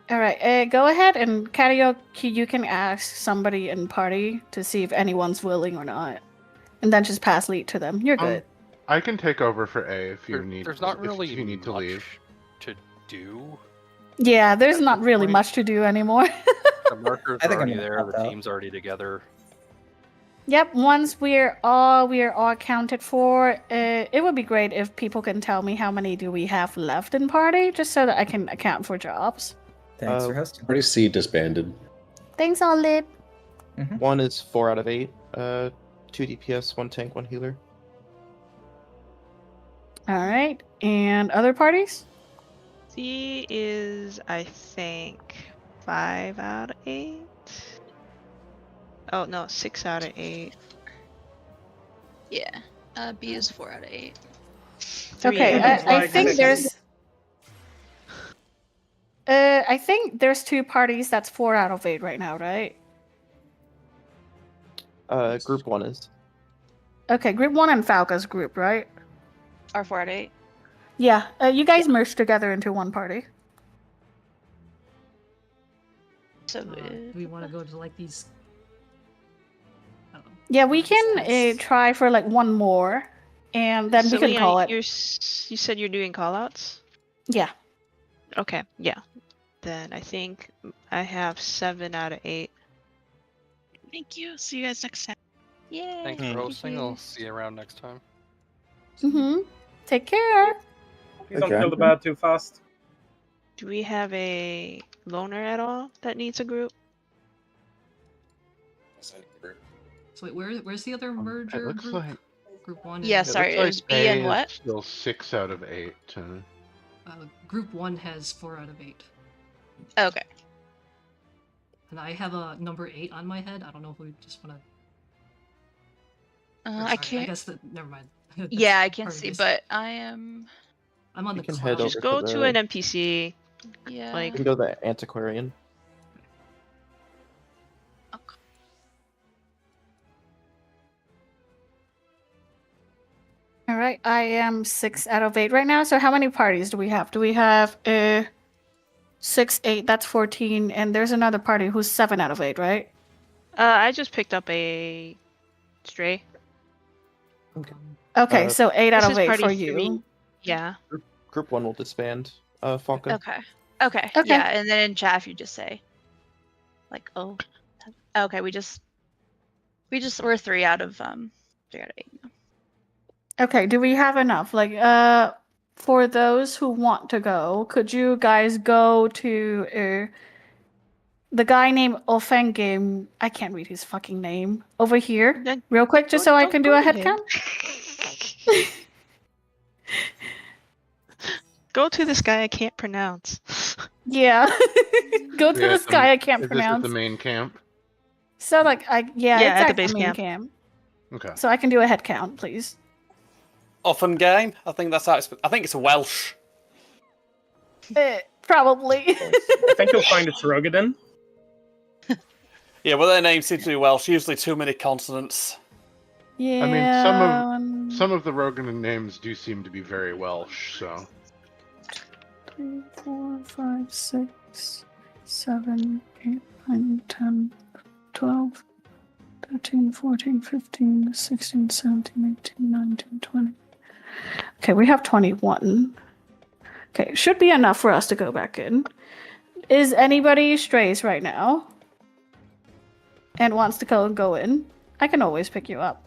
All right. Go ahead and karaoke. You can ask somebody in party to see if anyone's willing or not, and then just pass lead to them. You're good. I can take over for A if you need. there's not if really you need to much leave. to do. Yeah, there's not really much to do anymore. The markers I are think I'm already gonna there. pop The out. team's already together. Yep, once we're all accounted for, it would be great if people can tell me how many do we have left in party, just so that I can account for jobs. Thanks for hosting. Party C disbanded. Thanks, Olive. One is 4 out of 8. 2 DPS, 1 tank, 1 healer. All right, and other parties? C is, I think, 5 out of 8. Oh no, 6 out of 8. Yeah. B is 4 out of 8. Okay, I think there's. I think there's 2 parties that's 4 out of 8 right now, right? Group 1 is. Okay, group 1 and Falca's group, right? Are 4 out of 8. Yeah, you guys merged together into one party. So do we want to go to like these Yeah, we can try for like one more, and then we can Selena, call it. you said you're doing callouts? Yeah. Okay, yeah. Then I think I have 7 out of 8. Thank you. See you guys next time. Yay. Thanks for hosting. I'll see you around next time. Take care. Please don't kill the bad too fast. Do we have a loner at all that needs a group? So wait, where's the other merger It looks group? like Group 1 Yeah, and... sorry, it it looks was like B A and is what? still 6 out of 8. Group 1 has 4 out of 8. Okay. And I have a number 8 on my head. I don't know if we just want to... I can't. I guess that... Never mind. Yeah, I That's can't part of see, this. but I am... I'm on You the can cloud. head Just over go to to the. an NPC. Yeah. Like, You can go to the antiquarian. All right, I am 6 out of 8 right now. So how many parties do we have? Do we have 6, 8? That's 14, and there's another party who's 7 out of 8, right? I just picked up a stray. Okay, so 8 out this of is 8 party for 3. you. Yeah. Group 1 will disband. Falcon. Okay. Okay. Okay. Yeah, and then in chat, if you just say, like, oh, okay, we're 3 out of 8 now. Okay, do we have enough? Like, for those who want to go, could you guys go to the guy named Ofengame? I can't read his fucking name. Over here, real quick, just so I can do a head count. Go to this guy I can't pronounce. Yeah, go to this guy I can't Is pronounce. this at the main camp? So, like, Yeah, it's at the at base the main camp. camp. Okay. So I can do a head count, please. Often game. I think that's how I think it's Welsh. Probably. I think you'll find it's Rogaden. Yeah, well, their names seem to be Welsh. Usually too many consonants. Yeah. I mean, some of the Rogan names do seem to be very Welsh. So 3, 4, 5, 6, 7, 8, 9, 10, 12, 13, 14, 15, 16, 17, 18, 19, 20. Okay, we have 21. Okay, should be enough for us to go back in. Is anybody strays right now and wants to go in? I can always pick you up.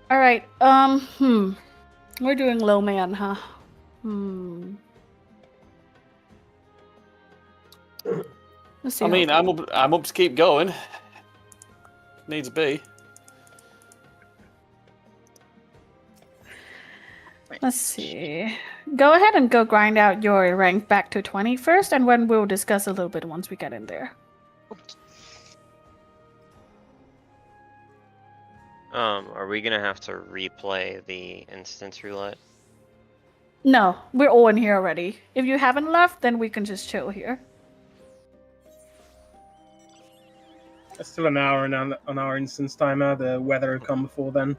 All right. We're doing low man, huh? Let's see. I how mean, it I'm up to keep going. Needs be. Let's see. Go ahead and go grind out your rank back to 20 first, and when we'll discuss a little bit once we get in there. Are we gonna have to replay the instance roulette? No, we're all in here already. If you haven't left, then we can just chill here. It's still an hour on our instance timer. The weather will come before then.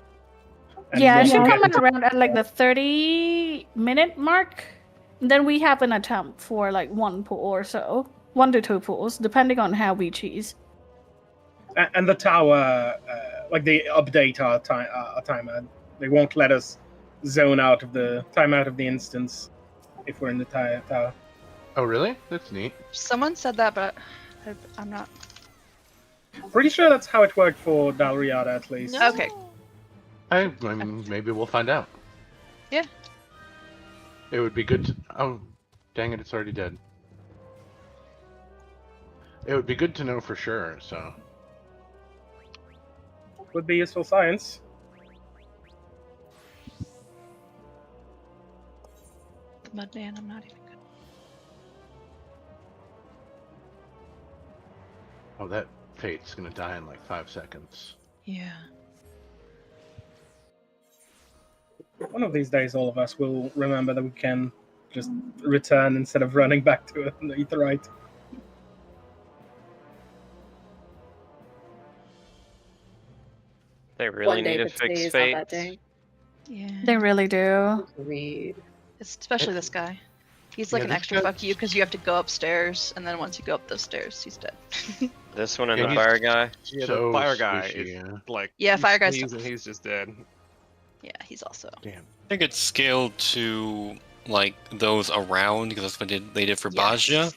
And Yeah, it once should we come get in around at like the 30-minute mark. Then we have an attempt for like 1 pool or so. 1 to 2 pools, depending on how we cheese. And the tower, like they update our timer. They won't let us zone out of the instance if we're in the tower. Oh, really? That's neat. Someone said that, but I'm not. Pretty sure that's how it worked for Dalriada, at least. Okay. I mean, maybe we'll find out. Yeah. It would be good to... Oh, dang it, it's already dead. It would be good to know for sure, so... Would be useful science. Mudman, I'm not even good. Oh, that Fate's gonna die in like 5 seconds. Yeah. One of these days, all of us will remember that we can just return instead of running back to the Aetherite. They really One day, need to but fix today is not that Fate. day. Yeah. They really do. Agreed. Especially this guy. He's like Yeah, an this extra guy- fuck you because you have to go upstairs, and then once you go up those stairs, he's dead. This one and Yeah, the he's fire guy. Yeah, so the fire guy squishy, is yeah. like Yeah, you fire guy's sneeze tough. and he's just dead. Yeah, he's also. Damn. I think it's scaled to like those around because that's what they did for Bajia,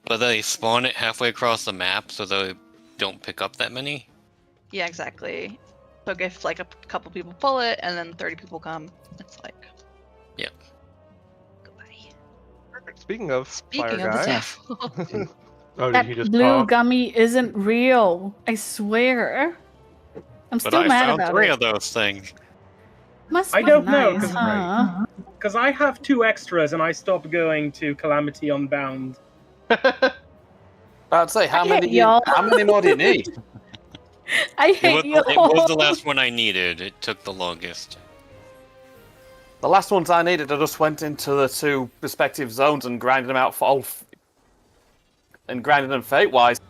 but they spawn it halfway across the map so they don't pick up that many. Yeah, exactly. So if like a couple people pull it, and then 30 people come, it's like. Yeah. Speaking of fire Speaking of the guy, devil. Oh, That did he just blue pop? gummy isn't real. I swear. I'm But still I mad found about 3 it. of those things. Must I be don't know, nice, 'cause- huh? Because I have 2 extras and I stopped going to Calamity Unbound. I'd say I hate y'all. how many more do you need? I hate you It was the last one I needed. It took the longest. The last ones I needed, I just went into the 2 respective zones and grinded them out and grinded them fate-wise.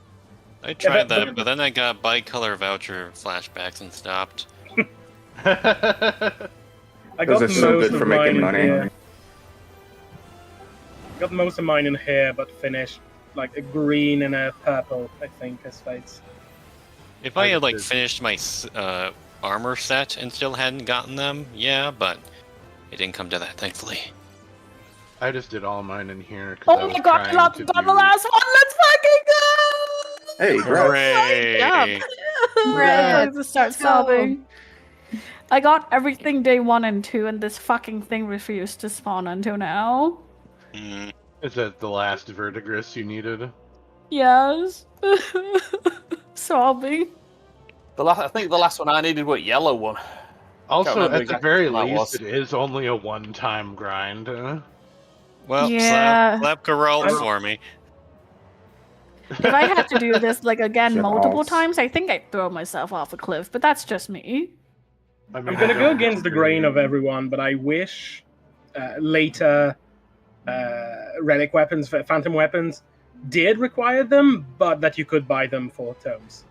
I tried that, but then I got bicolor voucher flashbacks and stopped. I Those got are so most good of for mine making in money. here. Got most of mine in here, but finished like a green and a purple, I think, as fates. If I had like finished my armor set and still hadn't gotten them, yeah, but it didn't come to that, thankfully. I just did all mine in here. 'Cause I Oh was my god, I trying got to the do- last one. Let's fucking go! Hey, Hooray! I'm going to start sobbing. I got everything day 1 and 2, and this fucking thing refused to spawn until now. Is that the last Verdigris you needed? Yes. Sobbing. I think the last one I needed was yellow one. Also, remember at the exactly very what that least, was. it is only a one-time grind. Well, Yeah. slap Corral for me. If I had to do this like again Shit, multiple I'll- times, I think I'd throw myself off a cliff. But that's just me. I mean, I'm gonna I go don't against the disagree. grain of everyone, but I wish later relic weapons, phantom weapons, did require them, but that you could buy them for tomes.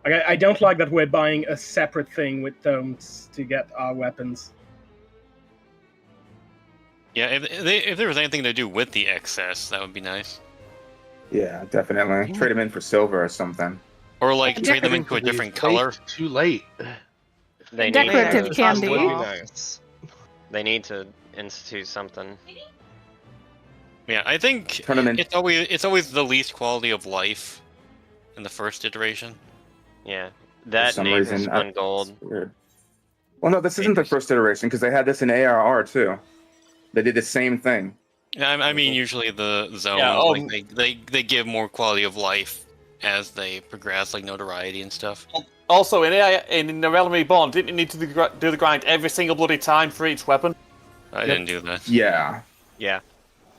I don't like that we're buying a separate thing with tomes to get our weapons. Yeah, if there was anything to do with the excess, that would be nice. Yeah, definitely. Trade them in for silver or something. Or like trade them into a different color. Too late. They Decorative need to, candy. Would be nice. They need to institute something. Yeah, I think Tournament. it's always the least quality of life in the first iteration. Yeah, For that some name reason, is 1 gold. it's weird. Well, no, this isn't the first iteration because they had this in ARR too. They did the same thing. Yeah, I mean, usually the zones Yeah, like they give more quality of life as they progress, like notoriety and stuff. Also, in the Realm Reborn, didn't you need to do the grind every single bloody time for each weapon? I didn't do that. Yeah, Yeah.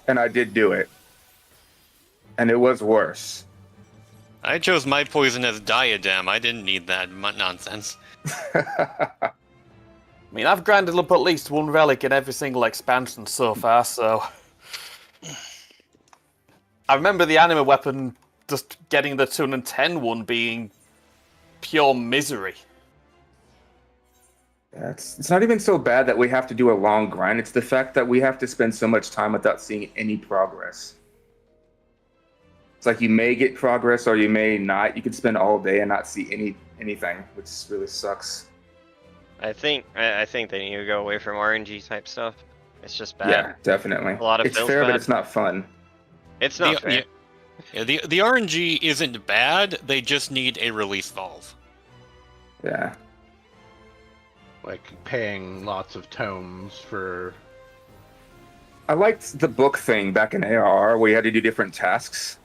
and I did do it, and it was worse. I chose my poison as diadem. I didn't need that nonsense. I mean, I've grinded up at least 1 relic in every single expansion so far, so... I remember the anima weapon just getting the 210 one being pure misery. Yeah, it's not even so bad that we have to do a long grind. It's the fact that we have to spend so much time without seeing any progress. It's like you may get progress or you may not. You could spend all day and not see anything, which really sucks. I think they need to go away from RNG type stuff. It's just bad. Yeah, definitely. A lot of it's feels fair, bad. but it's not fun. It's not fair. Yeah, the RNG isn't bad. They just need a release valve. Yeah. Like paying lots of tomes for. I liked the book thing back in ARR where you had to do different tasks,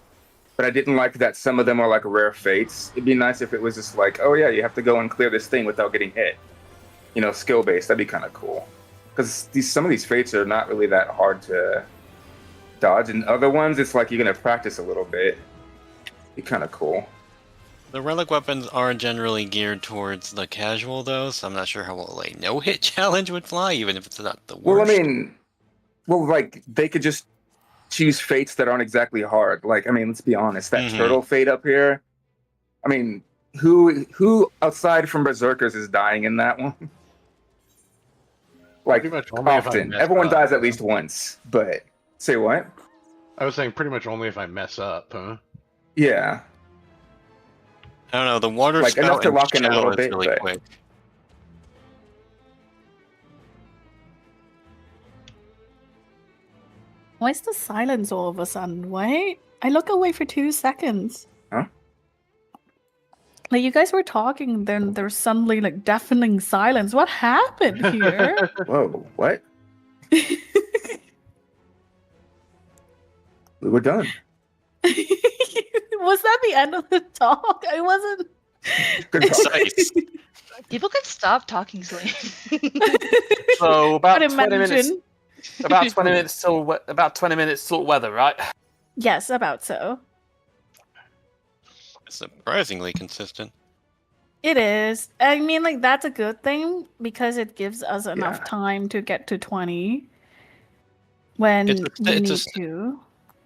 but I didn't like that some of them are like rare fates. It'd be nice if it was just like, oh yeah, you have to go and clear this thing without getting hit. You know, skill based. That'd be kind of cool. Because some of these fates are not really that hard to dodge, and other ones it's like you're gonna practice a little bit. Be kind of cool. The relic weapons are generally geared towards the casual, though, so I'm not sure how well a no-hit challenge would fly, even if it's not the worst. Well, I mean, like they could just choose fates that aren't exactly hard. Like, I mean, let's be honest. That turtle fate up here. I mean, who outside from Berserkers is dying in that one? Like Pretty much only if I often. mess Everyone up. dies at least once. But say what? I was saying pretty much only if I mess up, huh? Yeah. I don't know. The water Like, spout enough to and lock in a little shower is bit, really but- quick. Why is the silence all of a sudden? Why? I look away for 2 seconds. Huh? Like you guys were talking, then there's suddenly like deafening silence. What happened here? Whoa, what? We were done. Was that the end of the talk? I wasn't. Concise. People could stop talking, Celine. So about But 20 minutes. imagine- About 20 minutes till about 20 minutes till weather, right? Yes, about so. Surprisingly consistent. It is. I mean, like that's a good thing because it gives us enough time to get to 20 when we need to.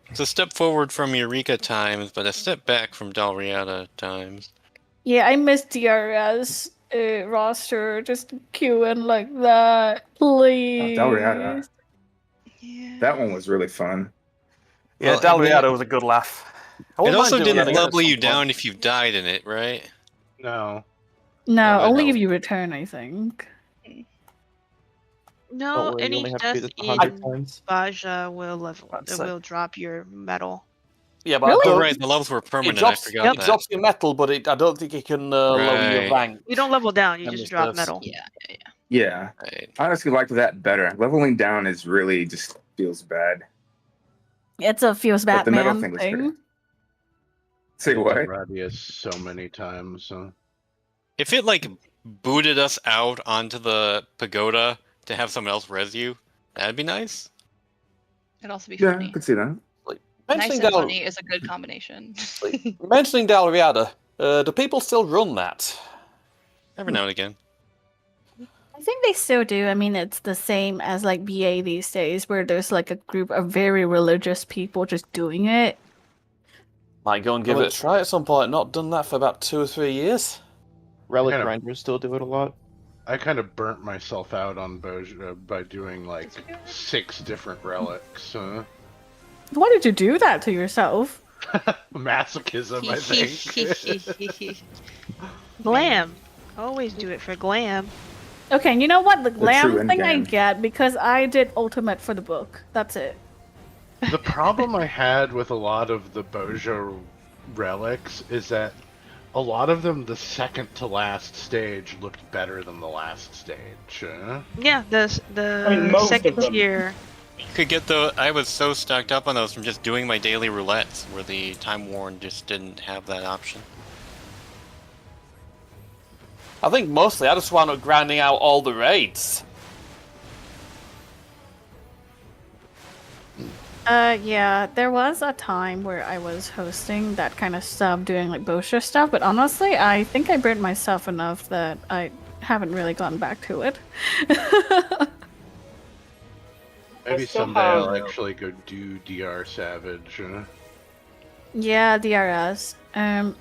It's a step forward from Eureka times, but a step back from Dalriada times. Yeah, I miss DRS roster just queuing like that. Please. Dalriada. That one was really fun. Yeah, Well, Dalriada was a good laugh. I It wouldn't also mind doing that didn't again at level some you point. down if you died in it, right? No. No, only if you return, I think. No, worry, you any only have to do death this 100 in times. Baja will level. It say. will drop your medal. Yeah, but Really? I don't, Oh, right, the levels were permanent. It drops, I forgot it that. drops your metal, but I don't think it can lower your Right. rank. You don't level down, you And just the drop stuffs. medal. Yeah. I honestly liked that better. Leveling down is really just feels bad. It's a feels But the metal Batman thing was thing. great. Say what? Radius so many times. If it like booted us out onto the pagoda to have someone else res you, that'd be nice. It'd also be Yeah, I funny. could see that. Nice Mentioning and Dal- funny is a good combination. Mentioning Dalriada, do people still run that? Every now and again. I think they still do. I mean, it's the same as like BA these days, where there's like a group of very religious people just doing it. Might go and give it a try at some point. Not done that for about 2 or 3 years. Relic Kind of- grinders still do it a lot. I kind of burnt myself out on by doing like 6 different relics. Why did you do that to yourself? Masochism, I think. Glam. Always do it for glam. Okay, and you know what? The true glam thing I endgame. get because I did ultimate for the book. That's it. The problem I had with a lot of the Bojo relics is that a lot of them, the second to last stage, looked better than the last stage. Yeah, the I mean, most of second them. tier. Could get the. I was so stocked up on those from just doing my daily roulettes, where the Time Worn just didn't have that option. I think mostly I just wound up grinding out all the raids. Yeah, there was a time where I was hosting that kind of stuff, doing like Bosha stuff, but honestly, I think I burnt myself enough that I haven't really gone back to it. Maybe still someday I'll have- actually go do DR Savage. Yeah, DRS.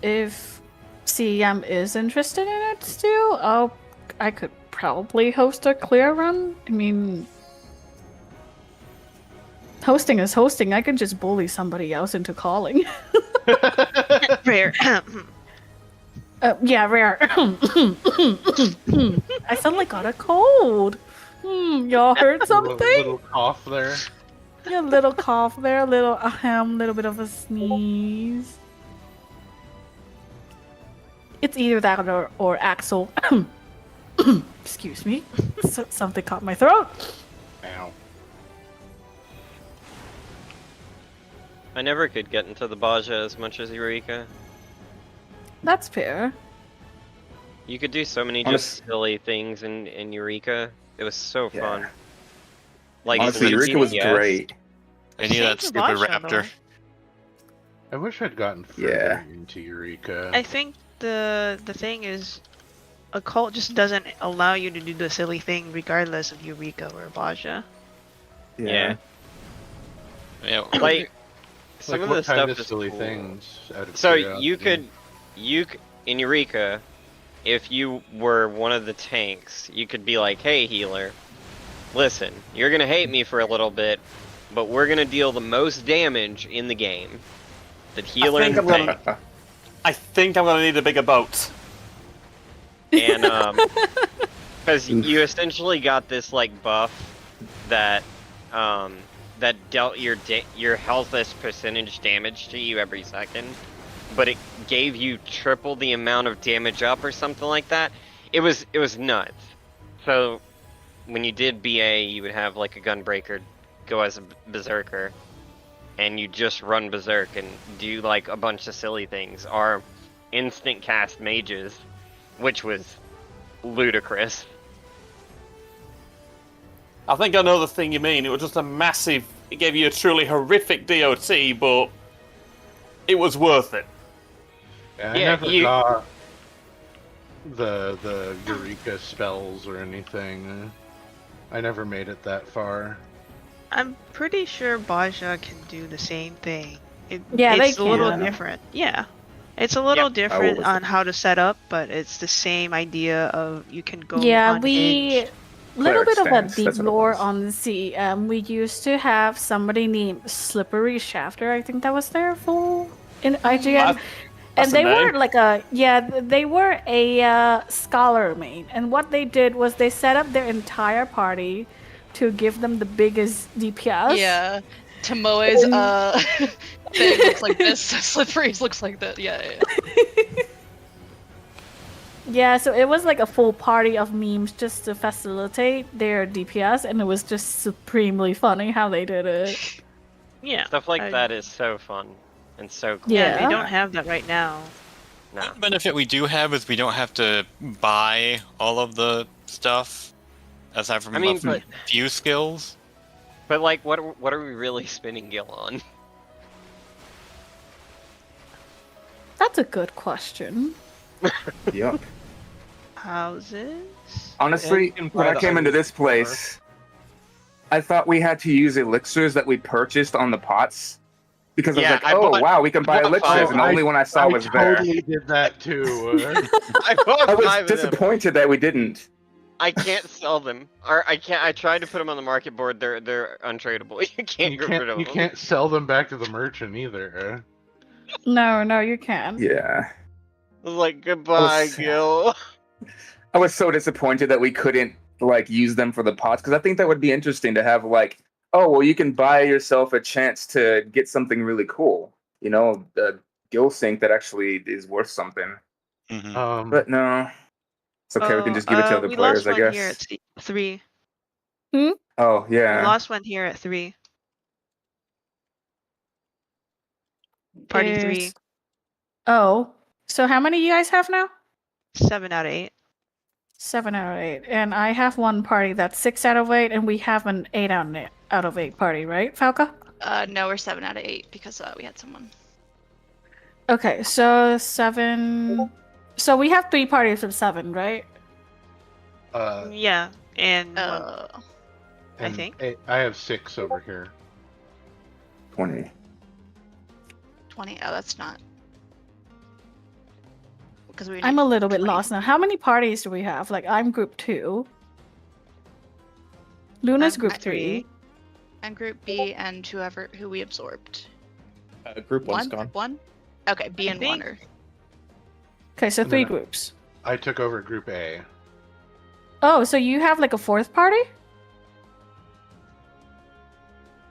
If CEM is interested in it still, I could probably host a clear run. I mean, hosting is hosting. I could just bully somebody else into calling. Rare. Yeah, rare. I suddenly got a cold. Y'all heard something? Little cough there. Yeah, little cough there, little little bit of a sneeze. It's either that or Axel. Excuse me. Something caught my throat. Ow. I never could get into the Baja as much as Eureka. That's fair. You could do so many just silly things in Eureka. It was so fun. Like Honestly, Eureka was DPS. great. I need that stupid raptor. I wish I'd gotten further into Eureka. I think the thing is, a cult just doesn't allow you to do the silly thing regardless of Eureka or Baja. Yeah. Yeah, like Like some of what the kind stuff of is silly cool. things? Out of So curiosity? you in Eureka, if you were one of the tanks, you could be like, "Hey, healer, listen, you're gonna hate me for a little bit, but we're gonna deal the most damage in the game. The healer and the tank. I think I'm gonna need a bigger boat. And because you essentially got this like buff that that dealt your healthless percentage damage to you every second, but it gave you triple the amount of damage up or something like that. It was nuts. So when you did BA, you would have like a gunbreaker go as a berserker, and you just run berserk and do like a bunch of silly things, or instant cast mages, which was ludicrous. I think I know the thing you mean. It was just a massive... It gave you a truly horrific DOT, but it was worth it. Yeah, I never got the Eureka spells or anything. I never made it that far. I'm pretty sure Baja can do the same thing. Yeah, they it's a little can. different. Yeah. It's a little different on how to set up, but it's the same idea of you can go Yeah, unhinged. little bit of a stance, deep that's what it lore on the CM. We used to have somebody named Slippery Shafter. I think that was their full in IGN. And they were like they were a scholar main. And what they did was they set up their entire party to give them the biggest DPS. Yeah. Tomoe's thing looks like this. Slippery's looks like that. Yeah. Yeah, so it was like a full party of memes just to facilitate their DPS, and it was just supremely funny how they did it. Yeah. Stuff like that is so fun and so cool. Yeah, they don't have that right now. No. One benefit we do have is we don't have to buy all of the stuff, aside from a few skills. But like, what are we really spinning Gil on? That's a good question. Yep. Houses? Honestly, when I came into this place, I thought we had to use elixirs that we purchased on the pots. Because I was like, wow, we can buy elixirs, and the only one I saw was there. I totally did that too. I was disappointed that we didn't. I can't sell them, or I can't. I tried to put them on the market board. They're untradeable. You can't get rid of them. You can't sell them back to the merchant either. No, you can. Yeah. I was like, goodbye, Gil. I was so disappointed that we couldn't like use them for the pots, because I think that would be interesting to have like, oh well, you can buy yourself a chance to get something really cool. You know, the Gil Sync that actually is worth something. But no. It's okay, we can just give it to other we players, lost I one guess. here at 3. Oh, yeah. We lost one here at 3. Party 3. Oh, so how many you guys have now? 7 out of 8. 7 out of 8. And I have one party that's 6 out of 8, and we have an 8 out of 8 party, right, Falca? No, we're 7 out of 8 because we had someone. Okay, so 7. So we have 3 parties of 7, right? Yeah, and one, I think. I have 6 over here. 20. 20. Oh, that's not. Because I'm a little bit lost now. How many parties do we have? Like, I'm group 2. Luna's group 3. And group B and who we absorbed. Group 1's gone. Group 1? Okay, B and 1 are. Okay, so 3 groups. I took over Group A. Oh, so you have like a 4th party?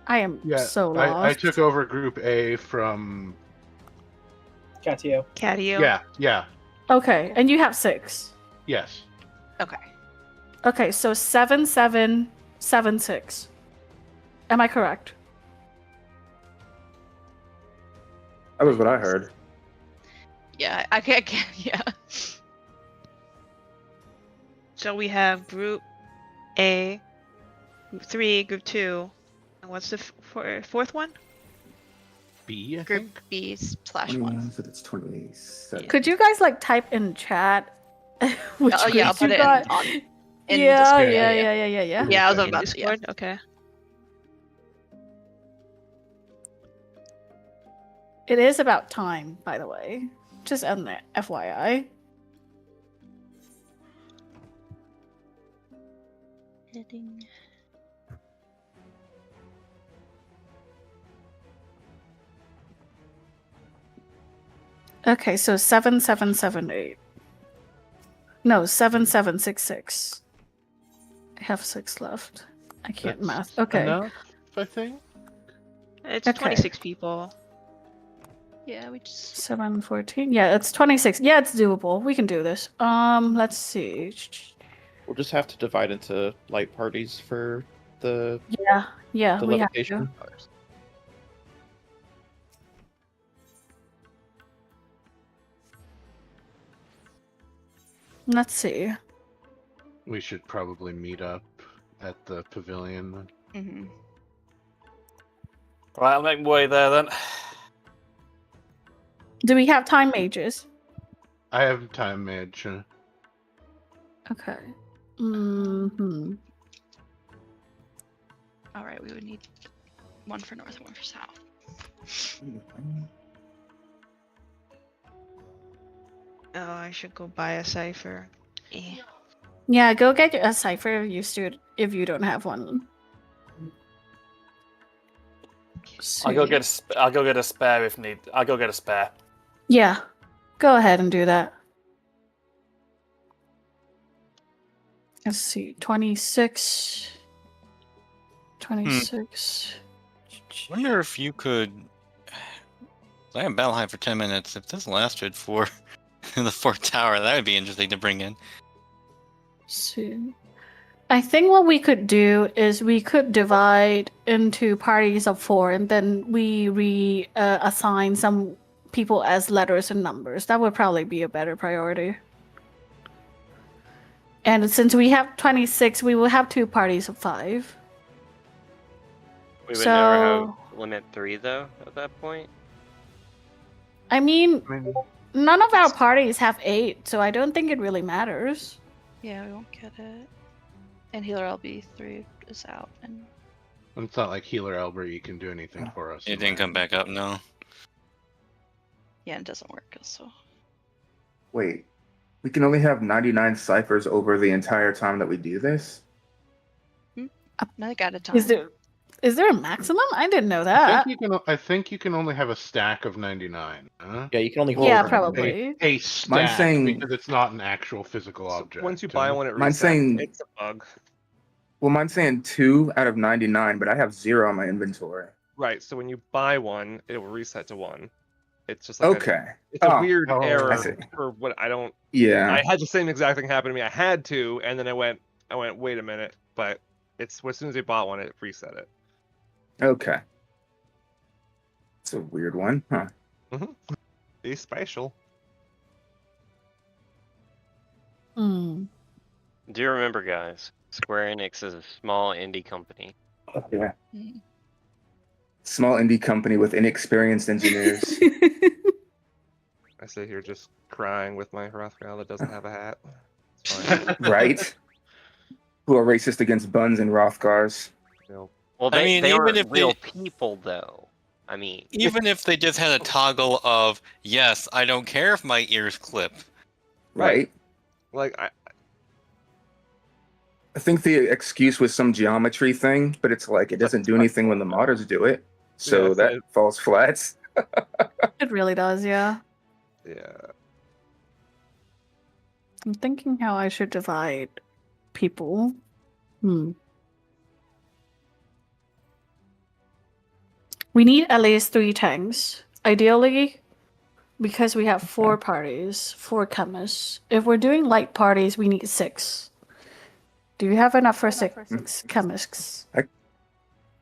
I am so lost. I took over Group A from Catio. Yeah. Okay, and you have 6. Yes. Okay. Okay, so 7, 7, 7, 6. Am I correct? That was what I heard. Yeah, I can't. Yeah. So we have Group A, Group 3, Group 2, and what's the fourth one? B, I Group think? B/1. So that's 27. Could you guys like type in chat? Which I'll groups put you it got? in Yeah, Discord. yeah. Yeah, I was about to. Discord? Okay. It is about time, by the way. Just on the FYI. Heading. Okay, so 7778. No, 7766. I have 6 left. I can't math. Okay. Enough, I think. It's Okay. 26 people. Yeah, we just 714. Yeah, it's 26. Yeah, it's doable. We can do this. Let's see. We'll just have to divide into light parties for the Yeah, the we have levitation. to. Let's see. We should probably meet up at the pavilion. Mm-hmm. Right, I'll make my way there then. Do we have time mages? I have time mage. Okay. Mm-hmm. All right, we would need one for north and one for south. Oh, I should go buy a cipher. Yeah, go get a cipher if you don't have one. I'll go get a spare if need. I'll go get a spare. Yeah, go ahead and do that. Let's see, 26. 26. Wonder if you could. I have Battle High for 10 minutes. If this lasted for the 4th tower, that would be interesting to bring in. See. I think what we could do is we could divide into parties of 4 and then we assign some people as letters and numbers. That would probably be a better priority. And since we have 26, we will have 2 parties of 5. We would So- never have limit 3 though at that point. I mean, none of our parties have 8, so I don't think it really matters. Yeah, we won't get it. And healer LB3 is out, and It's not like Healer Albert can do anything for us. It didn't come back up, no. yeah, it doesn't work. So Wait, we can only have 99 ciphers over the entire time that we do this? another at a time. Is there a maximum? I didn't know I that. think you can only have a stack of 99. Huh? Yeah, you can only hold Yeah, one. probably. A stack Mine's saying- because it's not an actual physical object. Once you buy one, it Mine's resets. saying- It's a bug. Well, mine's saying 2 out of 99, but I have 0 on my inventory. Right. So when you buy one, it will reset to 1. It's just like Okay. it's a Oh. weird Oh, I error see. for what I don't. Yeah. I had the same exact thing happen to me. I had to, and then I went, wait a minute, but it's as soon as I bought one, it reset it. Okay. It's a weird one, huh? Be special. Hmm. Do you remember, guys? Square Enix is a small indie company. Yeah. Small indie company with inexperienced engineers. I sit here just crying with my Hrothgar that doesn't have a hat. It's fine. Right? Who are racist against buns and Rothgars. No. Well, I they, mean, they even were if real they- people, though. I mean, Even if they just had a toggle of, yes, I don't care if my ears clip. Right? Like I think the excuse was some geometry thing, but it's like it doesn't do anything when the modders do it. So Yeah, that it- falls flat. It really does, yeah. Yeah. I'm thinking how I should divide people. We need at least 3 tanks. Ideally, because we have 4 parties, 4 chemists. If we're doing light parties, we need 6. Do you have enough for 6 chemists?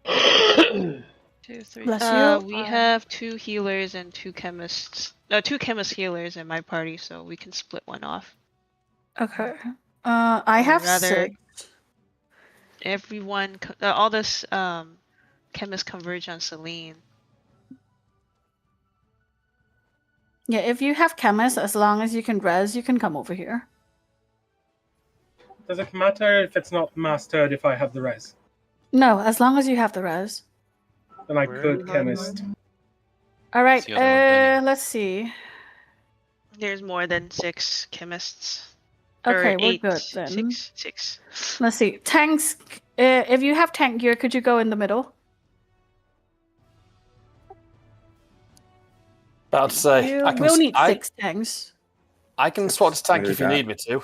2, 3. Bless you. We have 2 healers and 2 chemists. No, 2 chemist healers in my party, so we can split one off. Okay. I have rather 6. Everyone, all this chemists converge on Celine. Yeah, if you have chemists, as long as you can res, you can come over here. Does it matter if it's not mastered if I have the res? No, as long as you have the res. Then I could chemist. All right. the other one, then? Let's see. There's more than 6 chemists. Okay, Or we're 8, good then. 6. Let's see. Tanks. If you have tank gear, could you go in the middle? About to say, We'll need 6 tanks. I can swap to tank if you need me to.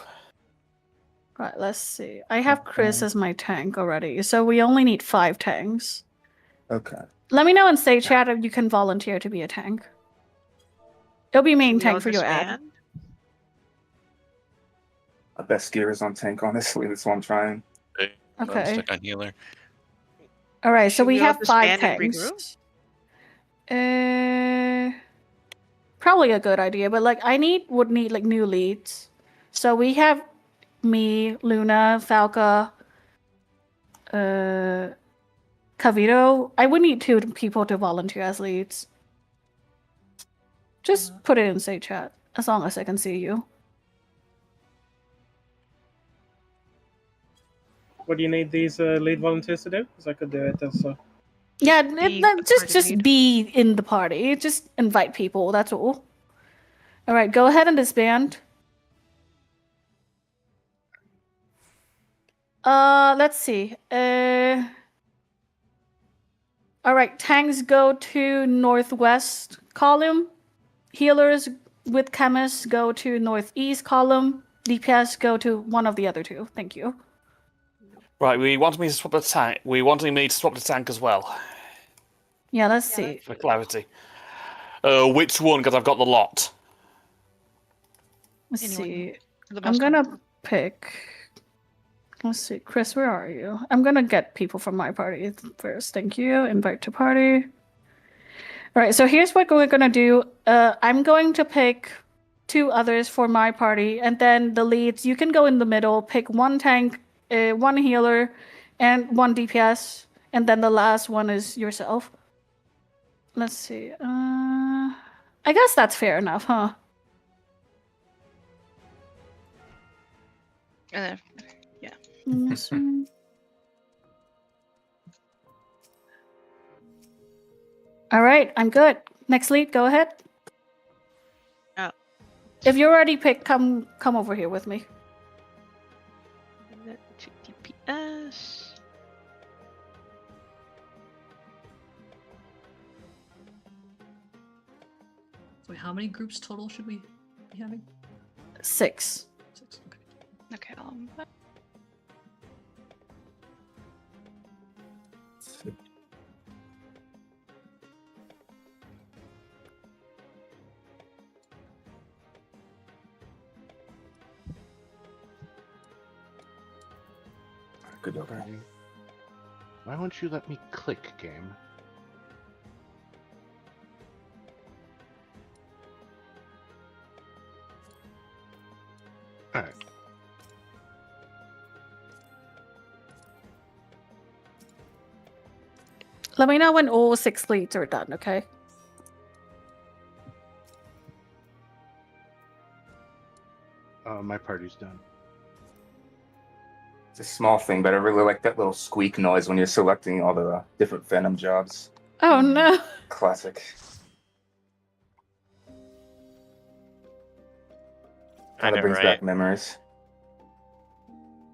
Right, let's see. I have Chris as my tank already, so we only need 5 tanks. Okay. Let me know in Stage Chat if you can volunteer to be a tank. It'll be main tank for your ad. My best gear is on tank, honestly. That's what I'm trying. I'm Okay. stuck on healer. All right, so Should we we all have 5 disband and tanks. Probably a good idea, but like would need like new leads. So we have me, Luna, Falca, Cavito. I would need 2 people to volunteer as leads. Just put it in say chat as long as I can see you. What do you need these lead volunteers to do? Because I could do it also. Yeah, just be in the party. Just invite people. That's all. All right, go ahead and disband. Let's see. All right, tanks go to northwest column. Healers with chemists go to northeast column. DPS go to one of the other 2. Thank you. Right, we want me to swap the tank. We wanting me to swap the tank as well. Yeah, let's see. For clarity. Which one? Because I've got the lot. Let's see. I'm gonna pick. Let's see, Chris, where are you? I'm gonna get people from my party first. Thank you. Invite to party. All right, so here's what we're gonna do. I'm going to pick 2 others for my party, and then the leads. You can go in the middle, pick 1 tank, 1 healer, and 1 DPS, and then the last one is yourself. Let's see. I guess that's fair enough, huh? Yeah. All right, I'm good. Next lead, go ahead. Oh. If you're already picked, come over here with me. DPS. So how many groups total should we be having? 6. 6. Okay. Okay. Good over. Why won't you let me click, game? Alright. Let me know when all 6 leads are done, okay? My party's done. It's a small thing, but I really like that little squeak noise when you're selecting all the different Phantom jobs. Oh no. Classic. I Kind know, of brings right? back memories.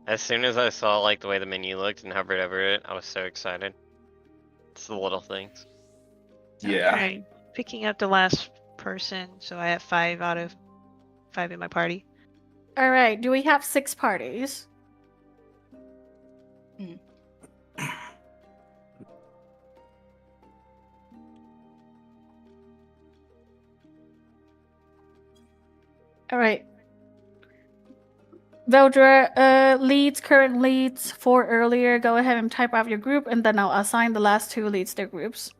As soon as I saw like the way the menu looked and hovered over it, I was so excited. It's the little things. Yeah. Alright, picking up the last person, so I have 5 out of 5 in my party. All right, do we have 6 parties? All right. Veldra, leads, current leads, 4 earlier. Go ahead and type out your group, and then I'll assign the last 2 leads their groups.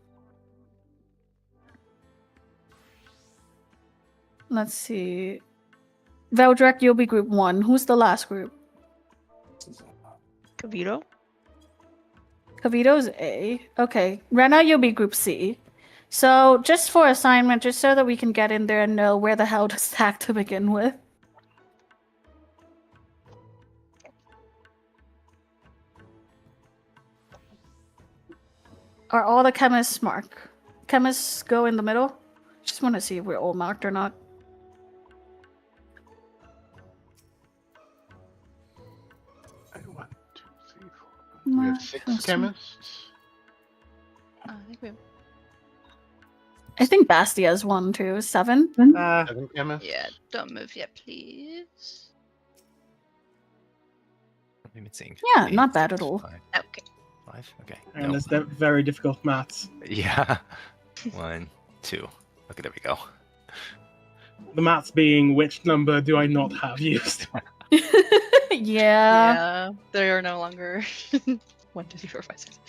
Let's see. Veldrek, you'll be group 1. Who's the last group? Cavito? Cavito's A. Okay. Rena, you'll be group C. So, just for assignment, just so that we can get in there and know where the hell to stack to begin with. Are all the chemists marked? Chemists go in the middle? Just want to see if we're all marked or not. We have 6 chemists. I think we have I think Bastia's one too. 7. Seven chemists. Yeah, don't move yet, please. Let me think. Yeah, not bad at all. Okay. 5. Okay. And Nope. it's the very difficult maths. Yeah. 1, 2. Okay, there we go. The maths being which number do I not have used? Yeah. They are no longer 1, 2, 3, 4, 5, 6.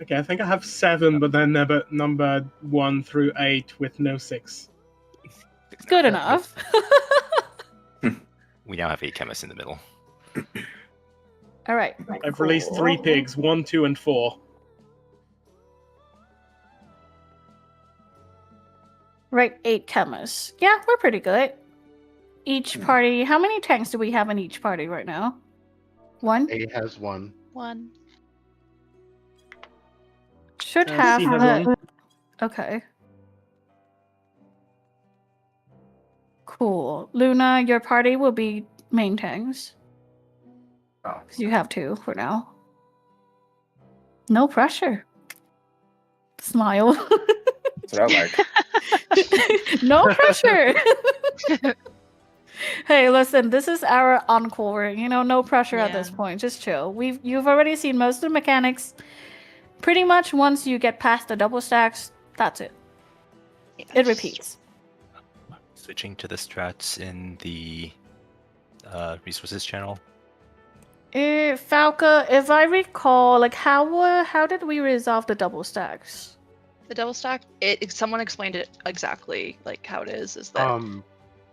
Okay, I think I have 7, but then they're numbered 1 through 8 with no 6. Good enough. We now have 8 chemists in the middle. All right. I've released 3 pigs, 1, 2, and 4. Right, 8 chemists. Yeah, we're pretty good. Each party. How many tanks do we have in each party right now? 1? A has 1. 1. Should C have. has 1. Okay. Cool. Luna, your party will be main tanks. Oh. Because you have 2 for now. No pressure. Smile. That's what I like. No pressure. Hey, listen, this is our encore. You know, no pressure at this point. Just chill. You've already seen most of the mechanics. Pretty much once you get past the double stacks, that's it. It repeats. Switching to the strats in the resources channel. Falca, if I recall, like how did we resolve the double stacks? The double stack, someone explained it exactly like how it is that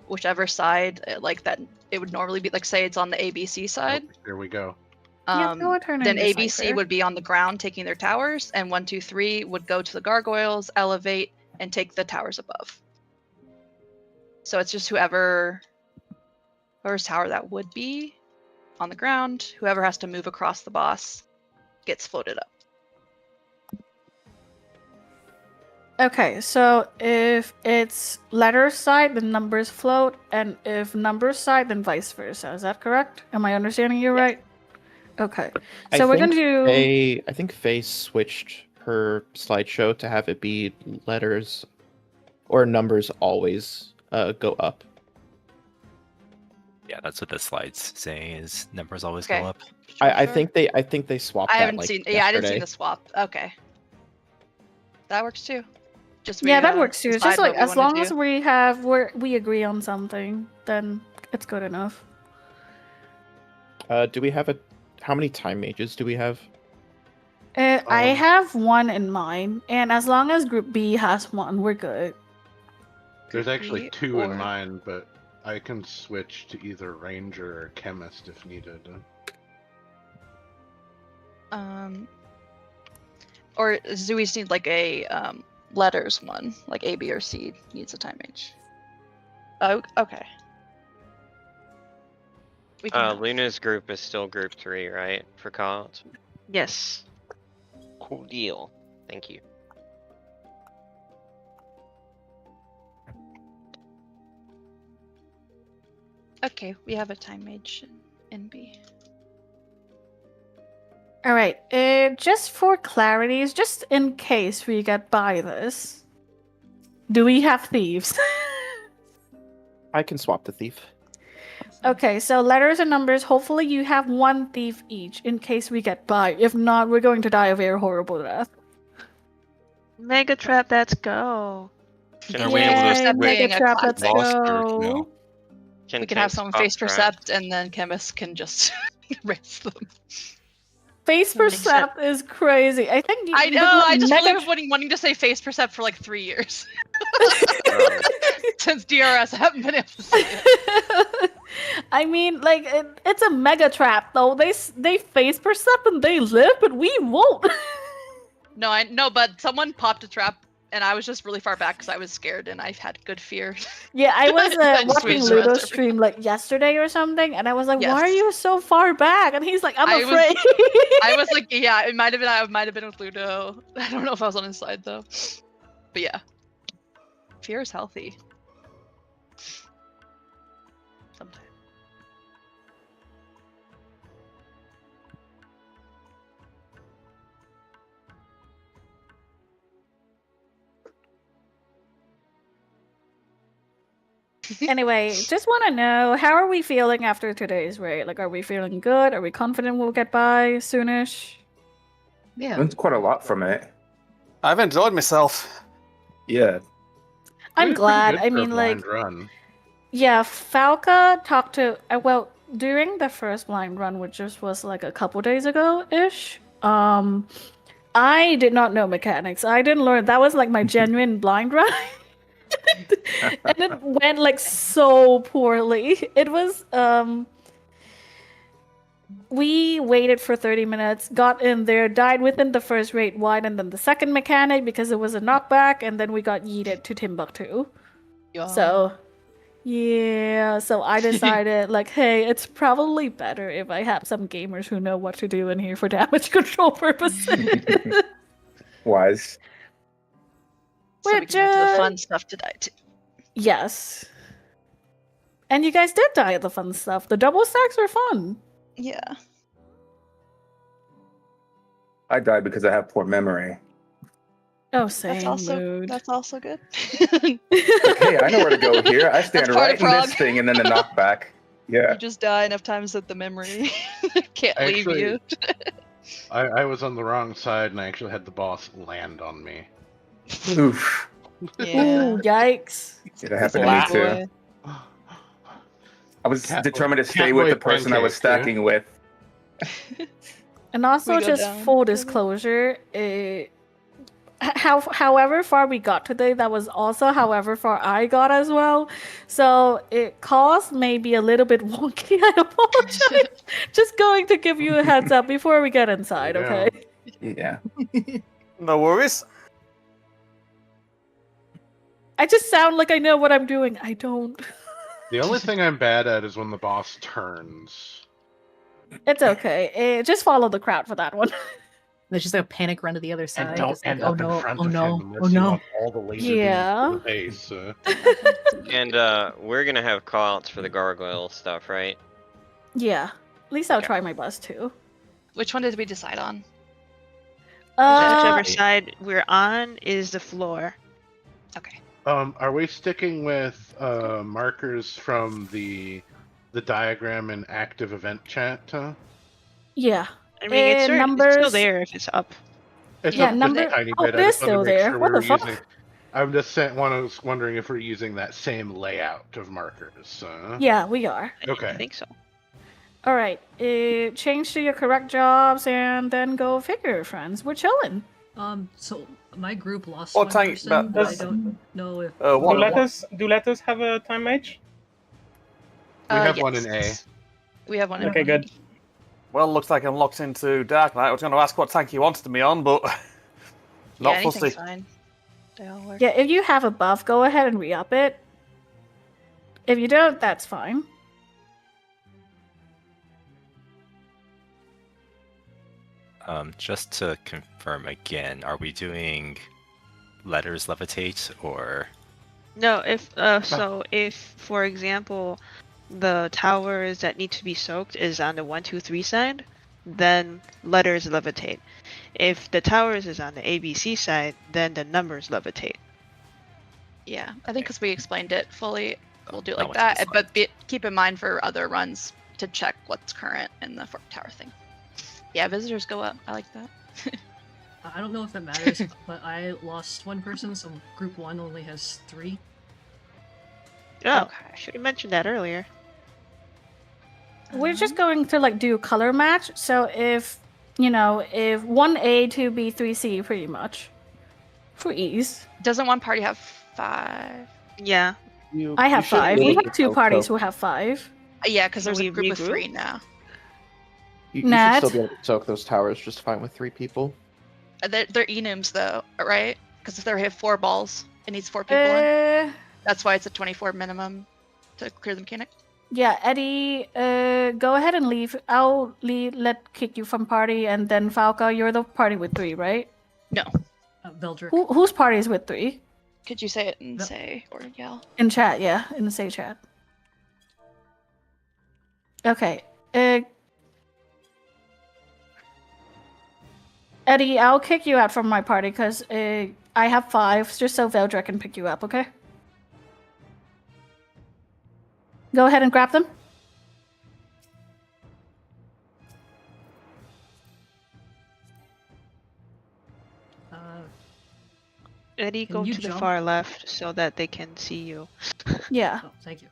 whichever side like that it would normally be, like say it's on the ABC side. There we go. Then ABC would be on the ground taking their towers, and 1, 2, 3 would go to the gargoyles, elevate, and take the towers above. So it's just whoever's tower that would be on the ground, whoever has to move across the boss gets floated up. Okay, so if it's letter side, then numbers float, and if numbers side, then vice versa. Is that correct? Am I understanding you right? Okay. So we're going to... I think Faye switched her slideshow to have it be letters or numbers always go up. Yeah, that's what the slide's saying is numbers always Okay. go up. I think they swapped I that. haven't seen. Yesterday. Yeah, I didn't see the swap. Okay, that works too. Just Yeah, that works too. It's just decide like what as we wanna long as we agree on something, then it's good enough. Do we have how many time mages do we have? I have 1 in mind, and as long as Group B has 1, we're good. There's actually 2 in or- mine, but I can switch to either ranger or chemist if needed. Or do we just need like a letters one, like A, B, or C needs a time H? Oh, okay. Luna's group is still group 3, right? For callouts? Yes. Cool deal. Thank you. Okay, we have a time mage in B. All right. Just for clarities, just in case we get by this, do we have thieves? I can swap the thief. Okay, so letters and numbers. Hopefully, you have 1 thief each in case we get by. If not, we're going to die a very horrible death. Mega trap, let's go. Are we able to Mega trap, let's go. No. We can have someone face percept, and then chemists can just erase them. Face percept is crazy. I think I know. I just really been wanting to say face percept for like 3 years. Since DRS, I haven't been able to say it. I mean, like it's a mega trap though. They face percept and they live, but we won't. No, I know, but someone popped a trap, and I was just really far back because I was scared, and I've had good fear. Yeah, I was just watching switched Ludo around stream like yesterday or something, and I was like, Yes. "Why are you so far back?" And he's like, "I'm I afraid." I was like, yeah, it might have been. I might have been with Ludo. I don't know if I was on his side though. But yeah, fear is healthy. Sometimes. Anyway, just want to know, how are we feeling after today's raid? Like, are we feeling good? Are we confident we'll get by soonish? Yeah. Learned quite a lot from it. I've enjoyed myself. Yeah. I'm glad. Good I for a mean, like, blind run. yeah, Falca talked to, well, during the first blind run, which just was like a couple days ago-ish, I did not know mechanics. I didn't learn. That was like my genuine blind run. And it went like so poorly. It was, we waited for 30 minutes, got in there, died within the first raid wide, and then the second mechanic because it was a knockback, and then we got yeeted to Timbuktu. So, yeah, so I decided, like, hey, it's probably better if I have some gamers who know what to do in here for damage control purposes. Wise. So we can move to the fun stuff to die too. Yes. And you guys did die at the fun stuff. The double stacks were fun. Yeah. I died because I have poor memory. Oh, same That's also good. Like, hey, I know where to go here. I stand That's part right of in this prog. thing, and then the knockback. Yeah. You just die enough times that the memory can't leave Actually, you. I was on the wrong side, and I actually had the boss land on me. Oof. Ooh, yikes. It happened to me too. I was determined to stay with the person I was stacking with. And also, We go just down full disclosure, however far we got today, that was also however far I got as well. So it caused maybe a little bit wonky. I apologize. Just going to give you a heads up before we get inside, okay? Yeah. No worries. I just sound like I know what I'm doing. I don't. The only thing I'm bad at is when the boss turns. It's okay. Just follow the crowd for that one. There's just like a panic run to the other side. And don't It's like, end oh up no, in front oh of no, him oh unless you no. want all the laser Yeah. beams to the base. And we're gonna have callouts for the gargoyle stuff, right? Yeah. At least I'll try my best too. Which one did we decide on? Whichever side we're on is the floor. Okay. Are we sticking with markers from the diagram in active event chat? Yeah. I mean, it's still numbers. there if it's up. It's Yeah, up number. just a tiny Oh, bit. it I is just wanted still to make there. sure What we the were fuck? using. I'm just saying. I was wondering if we're using that same layout of markers. Yeah, we are. Okay. I think so. All right. Change to your correct jobs and then go figure, friends. We're chilling. So my group lost Well, one thank- person, but but I does- don't know if. Do let us have a time mage? We have one yes. in A. We have one in Okay, good. Well, looks like I'm locked into Dark Knight. I was going to ask what tank he wanted me on, but not yeah, anything's fussy. fine. They all work. Yeah, if you have a buff, go ahead and re-up it. If you don't, that's fine. Just to confirm again, are we doing letters levitate or? No, if so if for example the towers that need to be soaked is on the 1, 2, 3 side, then letters levitate. If the towers is on the ABC side, then the numbers levitate. Yeah, I think because we explained it fully, we'll do it That like one's that. But keep in mind for other runs to check what's current in the Fork Tower thing. Yeah, visitors go up. I like that. I don't know if that matters, but I lost one person, so group 1 only has 3. Oh, I should have mentioned that earlier. We're just going to like do color match. So if if 1A, 2B, 3C, pretty much for ease. Doesn't one party have 5? Yeah. I have 5. We have 2 parties who have 5. Yeah, because there's Can a we group of regroup? 3 now. You should Nat? still be able to soak those towers just fine with 3 people. They're enums though, right? Because if they have 4 balls, it needs 4 people in. That's why it's a 24 minimum to clear the mechanic. Yeah, Eddie, go ahead and leave. I'll let kick you from party, and then Falca, you're the party with 3, right? No. Veldrick. Whose party is with 3? Could you say it and say or yell? In chat, yeah, in the say chat. Okay. Eddie, I'll kick you out from my party because I have 5, just so Veldrick can pick you up, okay? Go ahead and grab them. Eddie, Can go you to the jump? far left so that they can see you. Yeah. Oh, thank you.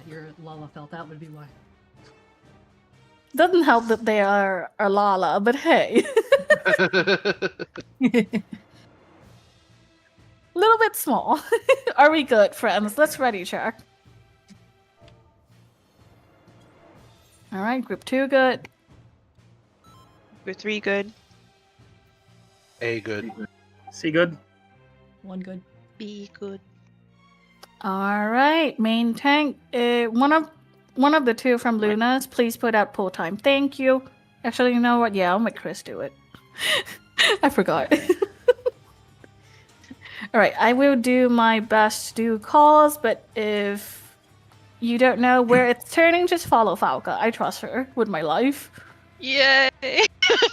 Your Lala felt that would be why. Doesn't help that they are Lala, but hey. Little bit small. Are we good, friends? Let's ready check. All right, group 2 good. Group 3 good. A good. C good. 1 good. B good. All right, main tank. One of the two from Luna's, please put out pull time. Thank you. Actually, you know what? Yeah, I'll make Chris do it. I forgot. All right, I will do my best to do calls, but if you don't know where it's turning, just follow Falca. I trust her with my life. Yay!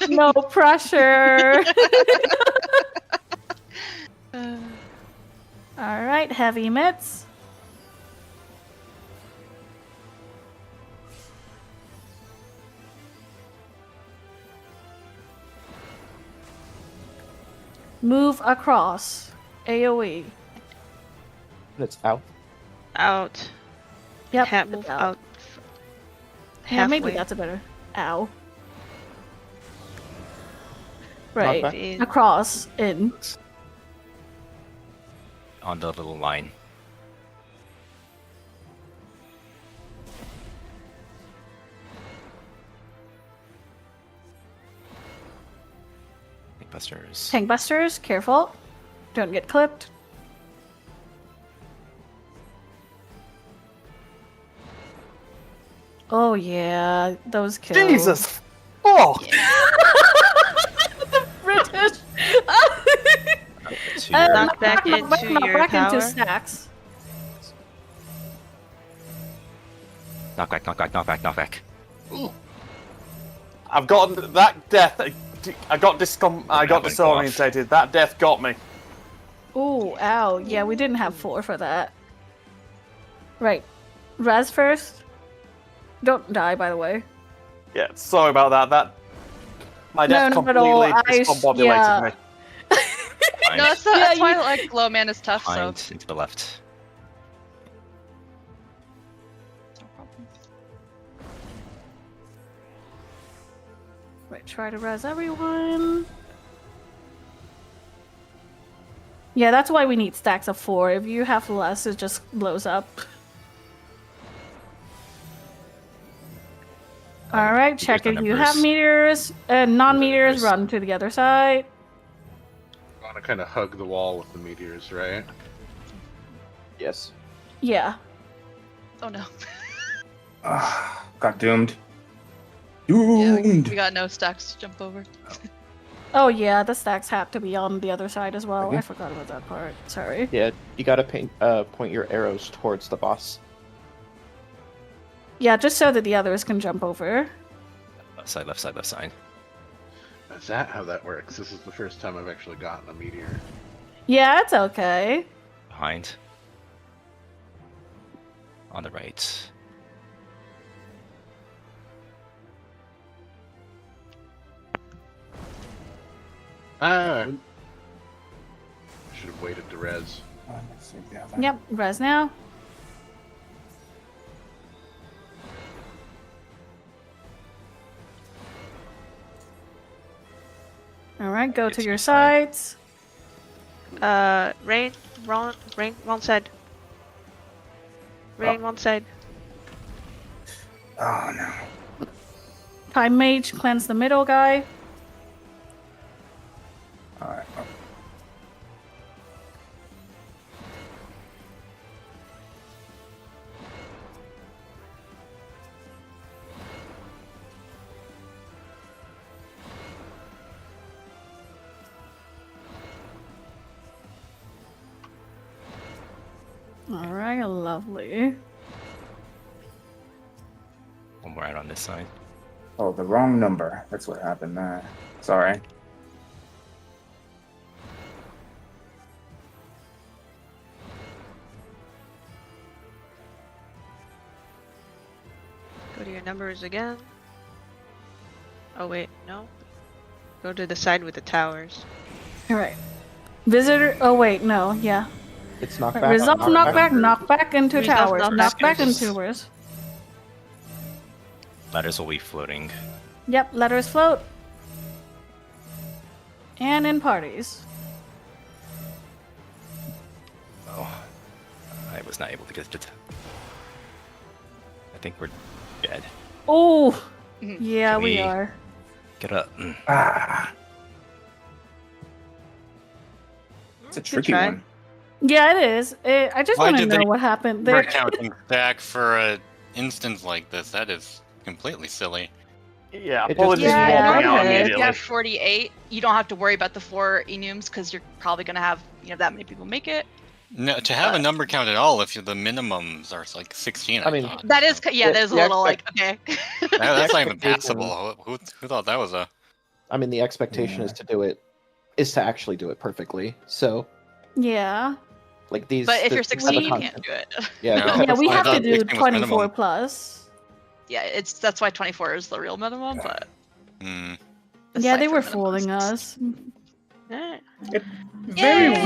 No pressure. All right, heavy mitts. Move across. AoE. It's out. Out. Yep. Move out. Yeah, maybe halfway. that's a better. Ow. Knockback. Right. Across. In. On the little line. Busters. Tank busters. Careful. Don't get clipped. Oh yeah, those kills. Jesus! Oh! The British! Knock back into your back tower. into stacks. Knock back, knock back, knock back, knock back. I've gotten that death. I got disorientated. That death got me. Ooh, ow. Yeah, we didn't have 4 for that. Right. Res first. Don't die, by the way. Yeah, sorry about that. That my death not at all. completely discombobulated yeah. me. No, that's why like low man is tough. Behind, So into the left. Right, try to res everyone. Yeah, that's why we need stacks of 4. If you have less, it just blows up. Alright, check if you have meteors. Non-meteors, run to the other side. I want to kind of hug the wall with the meteors, right? Yes. Yeah. oh no. Got doomed. Yeah, Doomed. we got no stacks to jump over. Oh yeah, the stacks have to be on the other side as well. Okay. I forgot about that part. Sorry. Yeah, you gotta point your arrows towards the boss. Yeah, just so that the others can jump over. Left side, left side, left side. Is that how that works? This is the first time I've actually gotten a meteor. Yeah, it's okay. Behind. On the right. Ah! Should have waited to res. Yep, res now. Alright, go to your sides. Rain, wrong side. Rain, one side. Oh no. Time Mage, cleanse the middle guy. Alright. Alright, lovely. One more out on this side. Oh, the wrong number. That's what happened there. Sorry. numbers again. Oh wait, no. Go to the side with the towers. All right. Visitor. Oh wait, no. Yeah. It's knockback. Right, resolve knockback. Knockback into Resolve towers. knockback. Knockback into towers. Letters will be floating. Yep. Letters float. And in parties. Oh, I was not able to get it. I think we're dead. Oh. Yeah, Can we we- are. Get up. It's a tricky try. one. Yeah, it is. I just Why want to did know they what happened We're there. counting back for an instance like this. That is completely silly. Yeah, It pulling just- this Yeah, wall thing out if you immediately. have 48, you don't have to worry about the 4 enums because you're probably gonna have that many people make it. No, to have a number count at all, if the minimums are like 16, I mean, thought. That is, that is a the little like okay. That's not even expectation- passable. Who thought that was a? I mean, the expectation is to actually do it perfectly. So, Yeah. like these. But if the you're type of 16, you content- can't do it. Yeah, No. the type Yeah, of we have to content- do 16 was 24 minimum. plus. Yeah, that's why 24 is the real minimum. But Hmm. Yeah, they Decipher were minimums. fooling us. Very Yay! weird